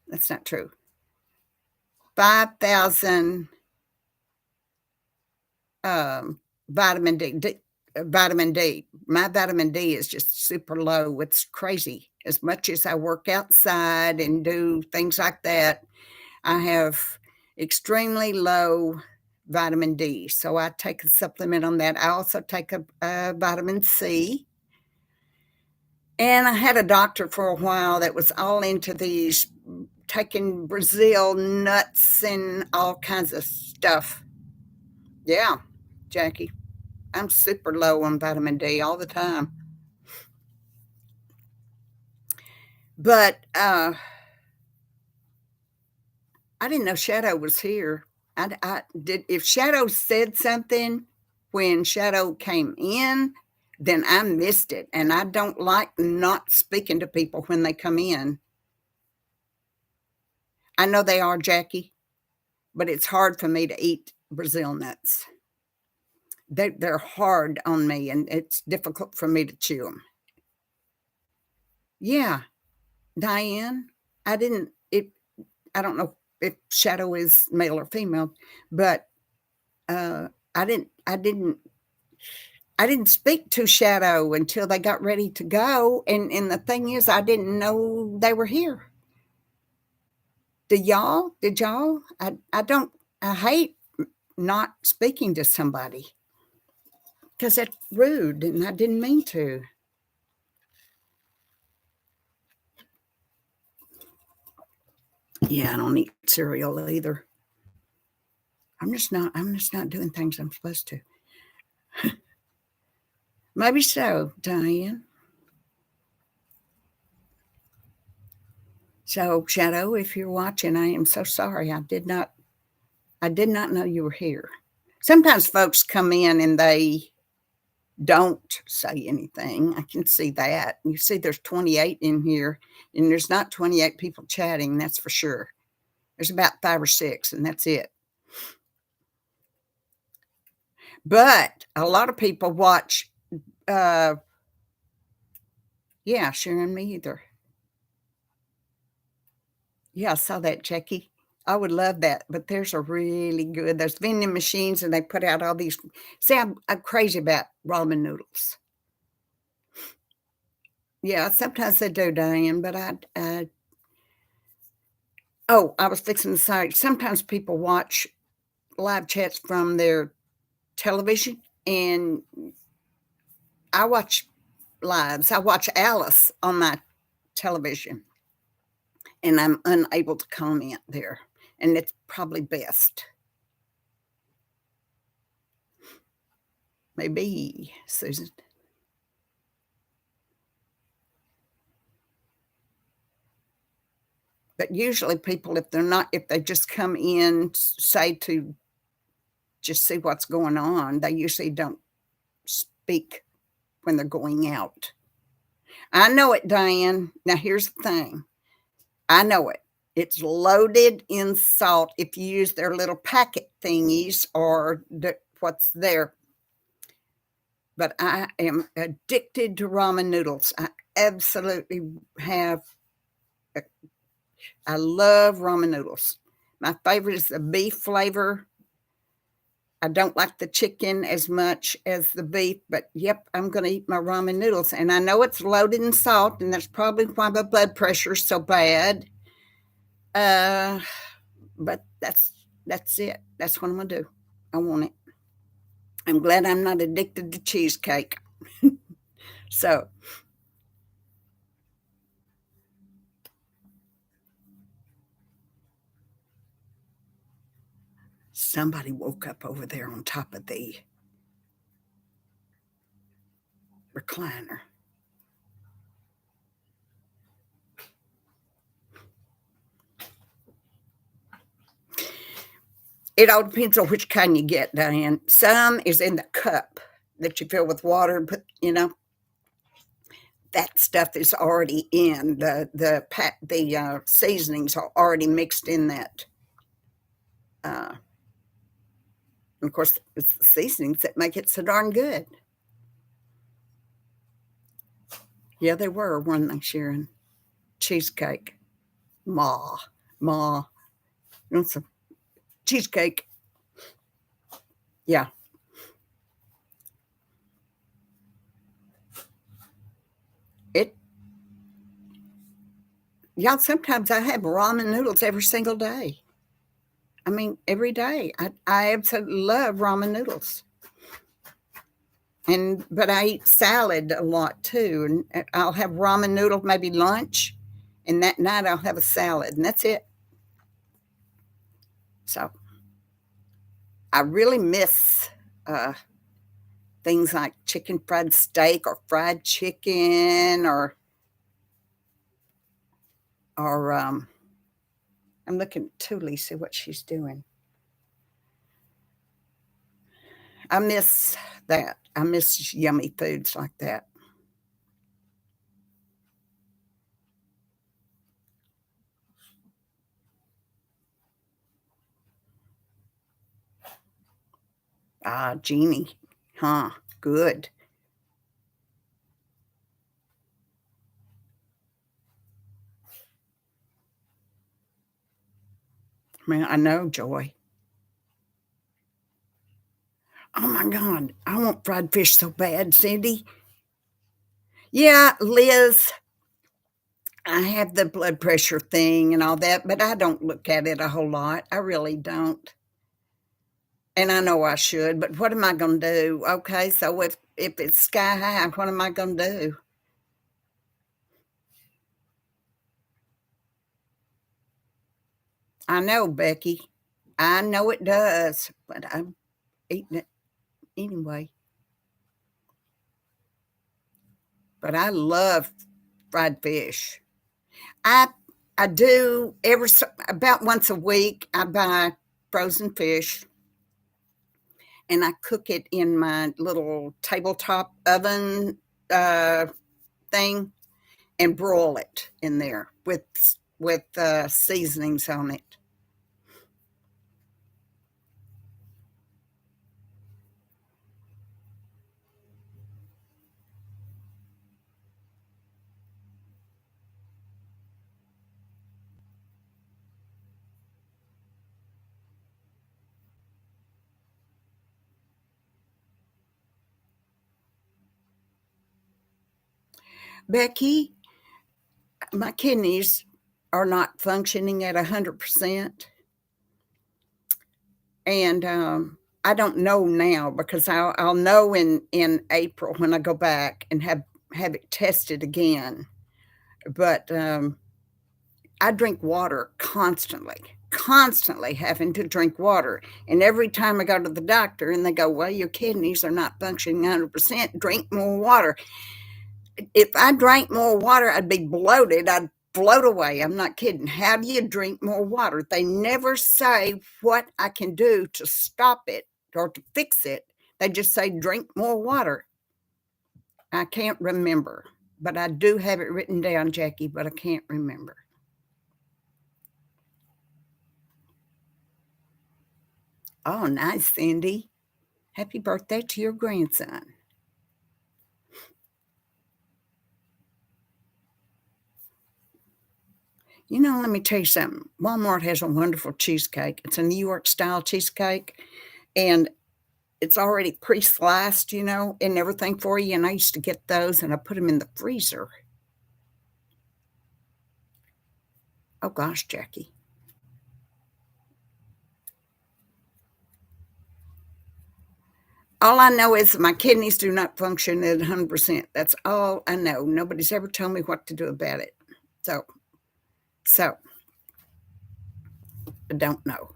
that's not true, 5,000 vitamin D. Vitamin D. My vitamin D is just super low. It's crazy. As much as I work outside and do things like that, I have extremely low vitamin D. So I take a supplement on that. I also take a vitamin C. And I had a doctor for a while that was all into these, taking Brazil nuts and all kinds of stuff. Yeah, Jackie, I'm super low on vitamin D all the time. But I didn't know Shadow was here. I did. If Shadow said something when Shadow came in, then I missed it. And I don't like not speaking to people when they come in. I know they are, Jackie, but it's hard for me to eat Brazil nuts. They're hard on me, and it's difficult for me to chew them. Yeah, Diane, I didn't. I don't know if Shadow is male or female, but I didn't. I didn't speak to Shadow until they got ready to go, and the thing is, I didn't know they were here. Did y'all? Did y'all? I don't. I hate not speaking to somebody because that's rude, and I didn't mean to. Yeah, I don't eat cereal either. I'm just not doing things I'm supposed to. Maybe so, Diane. So, Shadow, if you're watching, I am so sorry. I did not know you were here. Sometimes folks come in and they don't say anything. I can see that. You see there's 28 in here, and there's not 28 people chatting, that's for sure. There's about 5 or 6, and that's it. But a lot of people watch, uh yeah, Sharon, me either. Yeah, I saw that, Jackie. I would love that, but theirs are really good. There's vending machines, and they put out all these. See, I'm crazy about ramen noodles. Yeah, sometimes they do, Diane, but I oh, I was fixing to say, sometimes people watch live chats from their television, and I watch lives. I watch Alice on my television, and I'm unable to comment there, and it's probably best. Maybe, Susan. But usually people, if they just come in, say to just see what's going on, they usually don't speak when they're going out. I know it, Diane. Now here's the thing. I know it. It's loaded in salt if you use their little packet thingies or what's there. But I am addicted to ramen noodles. I absolutely have. I love ramen noodles. My favorite is the beef flavor. I don't like the chicken as much as the beef, but yep, I'm going to eat my ramen noodles. And I know it's loaded in salt, and that's probably why my blood pressure is so bad. Uh, but that's it. That's what I'm gonna do. I want it. I'm glad I'm not addicted to cheesecake. So somebody woke up over there on top of the recliner. It all depends on which kind you get, Diane. Some is in the cup that you fill with water and put, that stuff is already in the seasonings are already mixed in that. And of course, it's the seasonings that make it so darn good. Yeah, they were, weren't they, Sharon? Cheesecake. Ma, ma. You want some cheesecake? Yeah. It. Yeah. Sometimes I have ramen noodles every single day. I mean, every day. I absolutely love ramen noodles. But I eat salad a lot too, and I'll have ramen noodles maybe lunch, and that night I'll have a salad, and that's it. So I really miss uh, things like chicken fried steak or fried chicken or I'm looking at Thule, see what she's doing. I miss that. I miss yummy foods like that. Ah, Jeannie. Huh. Good. Man, I know, Joy. Oh my God. I want fried fish so bad, Cindy. Yeah, Liz, I have the blood pressure thing and all that, but I don't look at it a whole lot. I really don't. And I know I should, but what am I going to do? Okay, so if it's sky high, what am I going to do? I know, Becky. I know it does, but I'm eating it anyway. But I love fried fish. I I do about once a week. I buy frozen fish, and I cook it in my little tabletop oven thing and broil it in there with seasonings on it. Becky, my kidneys are not functioning at 100%. And I don't know now because I'll know in April when I go back and have it tested again. But I drink water constantly having to drink water. And every time I go to the doctor and they go, well, your kidneys are not functioning 100%, drink more water. If I drank more water, I'd be bloated. I'd float away. I'm not kidding. How do you drink more water? They never say what I can do to stop it or to fix it. They just say, drink more water. I can't remember, but I do have it written down, Jackie, but I can't remember. Oh, nice, Cindy. Happy birthday to your grandson. You know, let me tell you something. Walmart has a wonderful cheesecake. It's a New York style cheesecake, and it's already pre-sliced, and everything for you. And I used to get those and I put them in the freezer. Oh gosh, Jackie. All I know is my kidneys do not function at 100%. That's all I know. Nobody's ever told me what to do about it. So I don't know.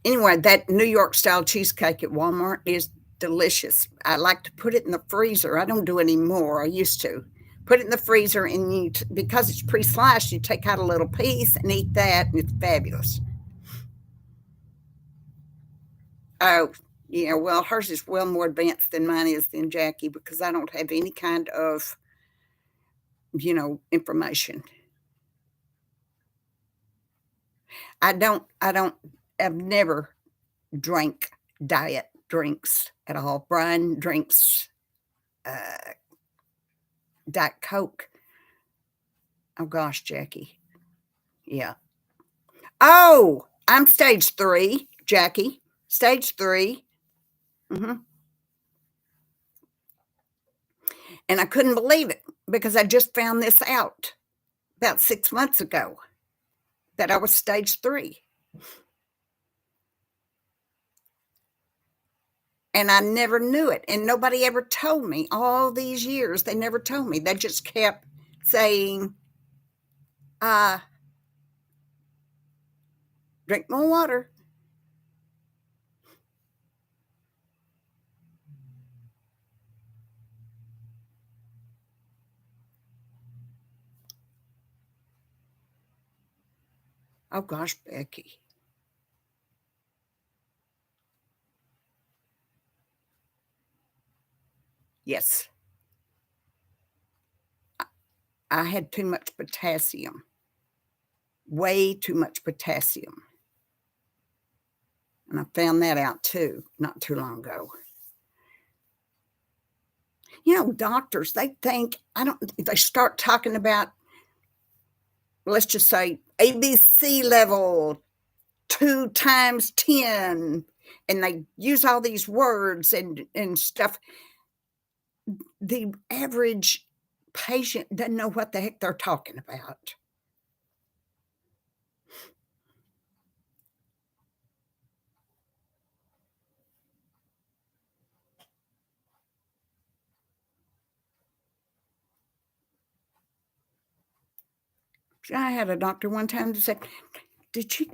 Anyway, that New York style cheesecake at Walmart is delicious. I like to put it in the freezer. I don't do it anymore. I used to put it in the freezer, and because it's pre-sliced, you take out a little piece and eat that, and it's fabulous. Oh, yeah. Well, hers is well more advanced than mine is than Jackie because I don't have any kind of, information. I've never drank diet drinks at all. Brian drinks uh, Diet Coke. Oh gosh, Jackie. Yeah. Oh, I'm stage 3, Jackie. Stage 3. hmm And I couldn't believe it because I just found this out about 6 months ago that I was stage 3. And I never knew it. And nobody ever told me all these years. They never told me. They just kept saying, uh, drink more water. Oh gosh, Becky. Yes. I had too much potassium, way too much potassium. And I found that out too, not too long ago. Doctors, they think, they start talking about, let's just say, ABC level 2 times 10, and they use all these words and stuff. The average patient doesn't know what the heck they're talking about. I had a doctor one time that said, "Did you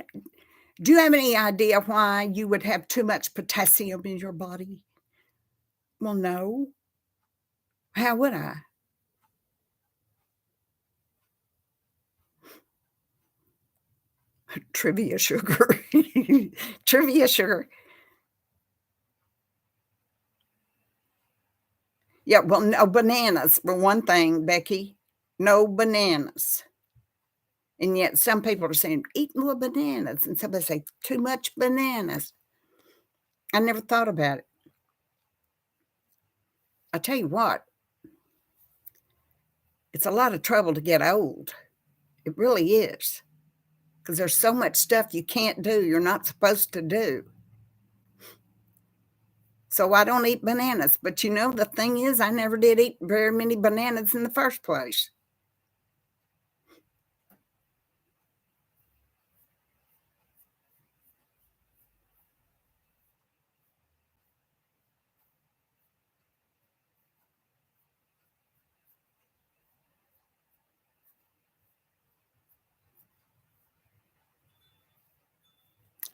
do you have any idea why you would have too much potassium in your body?" Well, no. How would I? Trivia sugar. Trivia sugar. Yeah, well, no bananas for one thing, Becky. No bananas. And yet some people are saying, "Eat more bananas," and somebody say, "Too much bananas." I never thought about it. I tell you what, it's a lot of trouble to get old. It really is, because there's so much stuff you can't do, you're not supposed to do. So I don't eat bananas, but, the thing is I never did eat very many bananas in the first place.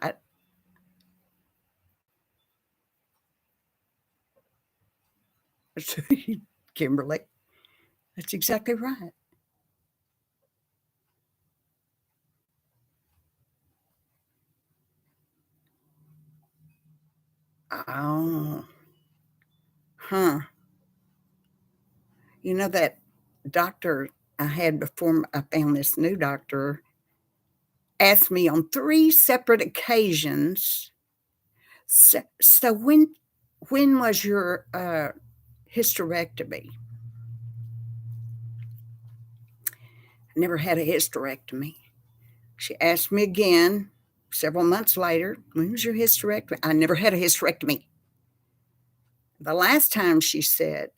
I Kimberly, that's exactly right. Oh, huh. That doctor I had before I found this new doctor asked me on 3 separate occasions, "So when was your, hysterectomy?" I never had a hysterectomy. She asked me again several months later, "When was your hysterectomy?" I never had a hysterectomy. The last time she said,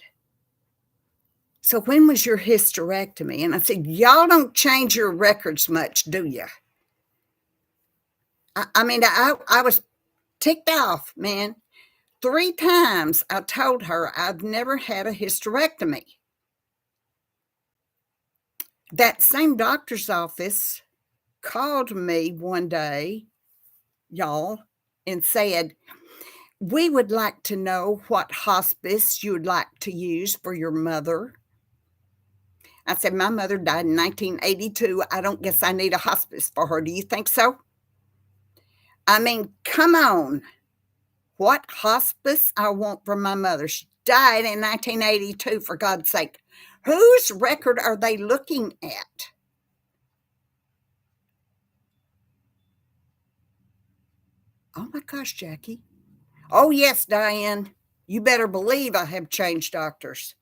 "So when was your hysterectomy?" And I said, "Y'all don't change your records much, do you?" I was ticked off, man. 3 times I told her I've never had a hysterectomy. That same doctor's office called me one day, y'all, and said, "We would like to know what hospice you would like to use for your mother." I said, "My mother died in 1982. I don't guess I need a hospice for her. Do you think so?" I mean, come on. What hospice I want for my mother? She died in 1982, for God's sake. Whose record are they looking at? Oh my gosh, Jackie. Oh, yes, Diane. You better believe I have changed doctors.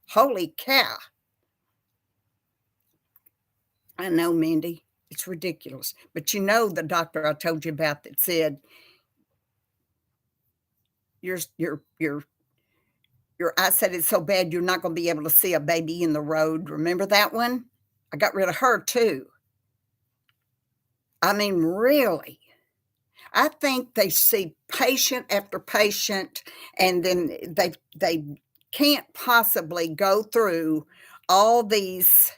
Holy cow. I know, Mindy. It's ridiculous. But the doctor I told you about that said, your your your your eyesight is so bad you're not gonna be able to see a baby in the road. Remember that one? I got rid of her too. I mean, really. I think they see patient after patient, and then they can't possibly go through all these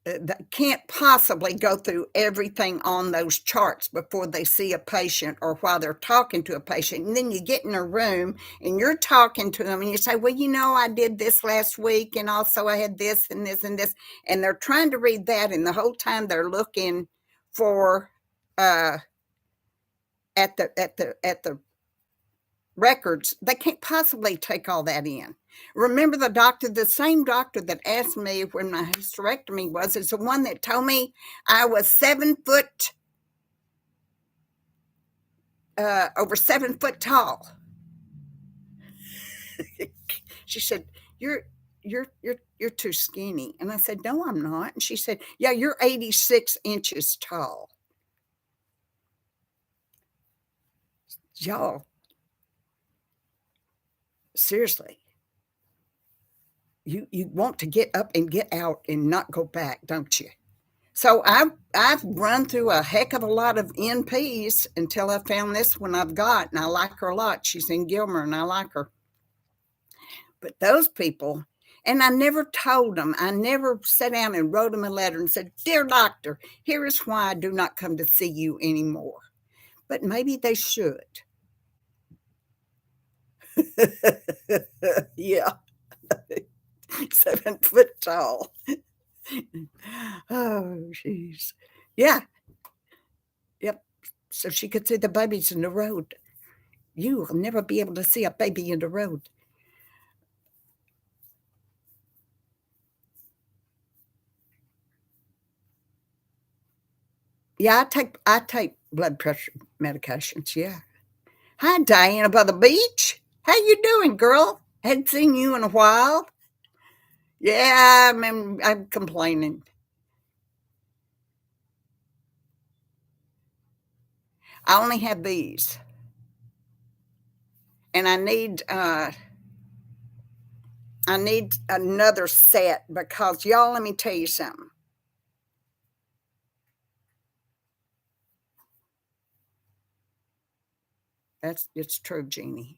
that can't possibly go through everything on those charts before they see a patient or while they're talking to a patient. And then you get in a room and you're talking to them and you say, "Well, I did this last week and also I had this and this and this." And they're trying to read that, and the whole time they're looking for uh at the records. They can't possibly take all that in. Remember the same doctor that asked me when my hysterectomy was, is the one that told me I was 7 foot, over 7 foot tall. She said, "You're too skinny." And I said, "No, I'm not." And she said, "Yeah, you're 86 inches tall." Y'all, seriously, you want to get up and get out and not go back, don't you? So I've run through a heck of a lot of NPs until I found this one I've got, and I like her a lot. She's in Gilmer, and I like her. But those people, and I never told them. I never sat down and wrote them a letter and said, "Dear doctor, here is why I do not come to see you anymore." But maybe they should. Yeah, 7 foot tall. Oh, jeez. Yeah. Yep. so she could see the babies in the road. You will never be able to see a baby in the road. Yeah, I take blood pressure medications, yeah. Hi, Diana by the beach. How you doing, girl? Hadn't seen you in a while. Yeah, I'm complaining. I only have these, and I need another set because y'all. Let me tell you something. It's true, Jeannie.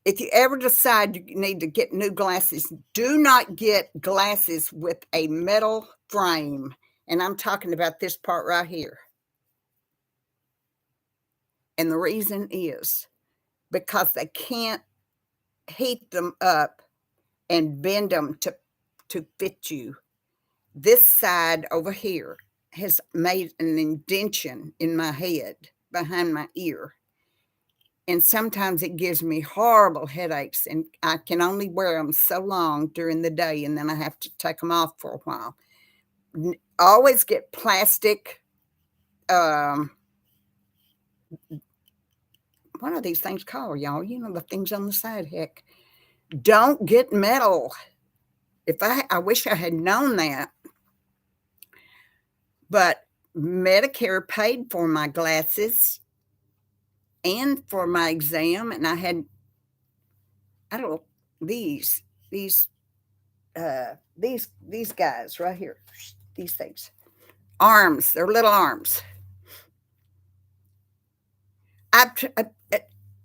If you ever decide you need to get new glasses, do not get glasses with a metal frame. And I'm talking about this part right here. And the reason is because they can't heat them up and bend them to fit you. This side over here has made an indention in my head behind my ear. And sometimes it gives me horrible headaches, and I can only wear them so long during the day, and then I have to take them off for a while. Always get plastic. Um, what are these things called, y'all? You know, the things on the side. Heck, don't get metal. I wish I had known that, but Medicare paid for my glasses and for my exam, and I don't know, these these these guys right here, these things, arms. They're little arms. I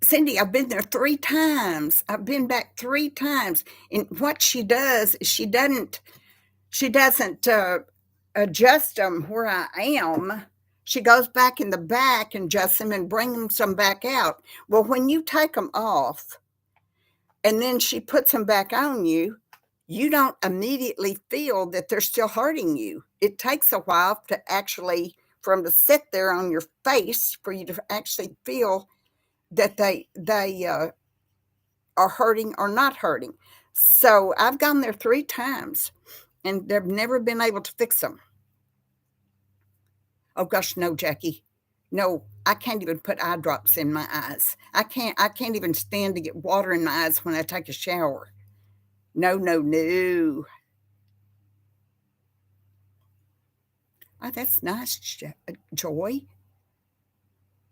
Cindy, I've been there 3 times. I've been back 3 times, and what she does is she doesn't adjust them where I am. She goes back in the back and adjusts them and brings them back out. Well, when you take them off and then she puts them back on you, you don't immediately feel that they're still hurting you. It takes a while to actually for them to sit there on your face for you to actually feel that they are hurting or not hurting. So I've gone there 3 times, and they've never been able to fix them. Oh gosh, no, Jackie. No, I can't even put eye drops in my eyes. I can't even stand to get water in my eyes when I take a shower. No, no, no. Oh, that's nice, Joy.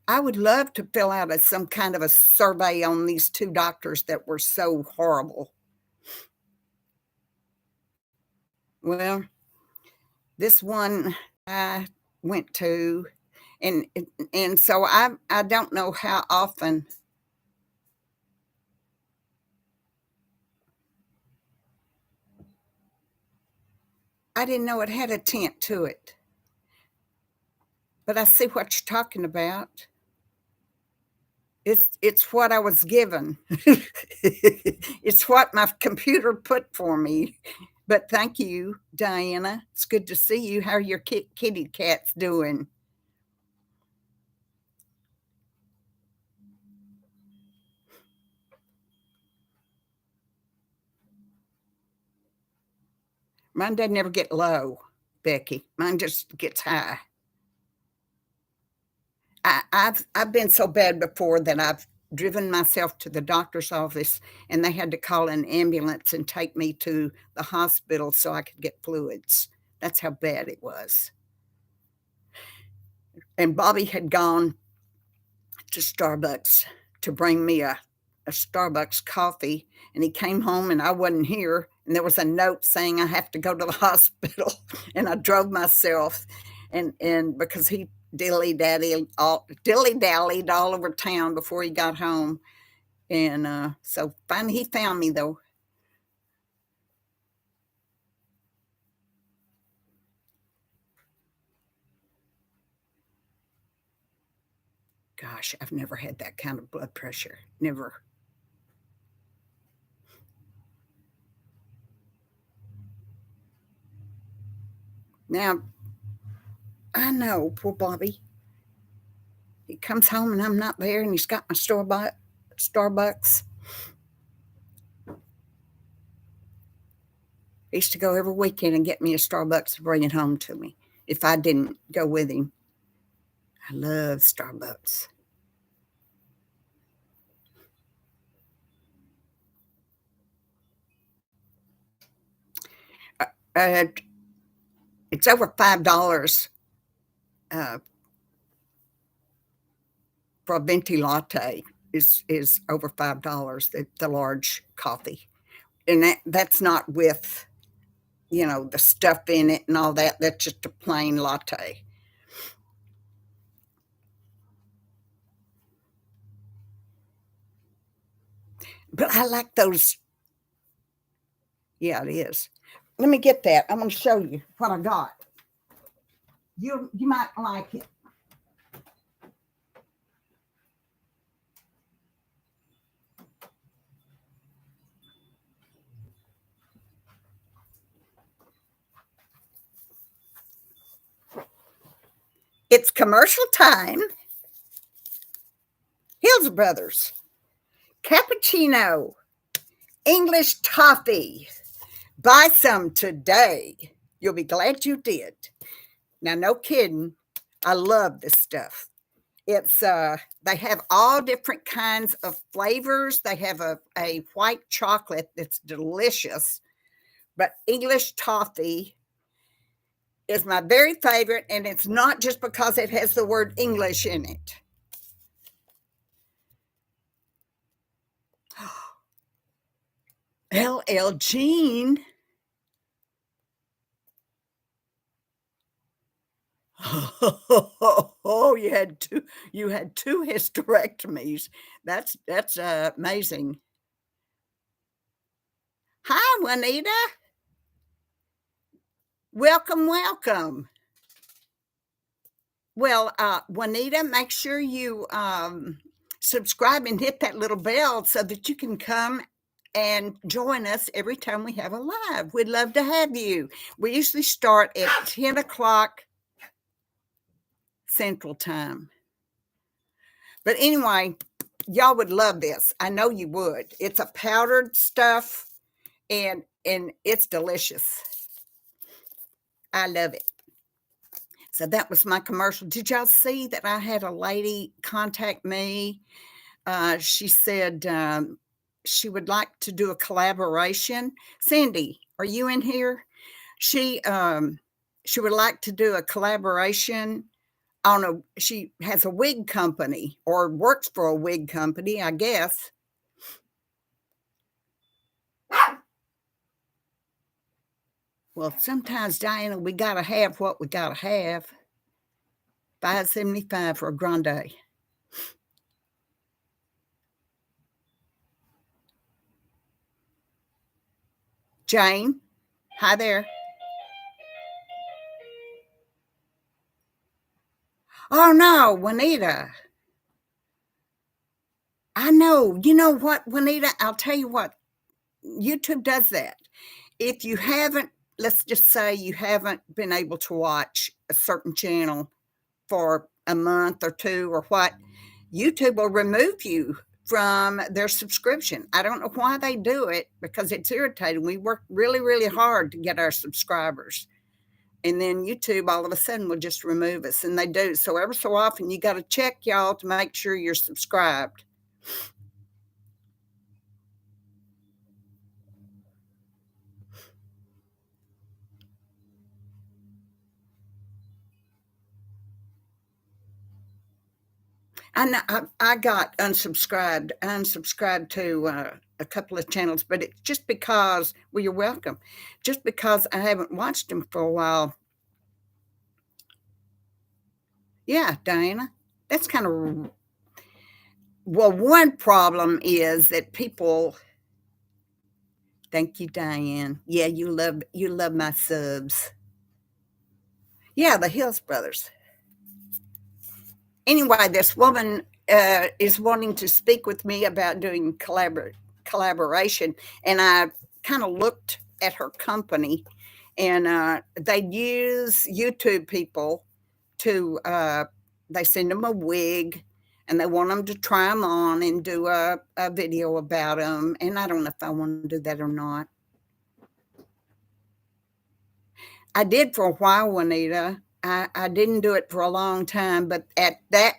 I would love to fill out some kind of a survey on these 2 doctors that were so horrible. Well, this one I went to, and so I don't know how often. I didn't know it had a tint to it, but I see what you're talking about. It's what I was given. It's what my computer put for me. But thank you, Diana. It's good to see you. How are your kitty cats doing? Mine doesn't ever get low, Becky. Mine just gets high. I've been so bad before that I've driven myself to the doctor's office, and they had to call an ambulance and take me to the hospital so I could get fluids. That's how bad it was. And Bobby had gone to Starbucks to bring me a Starbucks coffee, and he came home and I wasn't here, and there was a note saying I have to go to the hospital, and I drove myself, and because he dilly dallied all over town before he got home, and so finally he found me though. Gosh, I've never had that kind of blood pressure. Never. Now, I know, poor Bobby. He comes home and I'm not there, and he's got my Starbucks. He used to go every weekend and get me a Starbucks and bring it home to me if I didn't go with him. I love Starbucks. Uh, it's over $5 uh, for a venti latte. Is over $5, the large coffee, and that's not with the stuff in it and all that. That's just a plain latte. But I like those. Yeah, it is. Let me get that. I'm going to show you what I got. You might like it. It's commercial time. Hills Brothers cappuccino, English toffee. Buy some today. You'll be glad you did. Now, no kidding. I love this stuff. It's they have all different kinds of flavors. They have a white chocolate that's delicious, but English toffee is my very favorite, and it's not just because it has the word English in it. LL Jean. Oh, you had two hysterectomies. That's amazing. Hi, Juanita. Welcome, welcome. Well, Juanita, make sure you subscribe and hit that little bell so that you can come and join us every time we have a live. We'd love to have you. We usually start at 10 o'clock Central Time. But anyway, y'all would love this. I know you would. It's a powdered stuff, and it's delicious. I love it. So that was my commercial. Did y'all see that I had a lady contact me? She said she would like to do a collaboration. Sandy, are you in here? She would like to do a collaboration on she has a wig company, or works for a wig company, I guess. Well, sometimes, Diana, we got to have what we got to have. $5.75 for a grande. Jane, hi there. Oh no, Juanita. I know. You know what, Juanita? I'll tell you what. YouTube does that. If you haven't, let's just say you haven't been able to watch a certain channel for a month or two or what, YouTube will remove you from their subscription. I don't know why they do it, because it's irritating. We work really, really hard to get our subscribers. And then YouTube all of a sudden will just remove us, and they do. So ever so often you got to check, y'all, to make sure you're subscribed. I got unsubscribed to a couple of channels, but it's just because, well, you're welcome, just because I haven't watched them for a while. Yeah, Diana, that's kind of, well, one problem is that people, thank you, Diane. Yeah, you love my subs. Yeah, the Hills Brothers. Anyway, this woman is wanting to speak with me about doing collaboration, and I kind of looked at her company, and they use YouTube people to, they send them a wig, and they want them to try them on and do a video about them. And I don't know if I want to do that or not. I did for a while, Juanita. I didn't do it for a long time, but at that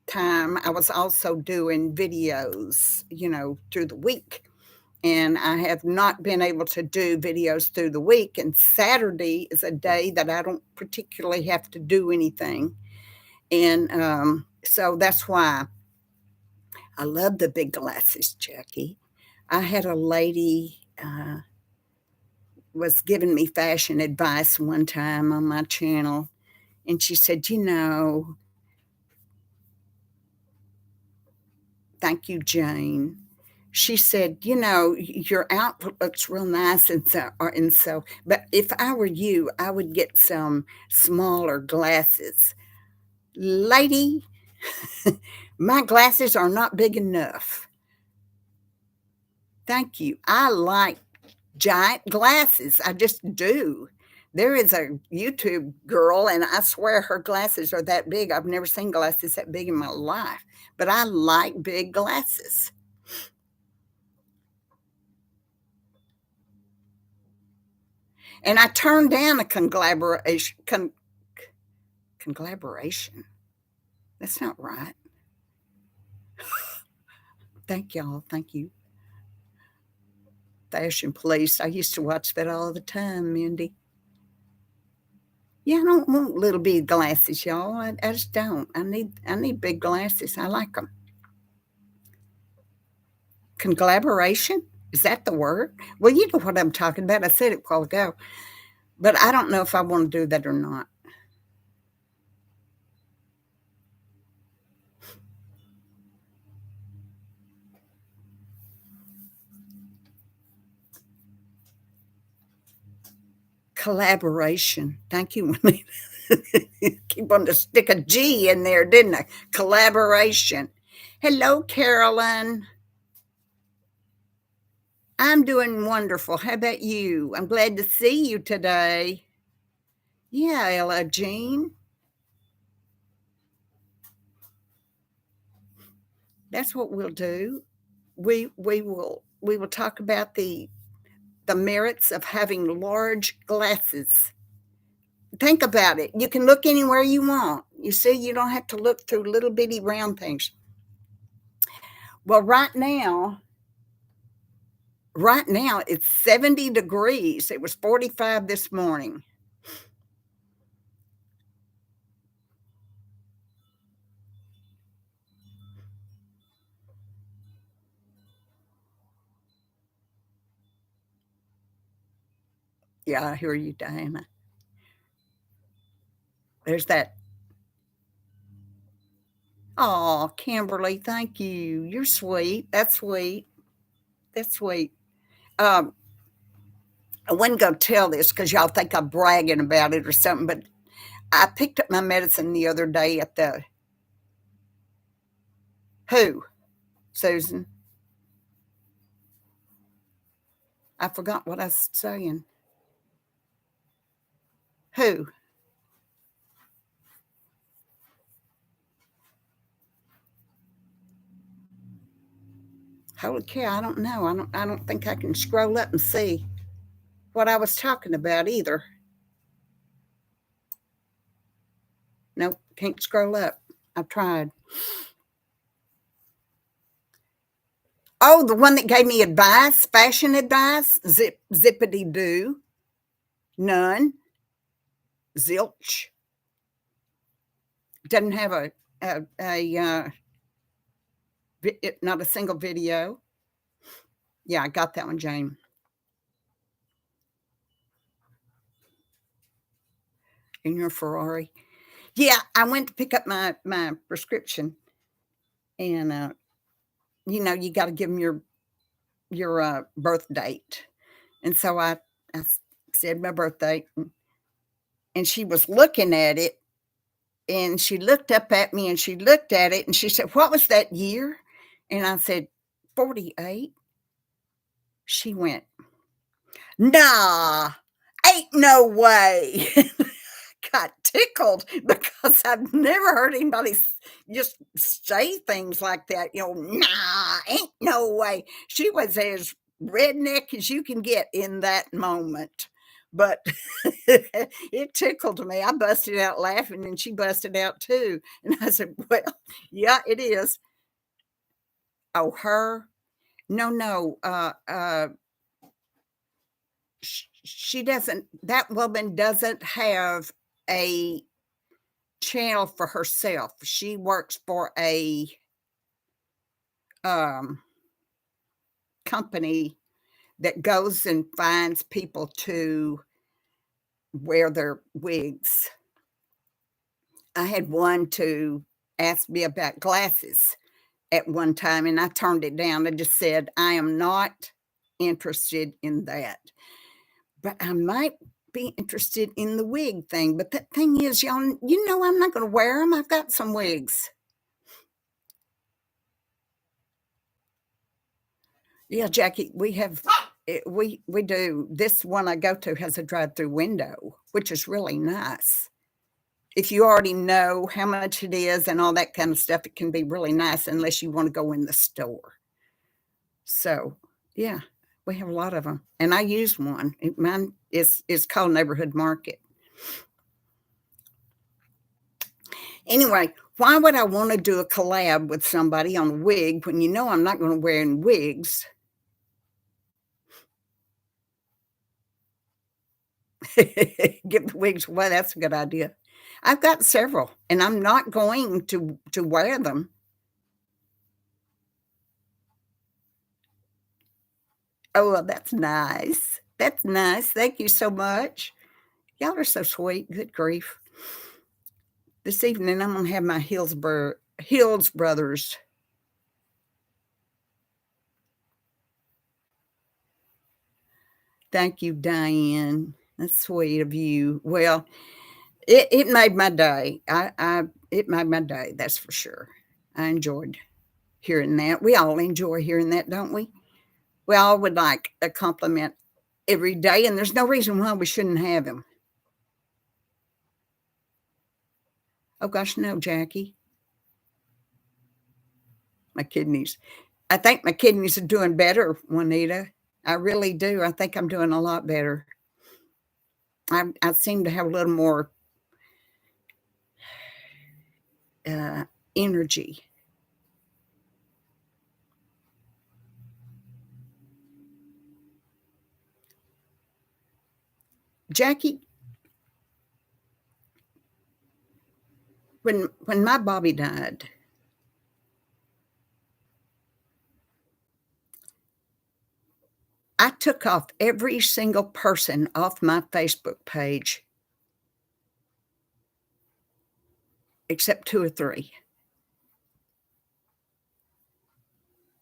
time, I was also doing videos, through the week. And I have not been able to do videos through the week. And Saturday is a day that I don't particularly have to do anything. And so that's why I love the big glasses, Jackie. I had a lady was giving me fashion advice one time on my channel, and she said, thank you, Jane. She said, your outfit looks real nice, and so, but if I were you, I would get some smaller glasses. Lady, my glasses are not big enough. Thank you. I like giant glasses. I just do. There is a YouTube girl, and I swear her glasses are that big. I've never seen glasses that big in my life, but I like big glasses. And I turned down a conglomeration. Conglomeration. That's not right. Thank y'all. Thank you. Fashion Police. I used to watch that all the time, Mindy. Yeah, I don't want little bitty glasses, y'all. I just don't. I need big glasses. I like them. Conglomeration? Is that the word? Well, you know what I'm talking about. I said it a while ago. But I don't know if I want to do that or not. Collaboration. Thank you. Keep on to stick a G in there, didn't I? Collaboration. Hello, Carolyn. I'm doing wonderful. How about you? I'm glad to see you today. Yeah, Ella Jean. That's what we'll do. We will talk about the merits of having large glasses. Think about it. You can look anywhere you want. You see, you don't have to look through little bitty round things. Well, right now it's 70 degrees. It was 45 this morning. Yeah, I hear you, Diana. There's that. Oh, Kimberly, thank you. You're sweet. That's sweet. That's sweet. I wasn't going to tell this because y'all think I'm bragging about it or something, but I picked up my medicine the other day at the who, Susan? I forgot what I was saying. Who? Holy cow, I don't know. I don't think I can scroll up and see what I was talking about either. Nope, can't scroll up. I've tried. Oh, the one that gave me advice, fashion advice, zippity doo, none, zilch. Doesn't have not a single video. Yeah, I got that one, Jane. In your Ferrari. Yeah, I went to pick up my prescription, and you got to give them your birth date, and so I said my birth date, and she was looking at it, and she looked up at me, and she looked at it, and she said, "What was that year?" And I said, 48. She went, "Nah, ain't no way." God tickled because I've never heard anybody just say things like that. Nah, ain't no way. She was as redneck as you can get in that moment. But it tickled me. I busted out laughing and she busted out too. And I said, well, yeah, it is. Oh, her? No, no. She doesn't, that woman doesn't have a channel for herself. She works for a um, company that goes and finds people to wear their wigs. I had one to ask me about glasses at one time, and I turned it down. I just said, I am not interested in that. But I might be interested in the wig thing. But the thing is, y'all, I'm not going to wear them. I've got some wigs. Yeah, Jackie, we have we do. This one I go to has a drive-through window, which is really nice. If you already know how much it is and all that kind of stuff, it can be really nice unless you want to go in the store. So, yeah, we have a lot of them, and I use one. Mine is called Neighborhood Market. Anyway, why would I want to do a collab with somebody on a wig when I'm not going to wear any wigs? Give the wigs away. That's a good idea. I've got several, and I'm not going to wear them. Oh, well, that's nice. That's nice. Thank you so much. Y'all are so sweet. Good grief. This evening, I'm going to have my Hills Brothers. Thank you, Diane. That's sweet of you. Well, it made my day. It made my day. That's for sure. I enjoyed hearing that. We all enjoy hearing that, don't we? We all would like a compliment every day, and there's no reason why we shouldn't have them. Oh gosh, no, Jackie. My kidneys. I think my kidneys are doing better, Juanita. I really do. I think I'm doing a lot better. I seem to have a little more energy. Jackie, when my Bobby died, I took off every single person off my Facebook page except 2 or 3.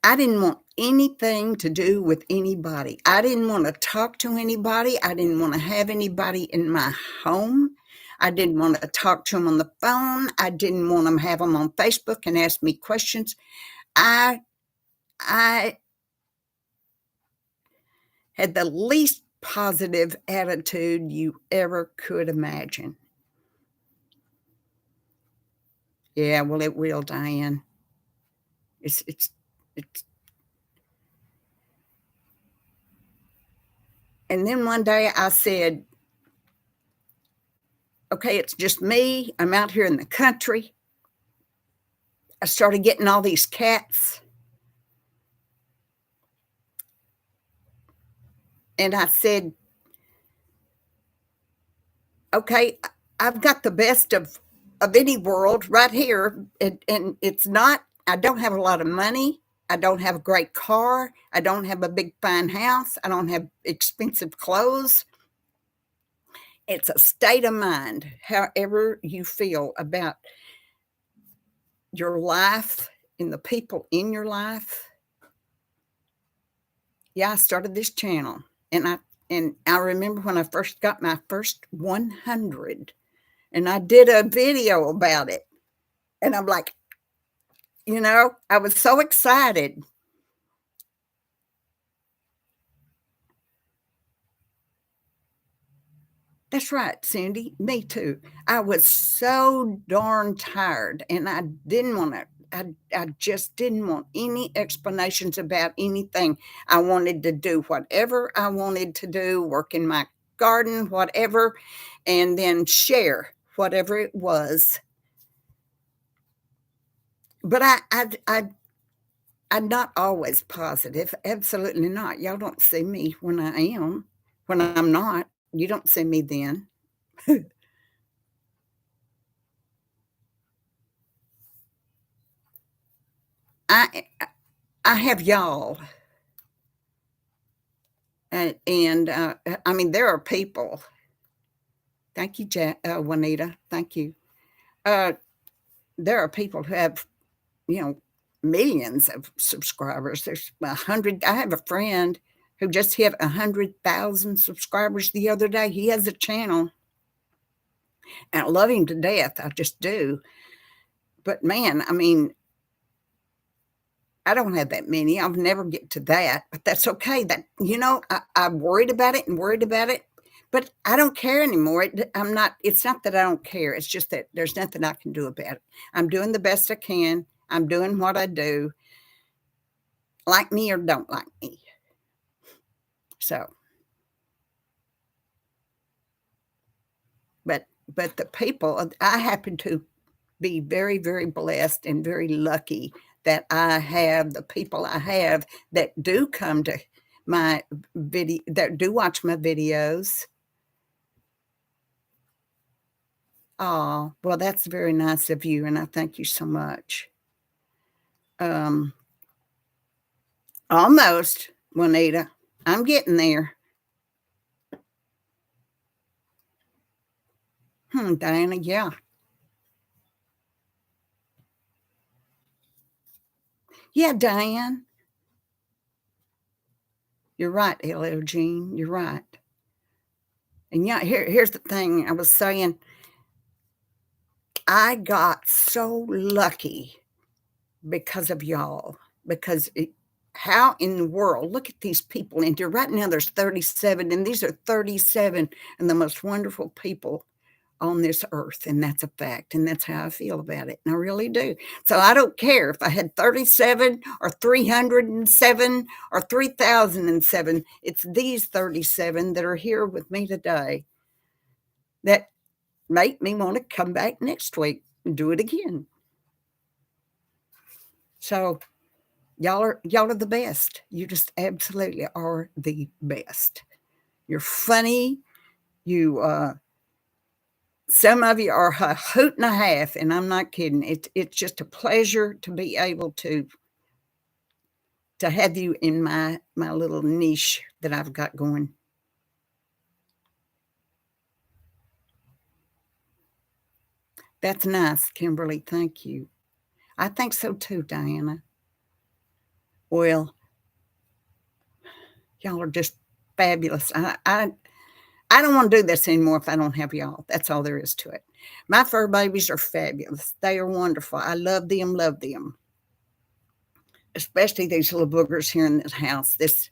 I didn't want anything to do with anybody. I didn't want to talk to anybody. I didn't want to have anybody in my home. I didn't want to talk to them on the phone. I didn't want them to have them on Facebook and ask me questions. I had the least positive attitude you ever could imagine. Yeah, well, it will, Diane. It's and then one day I said, okay, it's just me. I'm out here in the country. I started getting all these cats. And I said, okay, I've got the best of any world right here. And it's not, I don't have a lot of money. I don't have a great car. I don't have a big fine house. I don't have expensive clothes. It's a state of mind, however you feel about your life and the people in your life. Yeah, I started this channel, and I remember when I first got my first 100, and I did a video about it, and I'm like, I was so excited. That's right, Cindy. Me too. I was so darn tired, and I didn't want to. I just didn't want any explanations about anything. I wanted to do whatever I wanted to do, work in my garden, whatever, and then share whatever it was. But I'm not always positive. Absolutely not. Y'all don't see me when I am. When I'm not, you don't see me then. I I have y'all, and I mean, there are people. Thank you, Juanita. Thank you. Uh, there are people who have, you know, millions of subscribers. There's 100. I have a friend who just hit 100,000 subscribers the other day. He has a channel, and I love him to death. I just do. But man, I mean, I don't have that many. I'll never get to that, but that's okay. That I worried about it and worried about it, but I don't care anymore. I'm not. It's not that I don't care. It's just that there's nothing I can do about it. I'm doing the best I can. I'm doing what I do, like me or don't like me. So, but the people, I happen to be very, very blessed and very lucky that I have the people I have that do come to my video, that do watch my videos. Oh, well, that's very nice of you, and I thank you so much. Um, Almost, Juanita. I'm getting there. Diana, yeah. Yeah, Diane. You're right, L.L. Jean. You're right. And yeah, here's the thing I was saying. I got so lucky because of y'all. Because how in the world, look at these people in here. Right now, there's 37, and these are 37 and the most wonderful people on this earth. And that's a fact. And that's how I feel about it. And I really do. So I don't care if I had 37 or 307 or 3007. It's these 37 that are here with me today that make me want to come back next week and do it again. So y'all are the best. You just absolutely are the best. You're funny. You some of you are a hoot and a half, and I'm not kidding. It's just a pleasure to be able to have you in my little niche that I've got going. That's nice, Kimberly. Thank you. I think so too, Diana. Well, y'all are just fabulous. I don't want to do this anymore if I don't have y'all. That's all there is to it. My fur babies are fabulous. They are wonderful. I love them, love them. Especially these little boogers here in this house. This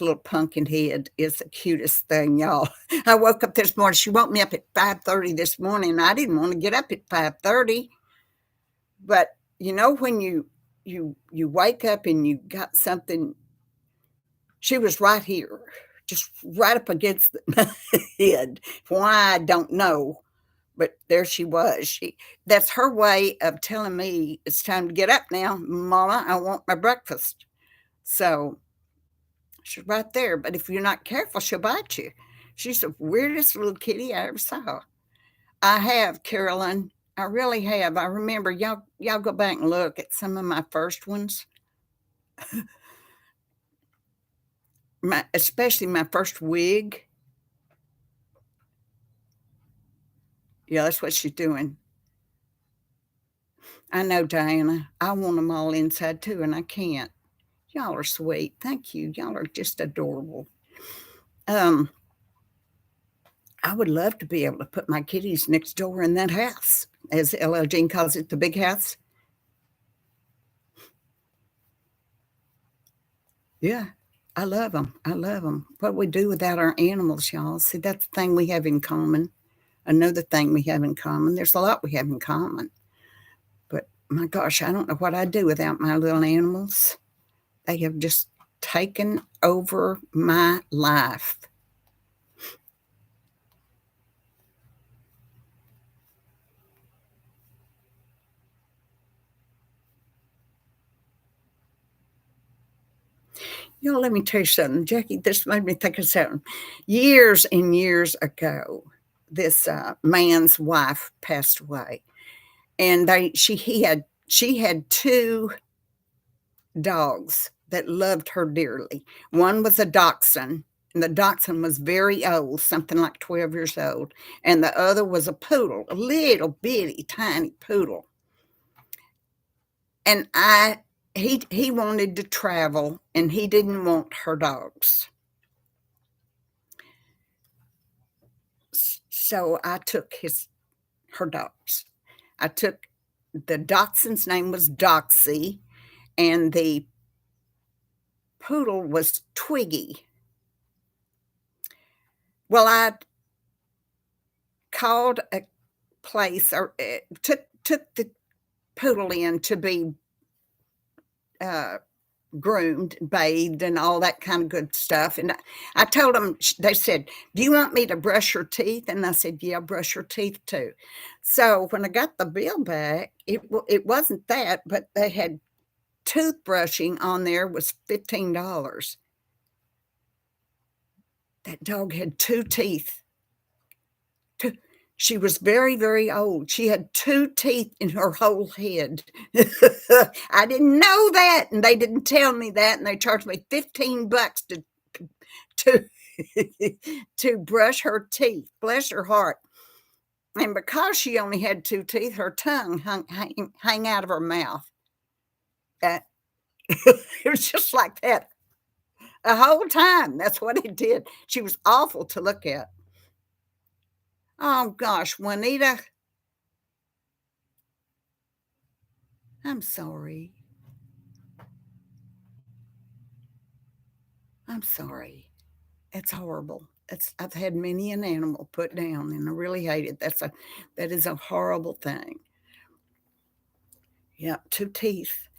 little pumpkin head is the cutest thing, y'all. I woke up this morning. She woke me up at 5:30 this morning, and I didn't want to get up at 5:30. But when you wake up and you got something. She was right here, just right up against my head. Why, I don't know, but there she was. That's her way of telling me it's time to get up now, Mama. I want my breakfast. So she's right there. But if you're not careful, she'll bite you. She's the weirdest little kitty I ever saw. I have, Carolyn. I really have. I remember y'all go back and look at some of my first ones. Especially my first wig. Yeah, that's what she's doing. I know, Diana. I want them all inside too, and I can't. Y'all are sweet. Thank you. Y'all are just adorable. Um, I would love to be able to put my kitties next door in that house, as LL Jean calls it, the big house. Yeah. I love them. I love them. What we do without our animals, y'all. See, that's the thing we have in common. Another thing we have in common. There's a lot we have in common. But my gosh, I don't know what I'd do without my little animals. They have just taken over my life. Let me tell you something, Jackie. This made me think of something. Years and years ago, this man's wife passed away, and she had two dogs that loved her dearly. One was a dachshund, and the dachshund was very old, something like 12 years old, and the other was a poodle, a little bitty tiny poodle. And he wanted to travel, and he didn't want her dogs. So I took her dogs. I took the dachshund's name was Doxy, and the poodle was Twiggy. Well, I called a place, or took the poodle in to be groomed, bathed, and all that kind of good stuff. And I told them, they said, "Do you want me to brush your teeth?" And I said, "Yeah, brush your teeth too." So when I got the bill back, it wasn't that, but they had toothbrushing on there was $15. That dog had two teeth. She was very, very old. She had two teeth in her whole head. I didn't know that, and they didn't tell me that, and they charged me $15 to to brush her teeth. Bless her heart. And because she only had two teeth, her tongue hang out of her mouth. It was just like that the whole time. That's what it did. She was awful to look at. Oh gosh, Juanita, I'm sorry. I'm sorry. It's horrible. I've had many an animal put down, and I really hate it. That is a horrible thing. Yeah, two teeth,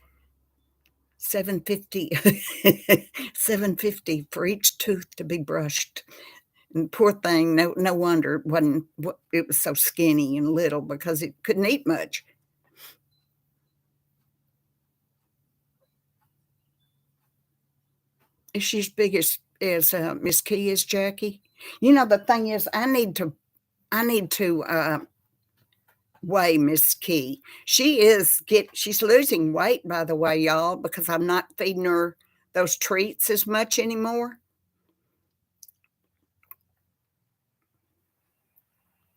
750, 750 for each tooth to be brushed. And poor thing, no wonder it was so skinny and little, because it couldn't eat much. Is she as big as Miss Key is, Jackie? The thing is, I need to weigh Miss Key. She's losing weight, by the way, y'all, because I'm not feeding her those treats as much anymore.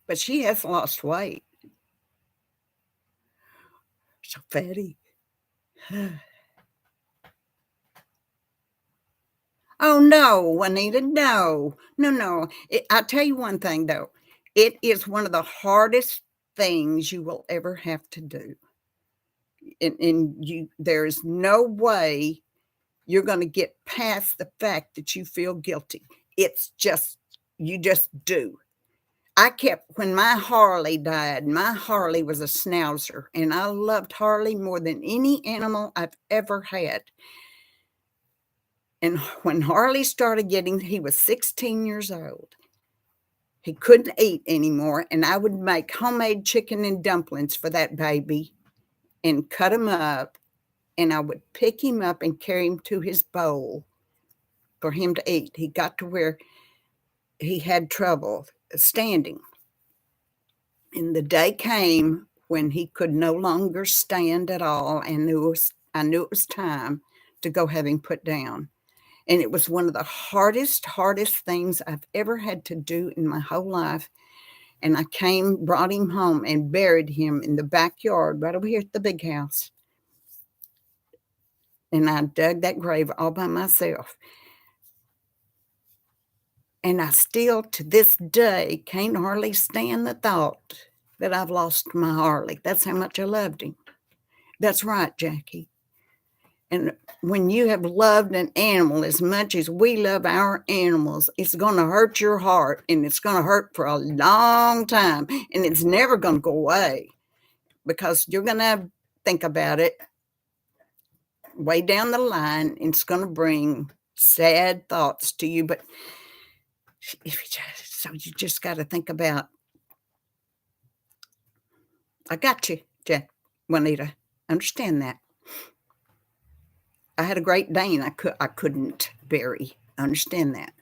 But she has lost weight. So fatty. Oh, no, Juanita, no. No, no. I'll tell you one thing, though. It is one of the hardest things you will ever have to do. And there's no way you're going to get past the fact that you feel guilty. It's just, you just do. When my Harley died, my Harley was a schnauzer, and I loved Harley more than any animal I've ever had. And when Harley started he was 16 years old. He couldn't eat anymore, and I would make homemade chicken and dumplings for that baby and cut him up, and I would pick him up and carry him to his bowl for him to eat. He got to where he had trouble standing. And the day came when he could no longer stand at all, and I knew it was time to go have him put down. And it was one of the hardest things I've ever had to do in my whole life. And I brought him home and buried him in the backyard right over here at the big house. And I dug that grave all by myself. And I still, to this day, can't hardly stand the thought that I've lost my Harley. That's how much I loved him. That's right, Jackie. And when you have loved an animal as much as we love our animals, it's going to hurt your heart, and it's going to hurt for a long time, and it's never going to go away because you're going to think about it way down the line, and it's going to bring sad thoughts to you. But so you just got to think about, I got you, Juanita. Understand that. I had a Great Dane I couldn't bury. Understand that.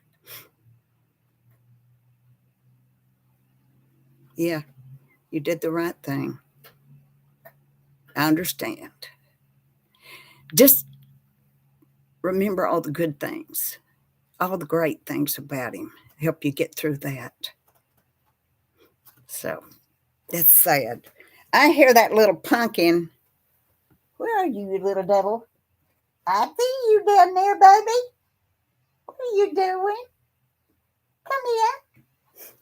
Yeah, you did the right thing. I understand. Just remember all the good things, all the great things about him. Help you get through that. So that's sad. I hear that little pumpkin. Where are you, you little devil? I see you down there, baby. What are you doing? Come here.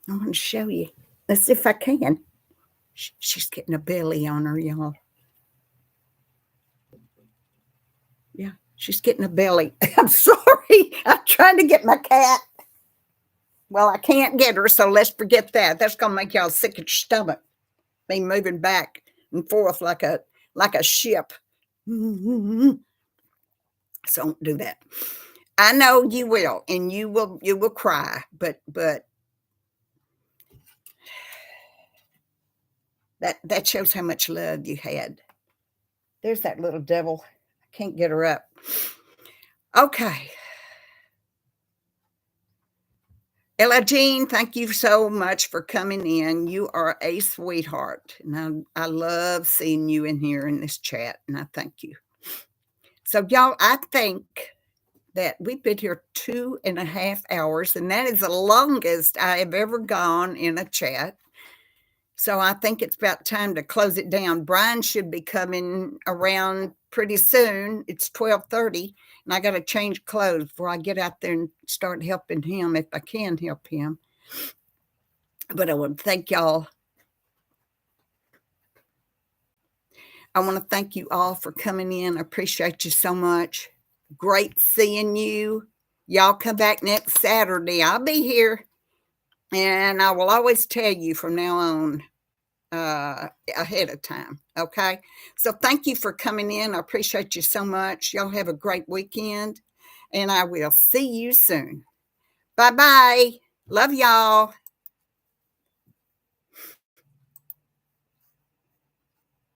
I want to show you. Let's see if I can. She's getting a belly on her, y'all. Yeah, she's getting a belly. I'm sorry. I'm trying to get my cat. Well, I can't get her, so let's forget that. That's going to make y'all sick at your stomach. Me moving back and forth like a ship. So don't do that. I know you will, and you will cry, but that shows how much love you had. There's that little devil. I can't get her up. Okay. Ella Jean, thank you so much for coming in. You are a sweetheart, and I love seeing you in here in this chat, and I thank you. So, y'all, I think that we've been here 2.5 hours, and that is the longest I have ever gone in a chat. So I think it's about time to close it down. Brian should be coming around pretty soon. It's 12:30, and I got to change clothes before I get out there and start helping him if I can help him. But I want to thank y'all. I want to thank you all for coming in. I appreciate you so much. Great seeing you. Y'all come back next Saturday. I'll be here, and I will always tell you from now on ahead of time. Okay. So thank you for coming in. I appreciate you so much. Y'all have a great weekend, and I will see you soon. Bye-bye. Love y'all.